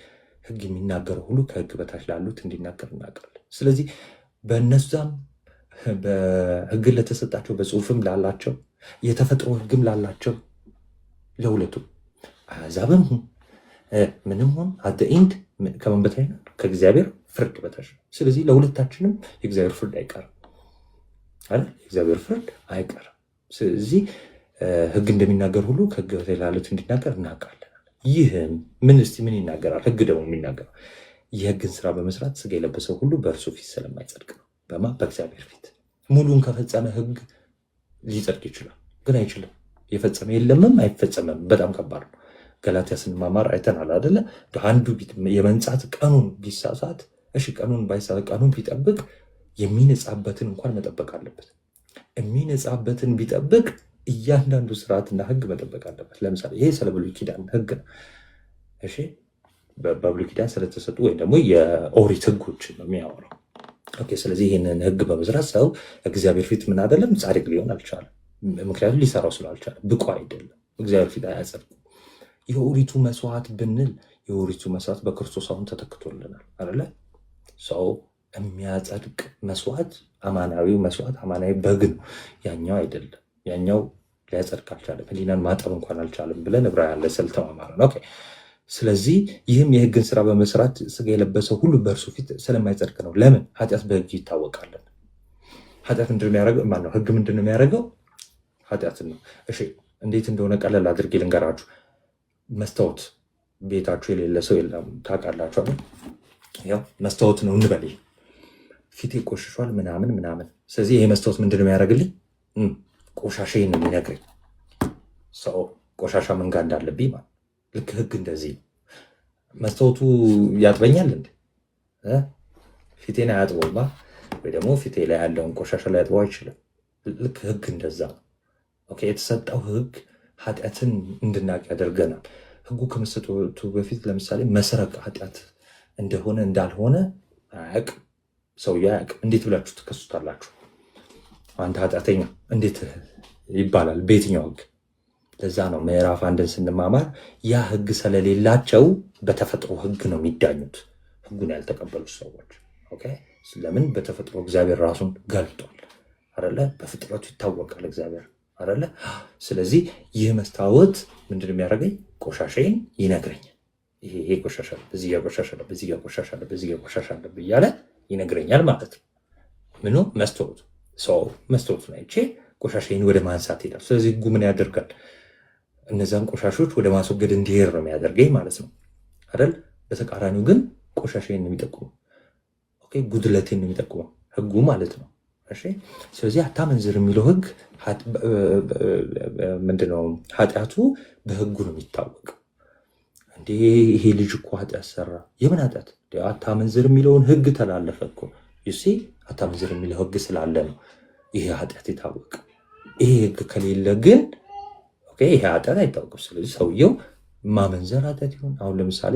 ሕግ የሚናገረው ሁሉ ከሕግ በታች ላሉት እንዲናገር እናውቃለን። ስለዚህ በእነዛም በሕግን ለተሰጣቸው በጽሁፍም ላላቸው የተፈጥሮ ሕግም ላላቸው ለሁለቱም አሕዛብም ሁን ምንም ሁን አደኢንድ ከምን በታች ነው? ከእግዚአብሔር ፍርድ በታች ነው። ስለዚህ ለሁለታችንም የእግዚአብሔር ፍርድ አይቀርም አይደል? የእግዚአብሔር ፍርድ አይቀርም። ስለዚህ ሕግ እንደሚናገር ሁሉ ከሕግ በታች ላሉት እንዲናገር እናውቃለን። ይህም ምን ይናገራል? ሕግ ደግሞ የሚናገረው የሕግን ስራ በመስራት ስጋ የለበሰው ሁሉ በእርሱ ፊት ስለማይጸድቅ ነው። በእግዚአብሔር ፊት ሙሉን ከፈጸመ ሕግ ሊጸድቅ ይችላል፣ ግን አይችልም። የፈጸመ የለምም፣ አይፈጸምም። በጣም ከባድ ነው። ገላትያ ስንማማር አይተናል አደለ? አንዱ የመንጻት ቀኑን ቢሳሳት፣ እሺ ቀኑን ባይሳሳት ቀኑን ቢጠብቅ የሚነጻበትን እንኳን መጠበቅ አለበት። የሚነጻበትን ቢጠብቅ እያንዳንዱ ስርዓትና ሕግ መጠበቅ አለበት። ለምሳሌ ይሄ ስለ ብሉይ ኪዳን ሕግ ነው። እሺ በብሉይ ኪዳን ስለተሰጡ ወይም ደግሞ የኦሪት ሕጎችን ነው የሚያወራው። ኦኬ ስለዚህ ይህንን ሕግ በመስራት ሰው እግዚአብሔር ፊት ምን አይደለም ጻድቅ ሊሆን አልቻለም። ምክንያቱም ሊሰራው ስላልቻለ ብቁ አይደለም። እግዚአብሔር ፊት አያጸድቅም። የኦሪቱ መስዋዕት ብንል የኦሪቱ መስዋዕት በክርስቶስ አሁን ተተክቶልናል አይደለ? ሰው የሚያጸድቅ መስዋዕት አማናዊው መስዋዕት አማናዊ በግ ነው። ያኛው አይደለም። ያኛው ሊያጸድቅ አልቻለም። ሕሊናን ማጠብ እንኳን አልቻለም ብለን ዕብራውያን ላይ ስለተማማርን። ኦኬ ስለዚህ ይህም የሕግን ስራ በመስራት ስጋ የለበሰው ሁሉ በእርሱ ፊት ስለማይጸድቅ ነው። ለምን? ኃጢአት በሕግ ይታወቃለን። ኃጢአት ምንድን ነው የሚያደርገው? ማነው ሕግ ምንድን ነው የሚያደርገው? ኃጢአትን ነው። እሺ እንዴት እንደሆነ ቀለል አድርጌ ልንገራችሁ። መስታወት ቤታችሁ የሌለ ሰው የለም ታውቃላችሁ አይደል? ያው መስታወት ነው እንበል፣ ፊቴ ቆሽሿል ምናምን ምናምን። ስለዚህ ይሄ መስታወት ምንድን ነው የሚያደርግልኝ? ቆሻሻዬን ነው የሚነግረኝ። ሰው ቆሻሻ መንጋ እንዳለብኝ ማለት ልክ ሕግ እንደዚህ ነው። መስታወቱ ያጥበኛል እንዴ? ፊቴን አያጥበውማ፣ ወይ ደግሞ ፊቴ ላይ ያለውን ቆሻሻ ላይ ያጥበው አይችልም። ልክ ሕግ እንደዛ ነው። ኦኬ የተሰጠው ሕግ ኃጢአትን እንድናቅ ያደርገናል። ሕጉ ከመሰጠቱ በፊት ለምሳሌ መስረቅ ኃጢአት እንደሆነ እንዳልሆነ አያውቅም፣ ሰውዬው አያውቅም። እንዴት ብላችሁ ትከሱታላችሁ? አንተ ኃጢአተኛ እንዴት ይባላል? በየትኛው ሕግ? ለዛ ነው ምዕራፍ 1ን ስንማማር ያ ሕግ ስለሌላቸው በተፈጥሮ ሕግ ነው የሚዳኙት፣ ሕጉን ያልተቀበሉት ሰዎች። ኦኬ ለምን? በተፈጥሮ እግዚአብሔር ራሱን ገልጧል አይደለ? በፍጥረቱ ይታወቃል እግዚአብሔር አይደለ? ስለዚህ ይህ መስታወት ምንድን የሚያደርገኝ? ቆሻሻዬን ይነግረኛል። ይሄ ቆሻሻ አለ፣ በዚህ ጋር ቆሻሻ አለ፣ በዚህ ጋር ቆሻሻ አለ፣ በዚህ ጋር ቆሻሻ አለ እያለ ይነግረኛል ማለት ነው። ምኑ? መስታወቱ። ሰው መስታወቱን አይቼ ቆሻሻዬን ወደ ማንሳት ሄዳል። ስለዚህ ሕጉ ምን ያደርጋል? እነዛን ቆሻሾች ወደ ማስወገድ እንዲሄድ ነው የሚያደርገኝ ማለት ነው አይደል? በተቃራኒው ግን ቆሻሻዬን ነው የሚጠቁመው። ኦኬ ጉድለቴን ነው የሚጠቁመው ሕጉ ማለት ነው። እሺ ስለዚህ አታመንዝር የሚለው ሕግ ምንድነው? ኃጢአቱ በሕጉ ነው የሚታወቅ እንዴ ይሄ ልጅ እኮ ኃጢአት ሰራ። የምን ኃጢአት? አታመንዝር የሚለውን ህግ ተላለፈ እኮ። ዩሲ አታመንዝር የሚለው ህግ ስላለ ነው ይሄ ኃጢአት የታወቀ። ይሄ ህግ ከሌለ ግን ይሄ ኃጢአት አይታወቅም። ስለዚህ ሰውየው ማመንዘር ኃጢአት ይሁን። አሁን ለምሳሌ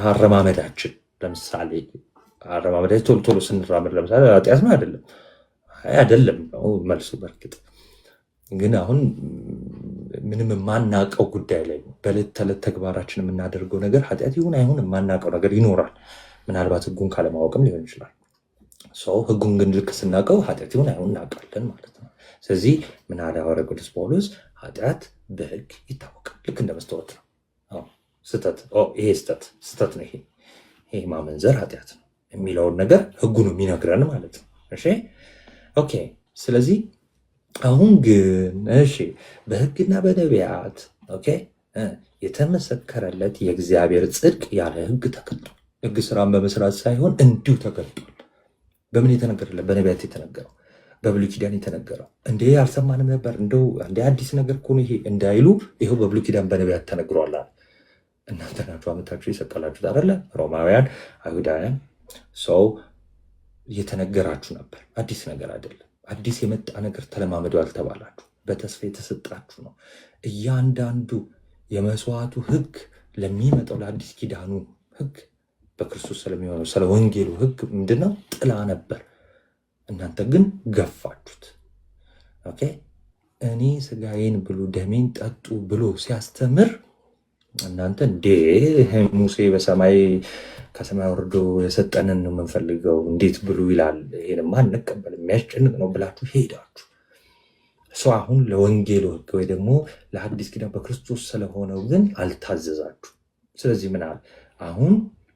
አረማመዳችን ቶሎ ቶሎ ስንራመድ ለምሳሌ ኃጢአት ነው አይደለም? አይደለም ነው መልሱ። በእርግጥ ግን አሁን ምንም የማናውቀው ጉዳይ ላይ በዕለት ተዕለት ተግባራችን የምናደርገው ነገር ኃጢአት ይሁን አይሁን የማናውቀው ነገር ይኖራል። ምናልባት ህጉን ካለማወቅም ሊሆን ይችላል። ሰው ህጉን ግን ልክ ስናውቀው ኃጢአት ይሁን አይሁን እናውቃለን ማለት ነው። ስለዚህ ምን አለ ሐዋርያው ቅዱስ ጳውሎስ? ኃጢአት በህግ ይታወቃል። ልክ እንደ መስታወት ነው። ይሄ ስተት ነው፣ ይሄ ማመንዘር ኃጢአት ነው የሚለውን ነገር ህጉ ነው የሚነግረን ማለት ነው። እሺ ኦኬ። ስለዚህ አሁን ግን እሺ በህግና በነቢያት የተመሰከረለት የእግዚአብሔር ጽድቅ ያለ ህግ ተገልጧል። ህግ ስራን በመስራት ሳይሆን እንዲሁ ተገልጧል። በምን የተነገረለት? በነቢያት የተነገረው፣ በብሉይ ኪዳን የተነገረው። እንዴ አልሰማንም ነበር እንደው እንደ አዲስ ነገር እኮ ነው ይሄ እንዳይሉ ይኸው በብሉይ ኪዳን በነቢያት ተነግሯል። እናንተ ናችሁ አመታችሁ የሰቀላችሁት አይደለ? ሮማውያን፣ አይሁዳውያን ሰው እየተነገራችሁ ነበር። አዲስ ነገር አይደለም። አዲስ የመጣ ነገር ተለማመዱ አልተባላችሁ፣ በተስፋ የተሰጣችሁ ነው። እያንዳንዱ የመስዋዕቱ ህግ ለሚመጣው ለአዲስ ኪዳኑ ህግ በክርስቶስ ስለሚሆነው ስለ ወንጌሉ ህግ ምንድነው? ጥላ ነበር። እናንተ ግን ገፋችሁት። እኔ ስጋዬን ብሉ ደሜን ጠጡ ብሎ ሲያስተምር እናንተ እንዴ ሙሴ ከሰማይ ወርዶ የሰጠንን ነው የምንፈልገው እንዴት ብሉ ይላል፣ ይሄንማ አንቀበል የሚያስጨንቅ ነው ብላችሁ ሄዳችሁ ሰው አሁን ለወንጌሉ ህግ ወይ ደግሞ ለአዲስ ኪዳን በክርስቶስ ስለሆነው ግን አልታዘዛችሁ። ስለዚህ ምን አለ? አሁን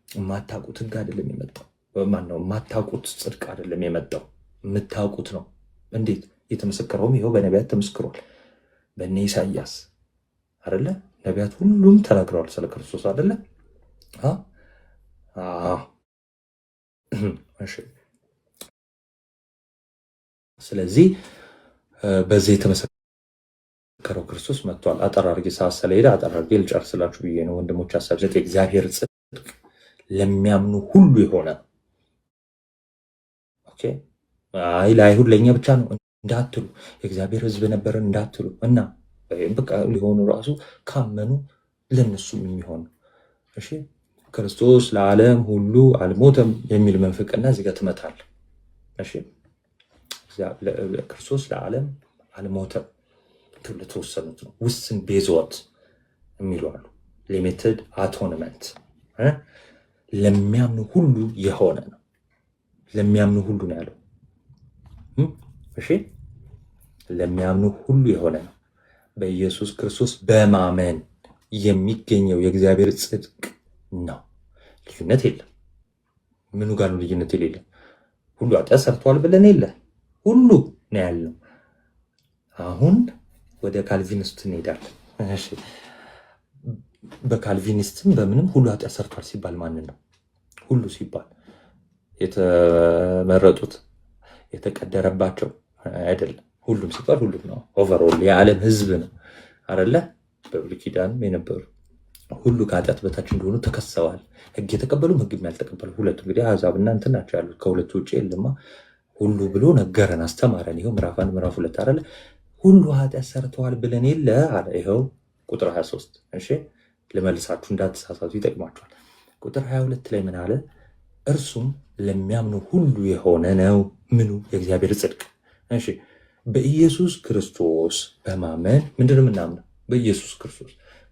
የማታውቁት ህግ አይደለም የመጣው። ማነው? የማታውቁት ጽድቅ አይደለም የመጣው፣ የምታውቁት ነው። እንዴት? የተመሰከረውም ይኸው በነቢያት ተመስክሯል። በእነ ኢሳያስ አይደለ? ነቢያት ሁሉም ተናግረዋል ስለ ክርስቶስ አይደለ? ስለዚህ በዚህ የተመሰከረው ክርስቶስ መጥቷል። አጠር አድርጌ ሰዓት ስለሄደ አጠር አድርጌ ልጨርስላችሁ ብዬ ነው ወንድሞች። ሀሳብ ዘት የእግዚአብሔር ጽድቅ ለሚያምኑ ሁሉ የሆነ ለአይሁድ ለእኛ ብቻ ነው እንዳትሉ፣ የእግዚአብሔር ህዝብ ነበረን እንዳትሉ እና በቃ ሊሆኑ ራሱ ካመኑ ለነሱም የሚሆን እሺ። ክርስቶስ ለዓለም ሁሉ አልሞተም የሚል መንፍቅና እዚህ ጋር ትመታል። እሺ ክርስቶስ ለዓለም አልሞተም ለተወሰኑት ነው። ውስን ቤዞት የሚሉ አሉ። ሊሚትድ አቶንመንት ለሚያምኑ ሁሉ የሆነ ነው። ለሚያምኑ ሁሉ ነው ያለው። እሺ ለሚያምኑ ሁሉ የሆነ ነው። በኢየሱስ ክርስቶስ በማመን የሚገኘው የእግዚአብሔር ጽድቅ ነው። ልዩነት የለም። ምኑ ጋር ነው ልዩነት የሌለም? ሁሉ ኃጢአት ሰርተዋል ብለን የለ ሁሉ ነው ያለው። አሁን ወደ ካልቪኒስት እንሄዳለን። እሺ በካልቪኒስትም በምንም ሁሉ ኃጢአት ሰርተዋል ሲባል ማንን ነው? ሁሉ ሲባል የተመረጡት የተቀደረባቸው አይደለም። ሁሉም ሲባል ሁሉም ነው። ኦቨርኦል የዓለም ህዝብ ነው አይደለ? በብሉይ ኪዳንም የነበሩ ሁሉ ከኃጢአት በታች እንደሆኑ ተከሰዋል። ህግ የተቀበሉም ህግም ያልተቀበሉ ሁለቱ እንግዲህ አሕዛብና እንትን ናቸው ያሉት። ከሁለቱ ውጭ የለማ። ሁሉ ብሎ ነገረን፣ አስተማረን። ይኸው ምዕራፍ 1 ምዕራፍ 2 አይደለ? ሁሉ ኃጢአት ሰርተዋል ብለን የለ አለ። ይኸው ቁጥር 23 እሺ፣ ልመልሳችሁ እንዳትሳሳቱ ይጠቅማችኋል። ቁጥር 22 ላይ ምን አለ? እርሱም ለሚያምኑ ሁሉ የሆነ ነው። ምኑ? የእግዚአብሔር ጽድቅ። እሺ በኢየሱስ ክርስቶስ በማመን ምንድን ነው የምናምነው?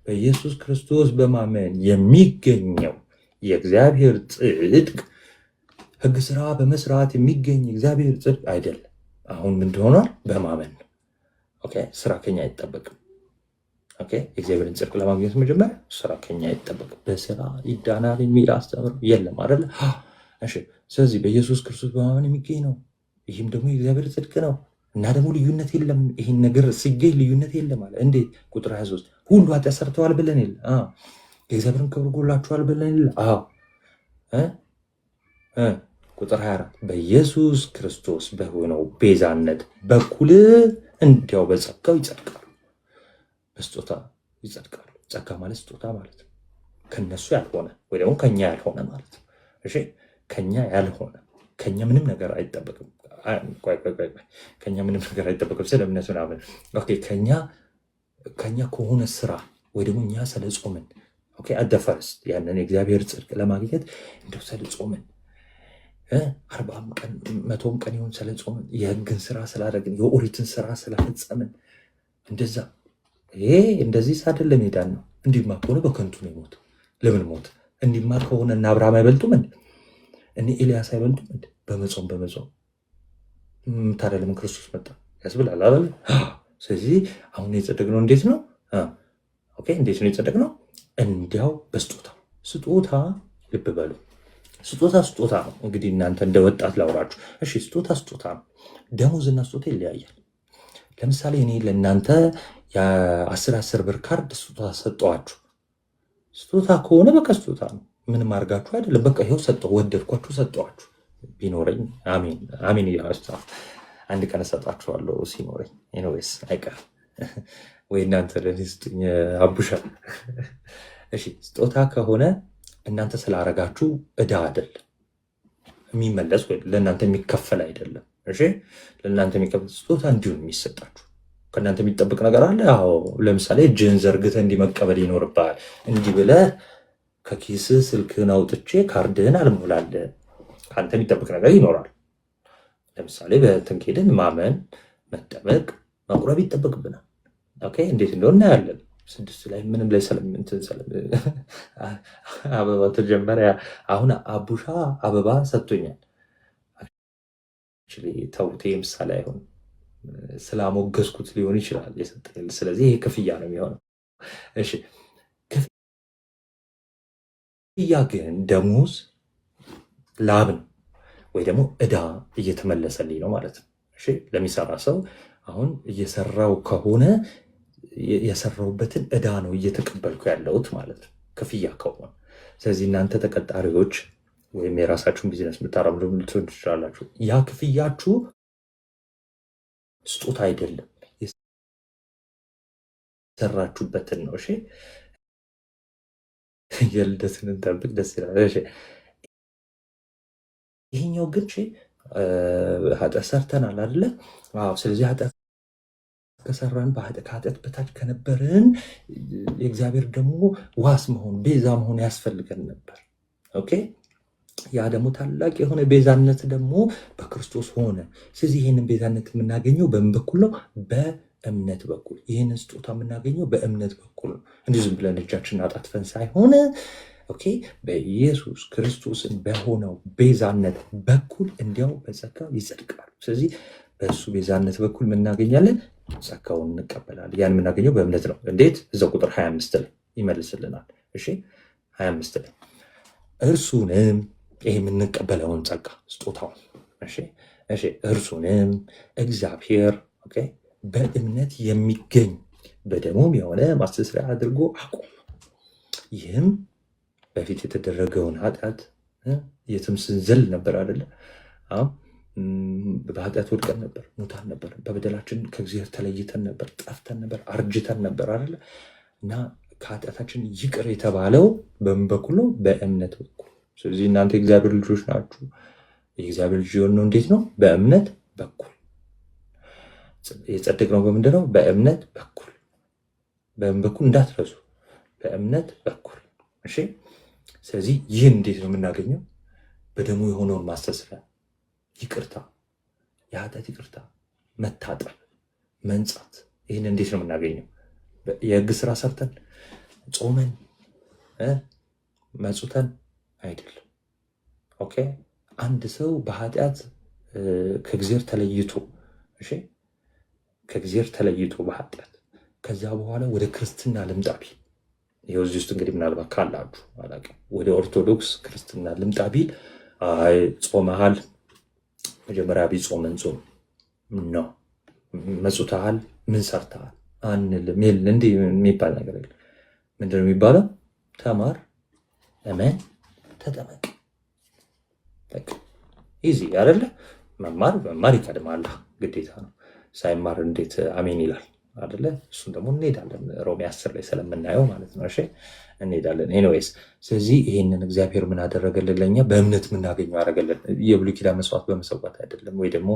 በኢየሱስ ክርስቶስ በማመን የሚገኘው የእግዚአብሔር ጽድቅ ህግ ስራ በመስራት የሚገኝ የእግዚአብሔር ጽድቅ አይደለም። አሁን ምንድን ሆኗል? በማመን ነው። ስራ ከኛ አይጠበቅም። የእግዚአብሔርን ጽድቅ ለማግኘት መጀመሪያ ስራ ከኛ አይጠበቅም። በስራ ይዳናል የሚል አስተምሮ የለም አይደለ? እሺ ስለዚህ በኢየሱስ ክርስቶስ በማመን የሚገኝ ነው። ይህም ደግሞ የእግዚአብሔር ጽድቅ ነው እና ደግሞ ልዩነት የለም። ይህን ነገር ሲገኝ ልዩነት የለም አለ። እንዴት? ቁጥር 23 ሁሉ ኃጢአት ሰርተዋል ብለን የለ? የእግዚአብሔርን ክብር ጎድሏቸዋል ብለን የለ? ቁጥር 24 በኢየሱስ ክርስቶስ በሆነው ቤዛነት በኩል እንዲያው በጸጋው ይጸድቃሉ፣ በስጦታ ይጸድቃሉ። ጸጋ ማለት ስጦታ ማለት ነው። ከነሱ ያልሆነ ወይ ደግሞ ከኛ ያልሆነ ማለት ነው። እሺ ከኛ ያልሆነ ከኛ ምንም ነገር አይጠበቅም። ከኛ ምንም ነገር አይጠበቅም ስለ እምነት ምናምን። ኦኬ ከኛ ከሆነ ስራ ወይ ደግሞ እኛ ስለ ጾምን ኦኬ አደፈርስት ያንን የእግዚአብሔር ጽድቅ ለማግኘት እንደው ስለ ጾምን 40 ቀን 100 ቀን ይሁን ስለ ጾምን የህግን ስራ ስላደረግን የኦሪትን ስራ ስለፈጸምን እንደዛ ይሄ እንደዚህ ሳደለም ሄዳን ነው። እንዲማ ከሆነ በከንቱ ነው የሞተው። ለምን ሞት? እንዲማ ከሆነ እና አብርሃም አይበልጡም እንዴ? እኔ ኤልያስ አይበልጡም እንዴ? በመጾም ታዲያ ለምን ክርስቶስ መጣ ያስብላል አይደል? ስለዚህ አሁን የጸደቅነው እንዴት ነው? ኦኬ እንዴት ነው የጸደቅነው? እንዲያው ስጦታ ልብ በሉ። ስጦታ ነው። እንግዲህ እናንተ እንደ ወጣት ላውራችሁ። እሺ ስጦታ ነው። ደሞዝና ስጦታ ይለያያል። ለምሳሌ እኔ ለእናንተ የ10 ብር ካርድ ስጦታ ሰጠዋችሁ። ስጦታ ከሆነ በቃ ስጦታ ነው። ምንም አድርጋችሁ አይደለም። በቃ ይኸው ሰጠሁ፣ ወደድኳችሁ፣ ሰጠዋችሁ። ቢኖረኝ አሜን እያላችሁ አንድ ቀን እሰጣችኋለሁ ሲኖረኝ። ኤኒዌይስ አይቀርም ወይ እናንተ ለኔ ስጡኝ አቡሻ። እሺ ስጦታ ከሆነ እናንተ ስላረጋችሁ ዕዳ አይደለም የሚመለስ ወይ ለእናንተ የሚከፈል አይደለም። እሺ ለእናንተ የሚከፈል ስጦታ እንዲሁ የሚሰጣችሁ። ከእናንተ የሚጠብቅ ነገር አለ። አዎ ለምሳሌ እጅህን ዘርግተህ እንዲህ መቀበል ይኖርብሃል። እንዲህ ብለህ ከኪስህ ስልክህን አውጥቼ ካርድህን አልሞላለህ። ከአንተ የሚጠብቅ ነገር ይኖራል። ለምሳሌ በእንትን ሄደን ማመን፣ መጠመቅ፣ መቁረብ ይጠበቅብናል። ኦኬ እንዴት እንደሆነ እናያለን። 6 ላይ ምንም ላይ አበባ ተጀመረ። አሁን አቡሻ አበባ ሰጥቶኛል። ተውቴ ምሳሌ አይሆን ስላሞገስኩት ሊሆን ይችላል የሰጠኝ። ስለዚህ ይሄ ክፍያ ነው የሚሆነው። እሺ ክፍያ ግን ደሞዝ ላብ ነው ወይ ደግሞ ዕዳ እየተመለሰልኝ ነው ማለት ነው። እሺ ለሚሰራ ሰው አሁን እየሰራው ከሆነ የሰራውበትን ዕዳ ነው እየተቀበልኩ ያለሁት ማለት ነው፣ ክፍያ ከሆነ። ስለዚህ እናንተ ተቀጣሪዎች ወይም የራሳችሁን ቢዝነስ የምታራምዱ ልትሆን ትችላላችሁ። ያ ክፍያችሁ ስጦታ አይደለም፣ የሰራችሁበትን ነው። እሺ የልደትን እንጠብቅ፣ ደስ ይላል። እሺ ይሄኛው ግን ኃጢአት ሰርተናል አይደለ? አዎ። ስለዚህ ኃጢአት ከሰራን ከኃጢአት በታች ከነበርን የእግዚአብሔር ደግሞ ዋስ መሆን ቤዛ መሆን ያስፈልገን ነበር። ኦኬ ያ ደግሞ ታላቅ የሆነ ቤዛነት ደግሞ በክርስቶስ ሆነ። ስለዚህ ይህንን ቤዛነት የምናገኘው በምን በኩል ነው? በእምነት በኩል። ይህንን ስጦታ የምናገኘው በእምነት በኩል ነው። እንዲህ ዝም ብለን እጃችንን አጣጥፈን ሳይሆን ኦኬ በኢየሱስ ክርስቶስን በሆነው ቤዛነት በኩል እንዲያው በጸጋው ይጸድቃሉ። ስለዚህ በእሱ ቤዛነት በኩል የምናገኛለን፣ ጸጋውን እንቀበላለን። ያን የምናገኘው በእምነት ነው። እንዴት? እዛው ቁጥር 25 ላይ ይመልስልናል። እሺ 25 ላይ እርሱንም ይሄ የምንቀበለውን ጸጋ ስጦታውን እሺ እርሱንም እግዚአብሔር ኦኬ በእምነት የሚገኝ በደሙም የሆነ ማስተስሪያ አድርጎ አቆመ። ይህም በፊት የተደረገውን ኃጢአት የትም ስንዘል ነበር አይደለ? በኃጢአት ወድቀን ነበር፣ ሙታን ነበር፣ በበደላችን ከእግዚአብሔር ተለይተን ነበር፣ ጠፍተን ነበር፣ አርጅተን ነበር አይደለ? እና ከኃጢአታችን ይቅር የተባለው በምን በኩል ነው? በእምነት በኩል። ስለዚህ እናንተ የእግዚአብሔር ልጆች ናችሁ። የእግዚአብሔር ልጅ የሆነው እንዴት ነው? በእምነት በኩል። የጸደቅነው በምንድን ነው? በእምነት በኩል። በምን በኩል እንዳትረሱ፣ በእምነት በኩል። እሺ ስለዚህ ይህን እንዴት ነው የምናገኘው? በደሙ የሆነውን ማስተስሪያ ይቅርታ፣ የኃጢአት ይቅርታ፣ መታጠብ፣ መንጻት። ይህን እንዴት ነው የምናገኘው? የህግ ስራ ሰርተን ጾመን መጹተን አይደለም። ኦኬ አንድ ሰው በኃጢአት ከእግዚአብሔር ተለይቶ ከእግዚአብሔር ተለይቶ በኃጢአት ከዛ በኋላ ወደ ክርስትና ልምጣ ቢል፣ ይኸው እዚህ ውስጥ እንግዲህ ምናልባት ካላችሁ አላውቅም፣ ወደ ኦርቶዶክስ ክርስትና ልምጣ ቢል፣ አይ ጾመሃል፣ መጀመሪያ ቢጾምን ጾም ነው፣ መጹተሃል፣ ምን ሰርተሃል አንልም። እንዲህ የሚባል ነገር የለም። ምንድን ነው የሚባለው? ተማር፣ እመን፣ ተጠመቅ። ኢዚ አይደለ? መማር ይቀድማል፣ ግዴታ ነው። ሳይማር እንዴት አሜን ይላል? አይደለ? እሱን ደግሞ እንሄዳለን ሮሜ 10 ላይ ስለምናየው ማለት ነው። እሺ እንሄዳለን። ኤኒዌይስ ስለዚህ ይሄንን እግዚአብሔር ምን አደረገልን? ለኛ በእምነት የምናገኘው አደረገልን። የብሉይ ኪዳን መስዋዕት በመሰዋት አይደለም፣ ወይ ደግሞ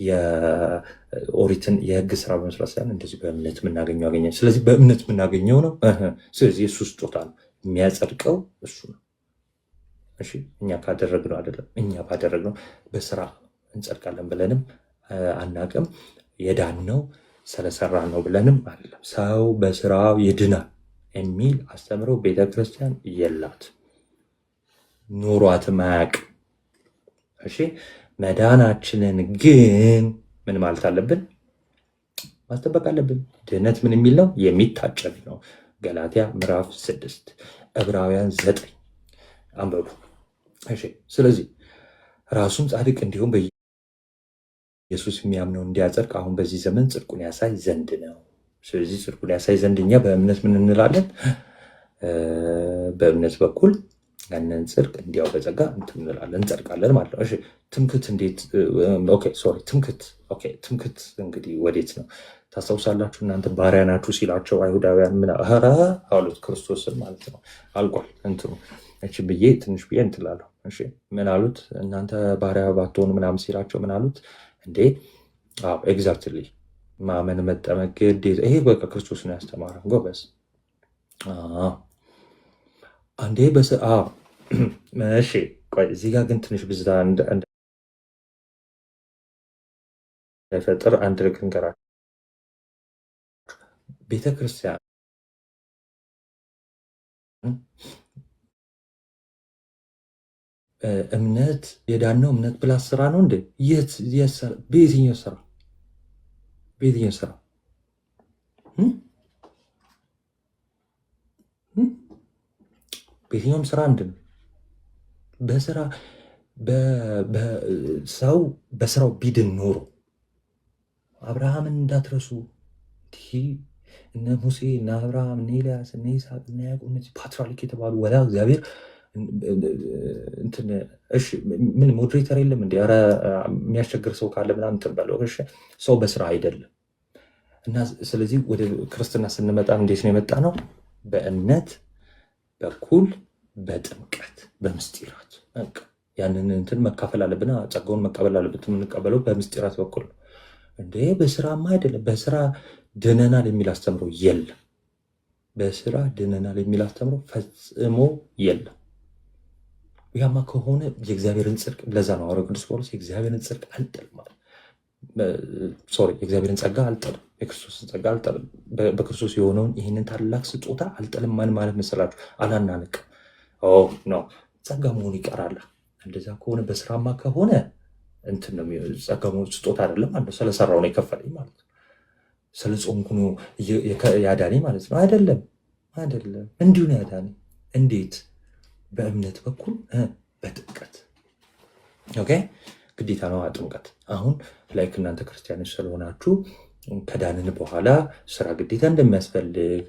የኦሪትን የህግ ስራ በመስራት ሳይሆን እንደዚህ በእምነት የምናገኘው አገኘ። ስለዚህ በእምነት የምናገኘው ነው። ስለዚህ የእሱ ስጦታ ነው፣ የሚያጸድቀው እሱ ነው። እሺ እኛ ካደረግነው አይደለም። እኛ ባደረግነው በስራ እንጸድቃለን ብለንም አናቅም። የዳነው ስለሰራ ነው ብለንም አይደለም። ሰው በስራው ይድናል የሚል አስተምሮ ቤተክርስቲያን የላት፣ ኑሯትም አያውቅም። እሺ መዳናችንን ግን ምን ማለት አለብን? ማስጠበቅ አለብን። ድህነት ምን የሚል ነው? የሚታጨድ ነው። ገላትያ ምዕራፍ 6 ዕብራውያን 9 አንበቡ። እሺ ስለዚህ ራሱም ጻድቅ እንዲሁም በኢየሱስ የሚያምነው እንዲያጸድቅ አሁን በዚህ ዘመን ጽድቁን ያሳይ ዘንድ ነው። ስለዚህ ጽድቁን ያሳይ ዘንድ እኛ በእምነት ምን እንላለን? በእምነት በኩል ያንን ጽድቅ እንዲያው በጸጋ እንትን እንላለን፣ እንጸድቃለን ማለት ነው። እሺ ትምክህት እንዴት? ትምክህት እንግዲህ ወዴት ነው? ታስታውሳላችሁ እናንተ ባሪያ ናችሁ ሲላቸው አይሁዳውያን ምን አሉት? ክርስቶስን ማለት ነው። አልቋል እንትኑ እቺ ብዬ ትንሽ ብዬ እንትላለሁ። እሺ ምን አሉት? እናንተ ባሪያ ባትሆኑ ምናምን ሲላቸው ምን አሉት? እንዴ ኤግዛክትሊ ማመን መጠመቅ ግዴታ። ይሄ በቃ ክርስቶስ ነው ያስተማረው። ጎበዝ። አንዴ እሺ ቆይ እዚህ ጋር ግን ትንሽ ብዝታ እንዳይፈጥር አንድ ልንገራችሁ። ቤተክርስቲያን እምነት የዳነው እምነት ብላ ስራ ነው እንዴ? በየትኛው ስራ? በየትኛው ስራ? በየትኛውም ስራ አንድ ነው። በስራ ሰው በስራው ቢድን ኖሮ አብርሃምን እንዳትረሱ። እነ ሙሴ እነ አብርሃም እነ ኤልያስ እነ ይስሐቅ እነ ያዕቆብ እነዚህ ፓትርያርክ የተባሉ ወላ እግዚአብሔር እሺ ምን ሞዴሬተር የለም እንዲ? ኧረ የሚያስቸግር ሰው ካለ ምናምን እንትን በለው። እሺ ሰው በስራ አይደለም። እና ስለዚህ ወደ ክርስትና ስንመጣ እንዴት ነው የመጣ ነው? በእምነት በኩል በጥምቀት በምስጢራት ያንን እንትን መካፈል አለብን። ጸጋውን መቀበል አለብን። የምንቀበለው በምስጢራት በኩል ነው እንዴ? በስራማ አይደለም። በስራ ድነናል የሚል አስተምሮ የለም። በስራ ድነናል የሚል አስተምሮ ፈጽሞ የለም። ያማ ከሆነ የእግዚአብሔርን ጽድቅ ለዛ ነው ሐዋርያው ቅዱስ ጳውሎስ የእግዚአብሔርን ጽድቅ አልጥልም ማለት የእግዚአብሔርን ጸጋ አልጥልም፣ የክርስቶስን ጸጋ አልጥልም፣ በክርስቶስ የሆነውን ይህንን ታላቅ ስጦታ አልጥልም። ማለት መሰላችሁ? አላናንቅም። ነው ጸጋ መሆኑ ይቀራል። እንደዛ ከሆነ በስራማ ከሆነ እንትን ነው ጸጋ መሆኑ ስጦታ አይደለም ማለት ነው። ስለሰራው ነው የከፈለኝ ማለት ነው። ስለ ጾምኩ ነው ያዳነኝ ማለት ነው። አይደለም። እንዲሁ ነው ያዳነኝ። እንዴት? በእምነት በኩል በጥምቀት። ኦኬ ግዴታ ነው ጥምቀት። አሁን ላይክ እናንተ ክርስቲያኖች ስለሆናችሁ ከዳንን በኋላ ስራ ግዴታ እንደሚያስፈልግ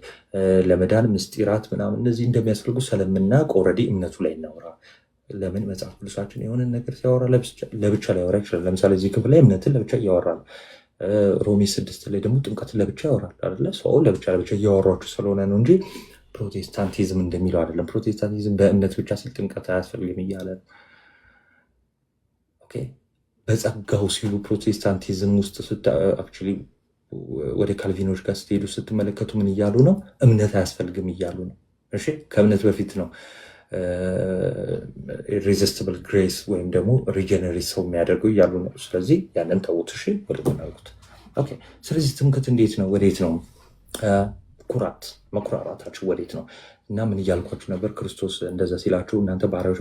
ለመዳን ምስጢራት ምናምን እነዚህ እንደሚያስፈልጉ ስለምናውቅ ኦልሬዲ እምነቱ ላይ እናውራ። ለምን መጽሐፍ ቅዱሳችን የሆነ ነገር ሲያወራ ለብቻ ሊያወራ ይችላል። ለምሳሌ እዚህ ክፍል ላይ እምነትን ለብቻ እያወራ ነው። ሮሜ 6 ላይ ደግሞ ጥምቀትን ለብቻ ያወራል አይደለ? ሰው ለብቻ እያወሯችሁ ስለሆነ ነው እንጂ ፕሮቴስታንቲዝም እንደሚለው አይደለም። ፕሮቴስታንቲዝም በእምነት ብቻ ሲል ጥምቀት አያስፈልግም እያለ ነው። ኦኬ በጸጋው ሲሉ ፕሮቴስታንቲዝም ውስጥ አክቹዋሊ ወደ ካልቪኖች ጋር ስትሄዱ ስትመለከቱ ምን እያሉ ነው? እምነት አያስፈልግም እያሉ ነው። እሺ ከእምነት በፊት ነው ኢሬዚስቲብል ግሬስ ወይም ደግሞ ሪጀነሬት ሰው የሚያደርገው እያሉ ነው። ስለዚህ ያንን ተውት። እሺ ወደ ምናልኩት ኦኬ። ስለዚህ ትምክህት እንዴት ነው? ወዴት ነው? መኩራራታችሁ ወዴት ነው? እና ምን እያልኳችሁ ነበር? ክርስቶስ እንደዛ ሲላችሁ እናንተ ባሪያዎች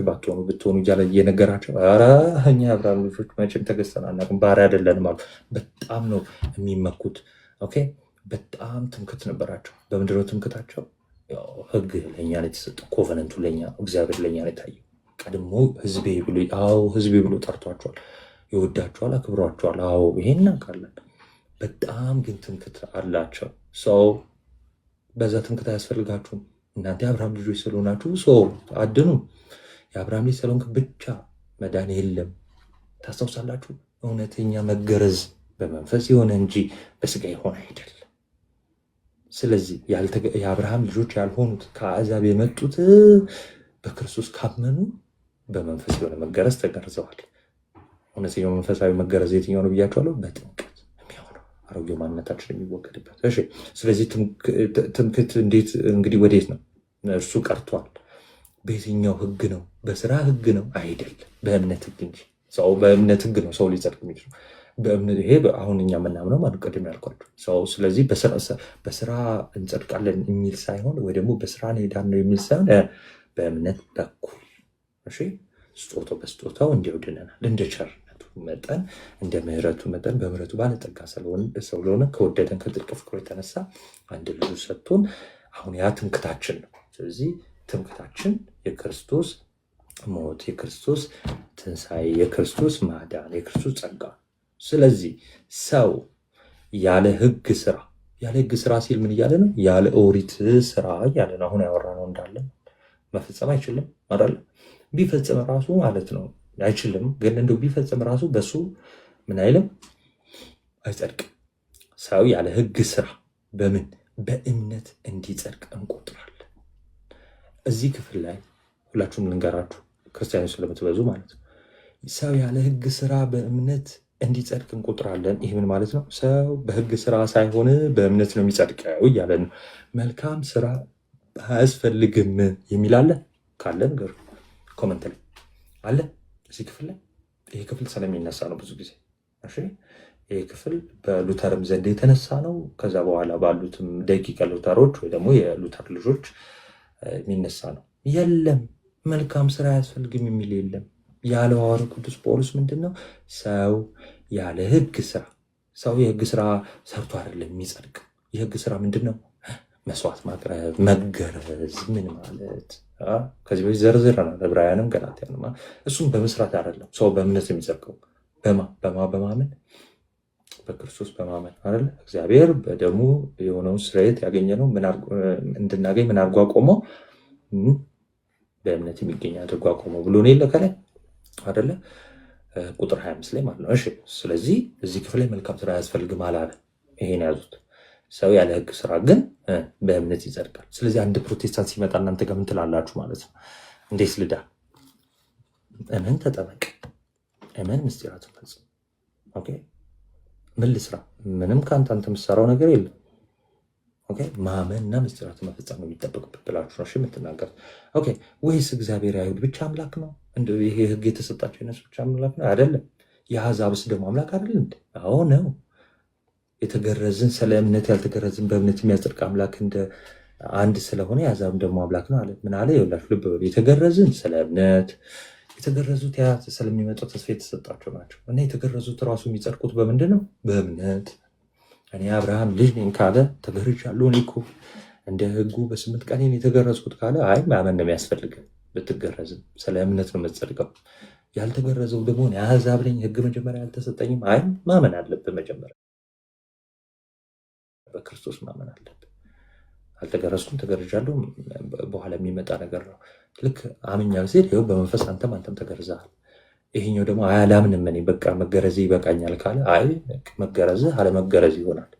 ብትሆኑ እያለ እየነገራቸው፣ ኧረ እኛ የአብርሃም ልጆች መቼም ተገዝተን አናውቅም፣ ባሪያ አይደለንም አሉ። በጣም ነው የሚመኩት። ኦኬ በጣም ትምክህት ነበራቸው። በምንድነው ትምክህታቸው? ህግ ለእኛ ነው የተሰጠው፣ ኮቨነንቱ ለእኛ፣ እግዚአብሔር ለእኛ ነው የታየው። ቀድሞ ህዝቤ ብሎ ጠርቷቸዋል፣ ይወዳቸዋል፣ አክብሯቸዋል። አዎ ይሄን እናውቃለን። በጣም ግን ትምክህት አላቸው። ሰው በዛ ትምክህት አያስፈልጋችሁም። እናንተ የአብርሃም ልጆች ስለሆናችሁ ሰው አድኑ። የአብርሃም ልጅ ስለሆንክ ብቻ መዳን የለም። ታስታውሳላችሁ? እውነተኛ መገረዝ በመንፈስ የሆነ እንጂ በስጋ የሆነ አይደለም። ስለዚህ የአብርሃም ልጆች ያልሆኑት ከአሕዛብ የመጡት በክርስቶስ ካመኑ በመንፈስ የሆነ መገረዝ ተገርዘዋል። እውነተኛው መንፈሳዊ መገረዝ የትኛው ነው ብያቸዋለሁ? በጥምቀት የሚሆነው አሮጌው ማንነታችን የሚወገድበት። እሺ፣ ስለዚህ ትምክህት እንዴት እንግዲህ ወዴት ነው? እርሱ ቀርቷል። በየትኛው ህግ ነው? በስራ ህግ ነው? አይደለም፣ በእምነት ህግ እንጂ። ሰው በእምነት ህግ ነው ሰው ሊጸድቅ የሚችለው። ይሄ አሁን እኛ የምናምነው ማለት ቅድም ያልኳቸው ሰው። ስለዚህ በስራ እንጸድቃለን የሚል ሳይሆን ወይ ደግሞ በስራ እንሄዳለን የሚል ሳይሆን በእምነት በኩል እሺ፣ ስጦታው በስጦታው እንዲወድነናል እንደ ቸርነቱ መጠን እንደ ምሕረቱ መጠን በምሕረቱ ባለጠጋ ስለሆነ ከወደደን ከጥልቅ ፍቅሩ የተነሳ አንድ ልጁ ሰጥቶን አሁን ያ ትምክህታችን ነው። ስለዚህ ትምክህታችን የክርስቶስ ሞት፣ የክርስቶስ ትንሣኤ፣ የክርስቶስ ማዳን፣ የክርስቶስ ጸጋ። ስለዚህ ሰው ያለ ህግ ስራ ሲል ምን እያለ ነው? ያለ ኦሪት ስራ እያለ ነው። አሁን ያወራነው እንዳለ መፈጸም አይችልም አይደል? ቢፈጽም ራሱ ማለት ነው አይችልም። ግን እንደው ቢፈጽም ራሱ በሱ ምን አይልም፣ አይጸድቅም። ሰው ያለ ህግ ስራ በምን በእምነት እንዲጸድቅ እንቆጥራለን። እዚህ ክፍል ላይ ሁላችሁም ልንገራችሁ፣ ክርስቲያኖች ስለምትበዙ ማለት ነው። ሰው ያለ ህግ ስራ በእምነት እንዲጸድቅ እንቆጥራለን። ይህ ምን ማለት ነው? ሰው በህግ ስራ ሳይሆን በእምነት ነው የሚጸድቀው እያለ ነው። መልካም ስራ አያስፈልግም የሚል አለ ካለ ነገር ኮመንት ላይ አለ። እዚህ ክፍል ላይ ይህ ክፍል ስለሚነሳ ነው ብዙ ጊዜ። እሺ፣ ይህ ክፍል በሉተርም ዘንድ የተነሳ ነው። ከዛ በኋላ ባሉትም ደቂቀ ሉተሮች ወይ ደግሞ የሉተር ልጆች የሚነሳ ነው። የለም መልካም ስራ አያስፈልግም የሚል የለም። ያለው ሐዋርያው ቅዱስ ጳውሎስ ምንድን ነው? ሰው ያለ ህግ ስራ፣ ሰው የህግ ስራ ሰርቶ አይደለም የሚጸድቅ። የህግ ስራ ምንድን ነው? መስዋዕት ማቅረብ፣ መገረዝ። ምን ማለት ከዚህ በፊት ዘርዝረናል፣ ዕብራውያንም ገላትያንም። እሱም በመስራት አይደለም፣ ሰው በእምነት የሚጸድቀው። በማመን በክርስቶስ በማመን አይደለ? እግዚአብሔር በደሙ የሆነውን ስርየት ያገኘነው እንድናገኝ ምን አድርጎ አቆመው? በእምነት የሚገኝ አድርጎ አቆመው ብሎ ነው የለ ከላይ አይደለ? ቁጥር 25 ላይ ማለት ነው። እሺ፣ ስለዚህ እዚህ ክፍል ላይ መልካም ስራ አያስፈልግም አላለ። ይሄን ያዙት። ሰው ያለ ህግ ስራ ግን በእምነት ይጸድቃል። ስለዚህ አንድ ፕሮቴስታንት ሲመጣ እናንተ ጋር ምን ትላላችሁ ማለት ነው? እንዴት ልዳ? እመን፣ ተጠመቅ፣ እመን፣ ምስጢራትን ፈጽም። ኦኬ፣ ምን ልስራ? ምንም ከአንተ የምትሰራው ነገር የለም። ኦኬ፣ ማመንና ምስጢራትን መፈጸም ነው የሚጠበቅበት ብላችሁ ነው የምትናገሩት። ኦኬ፣ ወይስ እግዚአብሔር አይሁድ ብቻ አምላክ ነው? ይሄ ህግ የተሰጣቸው የነሱ ብቻ አምላክ ነው? አይደለም። የአሕዛብስ ደግሞ አምላክ አይደለም? አዎ ነው። የተገረዝን ስለ እምነት ያልተገረዝን በእምነት የሚያጸድቅ አምላክ እንደ አንድ ስለሆነ የአሕዛብም ደግሞ አምላክ ነው አለ። ምን አለ? ይኸውላችሁ ልብ በሉ። የተገረዝን ስለ እምነት፣ የተገረዙት ያ ስለሚመጣው ተስፋ የተሰጣቸው ናቸው። እና የተገረዙት ራሱ የሚጸድቁት በምንድን ነው? በእምነት። እኔ አብርሃም ልጅ ነኝ ካለ ተገርዣለሁ፣ እኔ እኮ እንደ ህጉ በ8 ቀን የተገረዝኩት ካለ አይ ማመን ነው የሚያስፈልገን። ብትገረዝም ስለ እምነት ነው የምትጸድቀው። ያልተገረዘው ደግሞ የአሕዛብ ነኝ፣ ህግ መጀመሪያ ያልተሰጠኝም፣ አይ ማመን አለብን። መጀመሪያ በክርስቶስ ማመን አለብን። አልተገረዝኩም ተገርዣለሁ በኋላ የሚመጣ ነገር ነው። ልክ አምኛል ሲል ይኸው በመንፈስ አንተም ተገርዘሃል። ይሄኛው ደግሞ አያላምንም እኔ በቃ መገረዝ ይበቃኛል ካለ አይ መገረዝህ አለመገረዝ ይሆናል።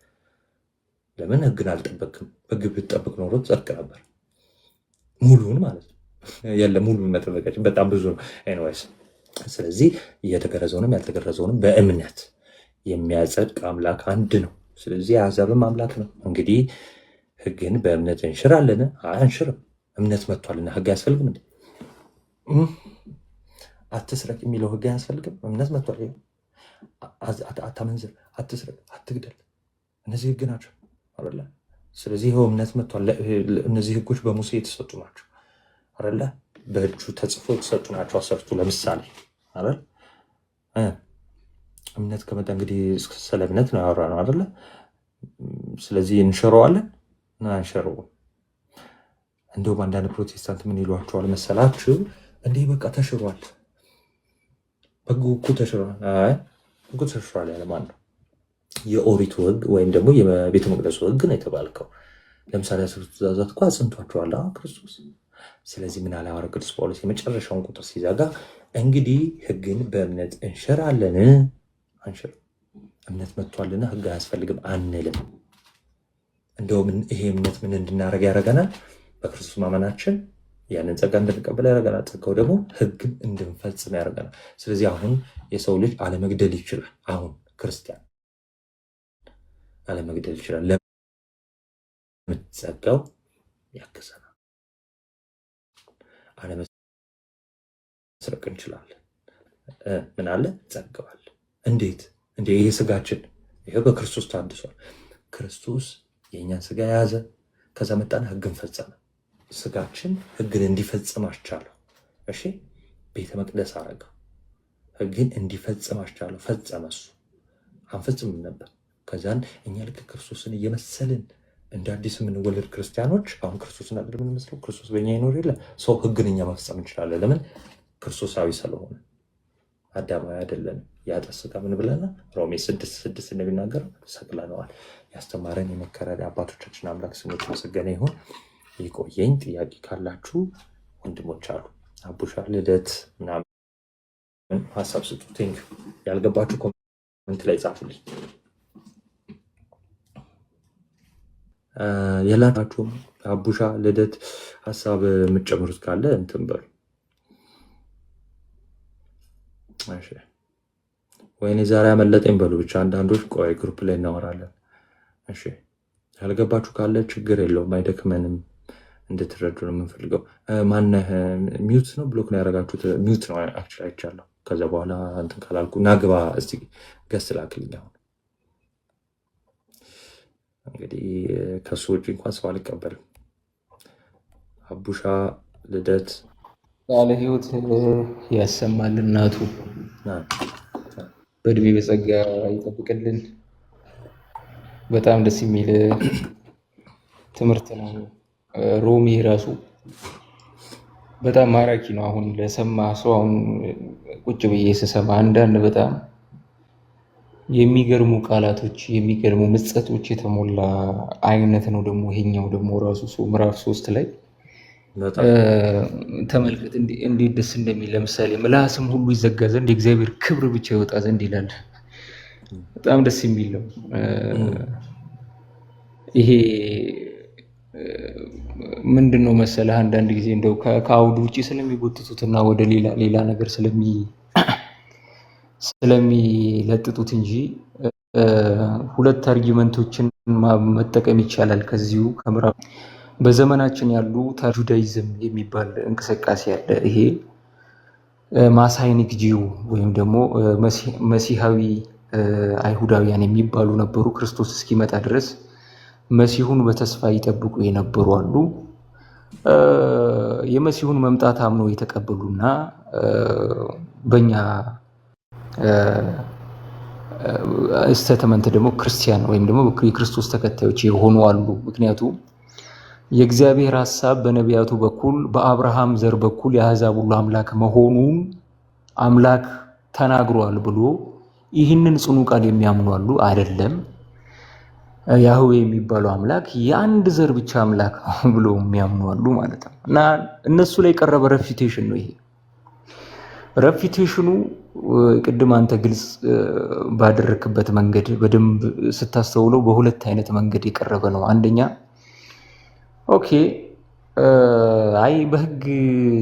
ለምን? ህግን አልጠበቅም። ህግ ብትጠብቅ ኖሮ ጸድቅ ነበር። ሙሉን ማለት ነው። የለም ሙሉን መጠበቃችን በጣም ብዙ ነው። ኤኒዌይስ ስለዚህ የተገረዘውንም ያልተገረዘውንም በእምነት የሚያጸድቅ አምላክ አንድ ነው። ስለዚህ የአሕዛብም አምላክ ነው። እንግዲህ ህግን በእምነት እንሽራለን? አንሽርም። እምነት መጥቷልና ህግ አያስፈልግም እንዴ? አትስረቅ የሚለው ህግ አያስፈልግም? እምነት መጥቷል። አታመንዝር፣ አትስረቅ፣ አትግደል፣ እነዚህ ህግ ናቸው አይደለ? ስለዚህ ይኸው እምነት መጥቷል። እነዚህ ህጎች በሙሴ የተሰጡ ናቸው አይደለ? በእጁ ተጽፎ የተሰጡ ናቸው 10ቱ ለምሳሌ አይደል? እምነት ከመጣ እንግዲህ ስለ እምነት ነው ያወራነው አይደለ? ስለዚህ እንሽረዋለን? አንሽረውም። እንደውም አንዳንድ ፕሮቴስታንት ምን ይሏቸዋል መሰላችሁ? እንዲህ በቃ ተሽሯል፣ ህጉ እኮ ተሽሯል። አይ ህጉ ተሽሯል ያለ ማን ነው? የኦሪቱ ህግ ወይም ደግሞ የቤተ መቅደሱ ህግ ነው የተባልከው። ለምሳሌ 10ቱ ትእዛዛት እኮ አጽንቷቸዋል ክርስቶስ። ስለዚህ ምን አለ ሐዋርያው ቅዱስ ጳውሎስ የመጨረሻውን ቁጥር ሲዘጋ እንግዲህ ህግን በእምነት እንሽራለን? አንሽርም። እምነት መጥቷልና ህግ አያስፈልግም አንልም። እንደውም ይሄ እምነት ምን እንድናደርግ ያደርገናል? በክርስቶስ ማመናችን ያንን ጸጋ እንድንቀበል ያደርገናል። ጸጋው ደግሞ ሕግን እንድንፈጽም ያደርገናል። ስለዚህ አሁን የሰው ልጅ አለመግደል ይችላል። አሁን ክርስቲያን አለመግደል ይችላል። ለምን? ጸጋው ያግዘናል። አለመስረቅ እንችላለን። ምን አለ? ጸጋው አለ። እንዴት? ይሄ ስጋችን ይሄ በክርስቶስ ታድሷል። ክርስቶስ የእኛን ስጋ የያዘ ከዛ መጣና ሕግን ፈጸመ። ስጋችን ሕግን እንዲፈጽም አስቻለው። እሺ ቤተ መቅደስ አረገው፣ ሕግን እንዲፈጽም አስቻለው። ፈጸመ። እሱ አንፈጽምም ነበር። ከዛን እኛ ልክ ክርስቶስን እየመሰልን እንደ አዲስ የምንወለድ ክርስቲያኖች አሁን ክርስቶስን አይደል የምንመስለው? ክርስቶስ በእኛ ይኖር የለ ሰው ሕግን እኛ መፈጸም እንችላለን። ለምን? ክርስቶሳዊ ስለሆነ አዳማዊ አይደለንም። ያጠስታ ምን ብለና ሮሜ 6:6 እንደሚናገረው ሰቅለነዋል። ያስተማረን የመከረን አባቶቻችን አምላክ ስሙ የተመሰገነ ይሁን። ይቆየኝ። ጥያቄ ካላችሁ ወንድሞች አሉ አቡሻ ልደት ምናምን ሀሳብ ስጡ። ቴንክ ያልገባችሁ ኮሜንት ላይ ጻፉልኝ። የላችሁም አቡሻ ልደት ሀሳብ የምትጨምሩት ካለ እንትን በሉ። እሺ ወይኔ ዛሬ ያመለጠኝ በሉ ብቻ። አንዳንዶች ቆይ ግሩፕ ላይ እናወራለን። እሺ ያልገባችሁ ካለ ችግር የለውም፣ አይደክመንም። እንድትረዱ ነው የምንፈልገው። ማነህ ሚዩት ነው ብሎክ ነው ያደረጋችሁት? ሚዩት ነው አክቹዋሊ አይቻለሁ። ከዛ በኋላ እንትን ካላልኩ ናግባ እስቲ ገስ ላክልኝ። አሁን እንግዲህ ከሱ ውጭ እንኳን ሰው አልቀበልም። አቡሻ ልደት ያለ ህይወት ያሰማል። እናቱ በእድሜ በጸጋ ይጠብቅልን። በጣም ደስ የሚል ትምህርት ነው። ሮሚ ራሱ በጣም ማራኪ ነው። አሁን ለሰማ ሰው አሁን ቁጭ ብዬ ስሰማ አንዳንድ በጣም የሚገርሙ ቃላቶች የሚገርሙ ምጸቶች የተሞላ አይነት ነው። ደግሞ ይሄኛው ደግሞ ራሱ ምዕራፍ 3 ላይ ተመልከት እንዴት ደስ እንደሚል። ለምሳሌ ምላስም ሁሉ ይዘጋ ዘንድ የእግዚአብሔር ክብር ብቻ ይወጣ ዘንድ ይላል። በጣም ደስ የሚል ነው። ይሄ ምንድን ነው መሰለህ አንዳንድ ጊዜ እንደው ከአውዱ ውጭ ስለሚጎትቱትና ወደ ሌላ ነገር ስለሚለጥጡት እንጂ ሁለት አርጊመንቶችን መጠቀም ይቻላል ከዚሁ ከምዕራፍ። በዘመናችን ያሉ ጁዳይዝም የሚባል እንቅስቃሴ አለ። ይሄ ማሳይኒክ ጂው ወይም ደግሞ መሲሐዊ አይሁዳውያን የሚባሉ ነበሩ። ክርስቶስ እስኪመጣ ድረስ መሲሁን በተስፋ ይጠብቁ የነበሩ አሉ። የመሲሁን መምጣት አምነው የተቀበሉና በእኛ ስቴትመንት ደግሞ ክርስቲያን ወይም ደግሞ የክርስቶስ ተከታዮች የሆኑ አሉ። ምክንያቱም የእግዚአብሔር ሐሳብ በነቢያቱ በኩል በአብርሃም ዘር በኩል የአሕዛብ ሁሉ አምላክ መሆኑን አምላክ ተናግሯል ብሎ ይህንን ጽኑ ቃል የሚያምኑ አሉ። አይደለም ያህዌ የሚባለው አምላክ የአንድ ዘር ብቻ አምላክ ነው ብሎ የሚያምኑ አሉ ማለት ነው። እና እነሱ ላይ የቀረበ ረፊቴሽን ነው ይሄ። ረፊቴሽኑ ቅድም አንተ ግልጽ ባደረክበት መንገድ በደንብ ስታስተውለው በሁለት አይነት መንገድ የቀረበ ነው። አንደኛ ኦኬ አይ በህግ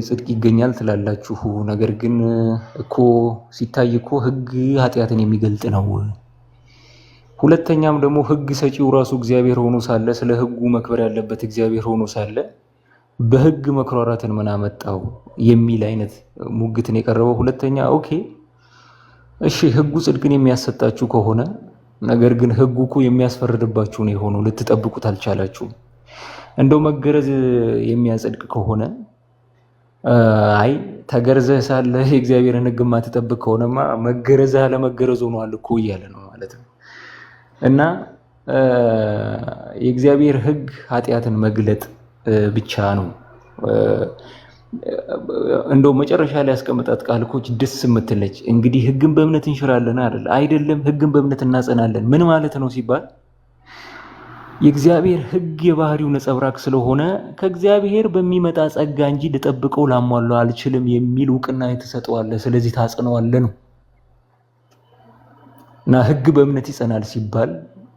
ጽድቅ ይገኛል ትላላችሁ፣ ነገር ግን እኮ ሲታይ እኮ ህግ ኃጢአትን የሚገልጥ ነው። ሁለተኛም ደግሞ ህግ ሰጪው ራሱ እግዚአብሔር ሆኖ ሳለ ስለ ህጉ መክበር ያለበት እግዚአብሔር ሆኖ ሳለ በህግ መክራራትን ምን አመጣው የሚል አይነት ሙግትን የቀረበው። ሁለተኛ ኦኬ እሺ ህጉ ጽድቅን የሚያሰጣችሁ ከሆነ ነገር ግን ህጉ እኮ የሚያስፈርድባችሁ ነው የሆነው፣ ልትጠብቁት አልቻላችሁም። እንደው መገረዝ የሚያጸድቅ ከሆነ አይ ተገርዘህ ሳለ የእግዚአብሔርን ህግ ማትጠብቅ ከሆነማ መገረዝህ አለመገረዝ ሆኗል እኮ እያለ ነው ማለት ነው። እና የእግዚአብሔር ህግ ኃጢአትን መግለጥ ብቻ ነው። እንደው መጨረሻ ላይ ያስቀምጣት ቃልኮች ደስ የምትለች እንግዲህ ህግን በእምነት እንሽራለን አይደለም፣ ህግን በእምነት እናጸናለን። ምን ማለት ነው ሲባል የእግዚአብሔር ህግ የባህሪው ነጸብራቅ ስለሆነ ከእግዚአብሔር በሚመጣ ጸጋ እንጂ ልጠብቀው ላሟላው አልችልም የሚል እውቅና የተሰጠዋለ። ስለዚህ ታጽነዋለ ነው። እና ህግ በእምነት ይጸናል ሲባል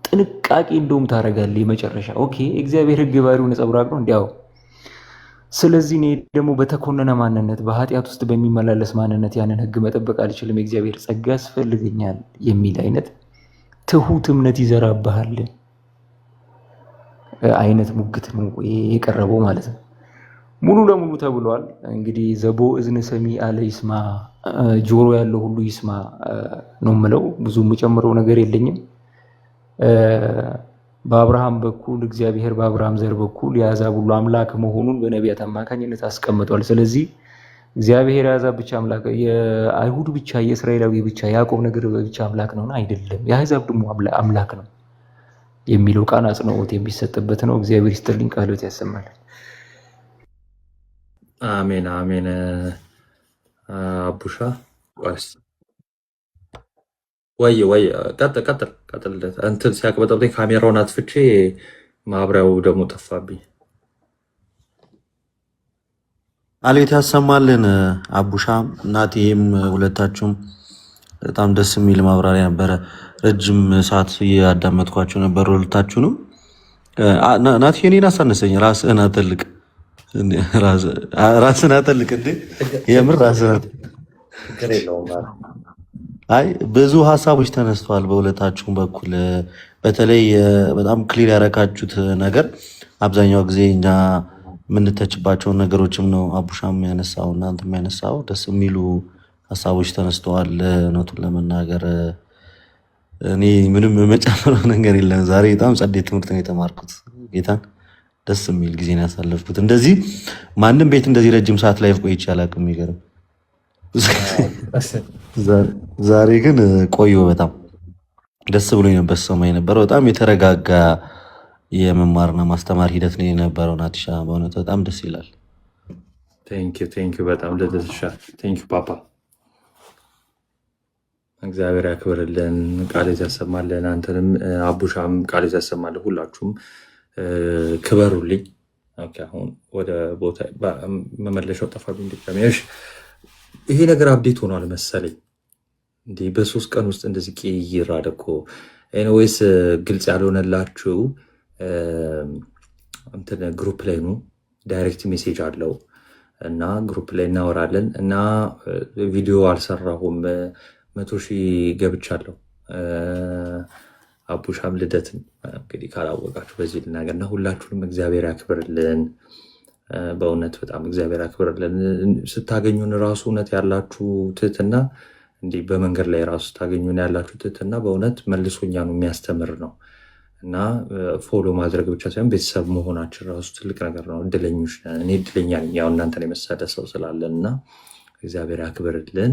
ጥንቃቄ እንደውም ታደርጋለህ። የመጨረሻ ኦኬ እግዚአብሔር ሕግ ባሪው ነጸብራቅ ነው እንዲያው። ስለዚህ እኔ ደግሞ በተኮነነ ማንነት በኃጢአት ውስጥ በሚመላለስ ማንነት ያንን ሕግ መጠበቅ አልችልም፣ የእግዚአብሔር ጸጋ ያስፈልገኛል የሚል አይነት ትሁት እምነት ይዘራብሃል አይነት ሙግት ነው የቀረበው ማለት ነው። ሙሉ ለሙሉ ተብሏል። እንግዲህ ዘቦ እዝን ሰሚ አለ ይስማ፣ ጆሮ ያለው ሁሉ ይስማ ነው የምለው። ብዙ የምጨምረው ነገር የለኝም። በአብርሃም በኩል እግዚአብሔር በአብርሃም ዘር በኩል የአሕዛብ ሁሉ አምላክ መሆኑን በነቢያት አማካኝነት አስቀምጧል። ስለዚህ እግዚአብሔር የአሕዛብ ብቻ አምላክ፣ የአይሁድ ብቻ፣ የእስራኤላዊ ብቻ፣ ያዕቆብ ነገር ብቻ አምላክ ነውና አይደለም፣ የአሕዛብ ደግሞ አምላክ ነው የሚለው ቃል አጽንኦት የሚሰጥበት ነው። እግዚአብሔር ይስጥልኝ፣ ቃሎት ያሰማል። አሜን አሜን። አቡሻ ወይ ቀጥል። እንትን ሲያቅበጠብጠኝ ካሜራውን አጥፍቼ ማብሪያው ደግሞ ጠፋብኝ። አሌት ያሰማልን። አቡሻ እናቴም ሁለታችሁም በጣም ደስ የሚል ማብራሪያ ነበረ። ረጅም ሰዓት እያዳመጥኳቸው ነበር ሁለታችሁንም። ናቲ እኔን አሳነሰኝ። ራስህን አጠልቅ እንዴ! የምር ራስህን አይ ብዙ ሀሳቦች ተነስተዋል በሁለታችሁም በኩል። በተለይ በጣም ክሊር ያረካችሁት ነገር አብዛኛው ጊዜ እኛ የምንተችባቸውን ነገሮችም ነው አቡሻም ያነሳው እናንተም ያነሳው። ደስ የሚሉ ሀሳቦች ተነስተዋል። እውነቱን ለመናገር እኔ ምንም የመጨመረው ነገር የለም። ዛሬ በጣም ጸዴ ትምህርት ነው የተማርኩት። ጌታን ደስ የሚል ጊዜ ነው ያሳለፍኩት። እንደዚህ ማንም ቤት እንደዚህ ረጅም ሰዓት ላይ ቆይቼ አላውቅም። የሚገርም ዛሬ ግን ቆዩ። በጣም ደስ ብሎኝ ነበር ሰማይ ነበረው። በጣም የተረጋጋ የመማርና ማስተማር ሂደት ነው የነበረው። ናቲሻ በእውነት በጣም ደስ ይላል። ቴንኪው በጣም ለደስሻ ቴንኪው ፓፓ። እግዚአብሔር ያክብርልን፣ ቃሌት ያሰማልን። አንተንም አቡሻም ቃሌት ያሰማልን። ሁላችሁም ክበሩልኝ። አሁን ወደ ቦታ መመለሻው ጠፋብኝ። ድጋሚሽ ይሄ ነገር አብዴት ሆኗል መሰለኝ። እንዲህ በ3 ቀን ውስጥ እንደዚህ ቅይር አለ እኮ። ኤኒዌይስ ግልጽ ያልሆነላችሁ እንትን ግሩፕ ላይ ነው፣ ዳይሬክት ሜሴጅ አለው እና ግሩፕ ላይ እናወራለን። እና ቪዲዮ አልሰራሁም፣ 100,000 ገብቻለሁ። አቡሻም ልደትም እንግዲህ ካላወቃችሁ በዚህ ልናገር እና ሁላችሁንም እግዚአብሔር ያክብርልን። በእውነት በጣም እግዚአብሔር ያክብርልን። ስታገኙን ራሱ እውነት ያላችሁ ትህትና፣ እንዲህ በመንገድ ላይ ራሱ ስታገኙን ያላችሁ ትህትና በእውነት መልሶኛ ነው የሚያስተምር ነው እና ፎሎ ማድረግ ብቻ ሳይሆን ቤተሰብ መሆናችን ራሱ ትልቅ ነገር ነው። እድለኞች ነን። እኔ እድለኛ ነኝ፣ ያው እናንተን የመሰለ ሰው ስላለን እና እግዚአብሔር ያክብርልን።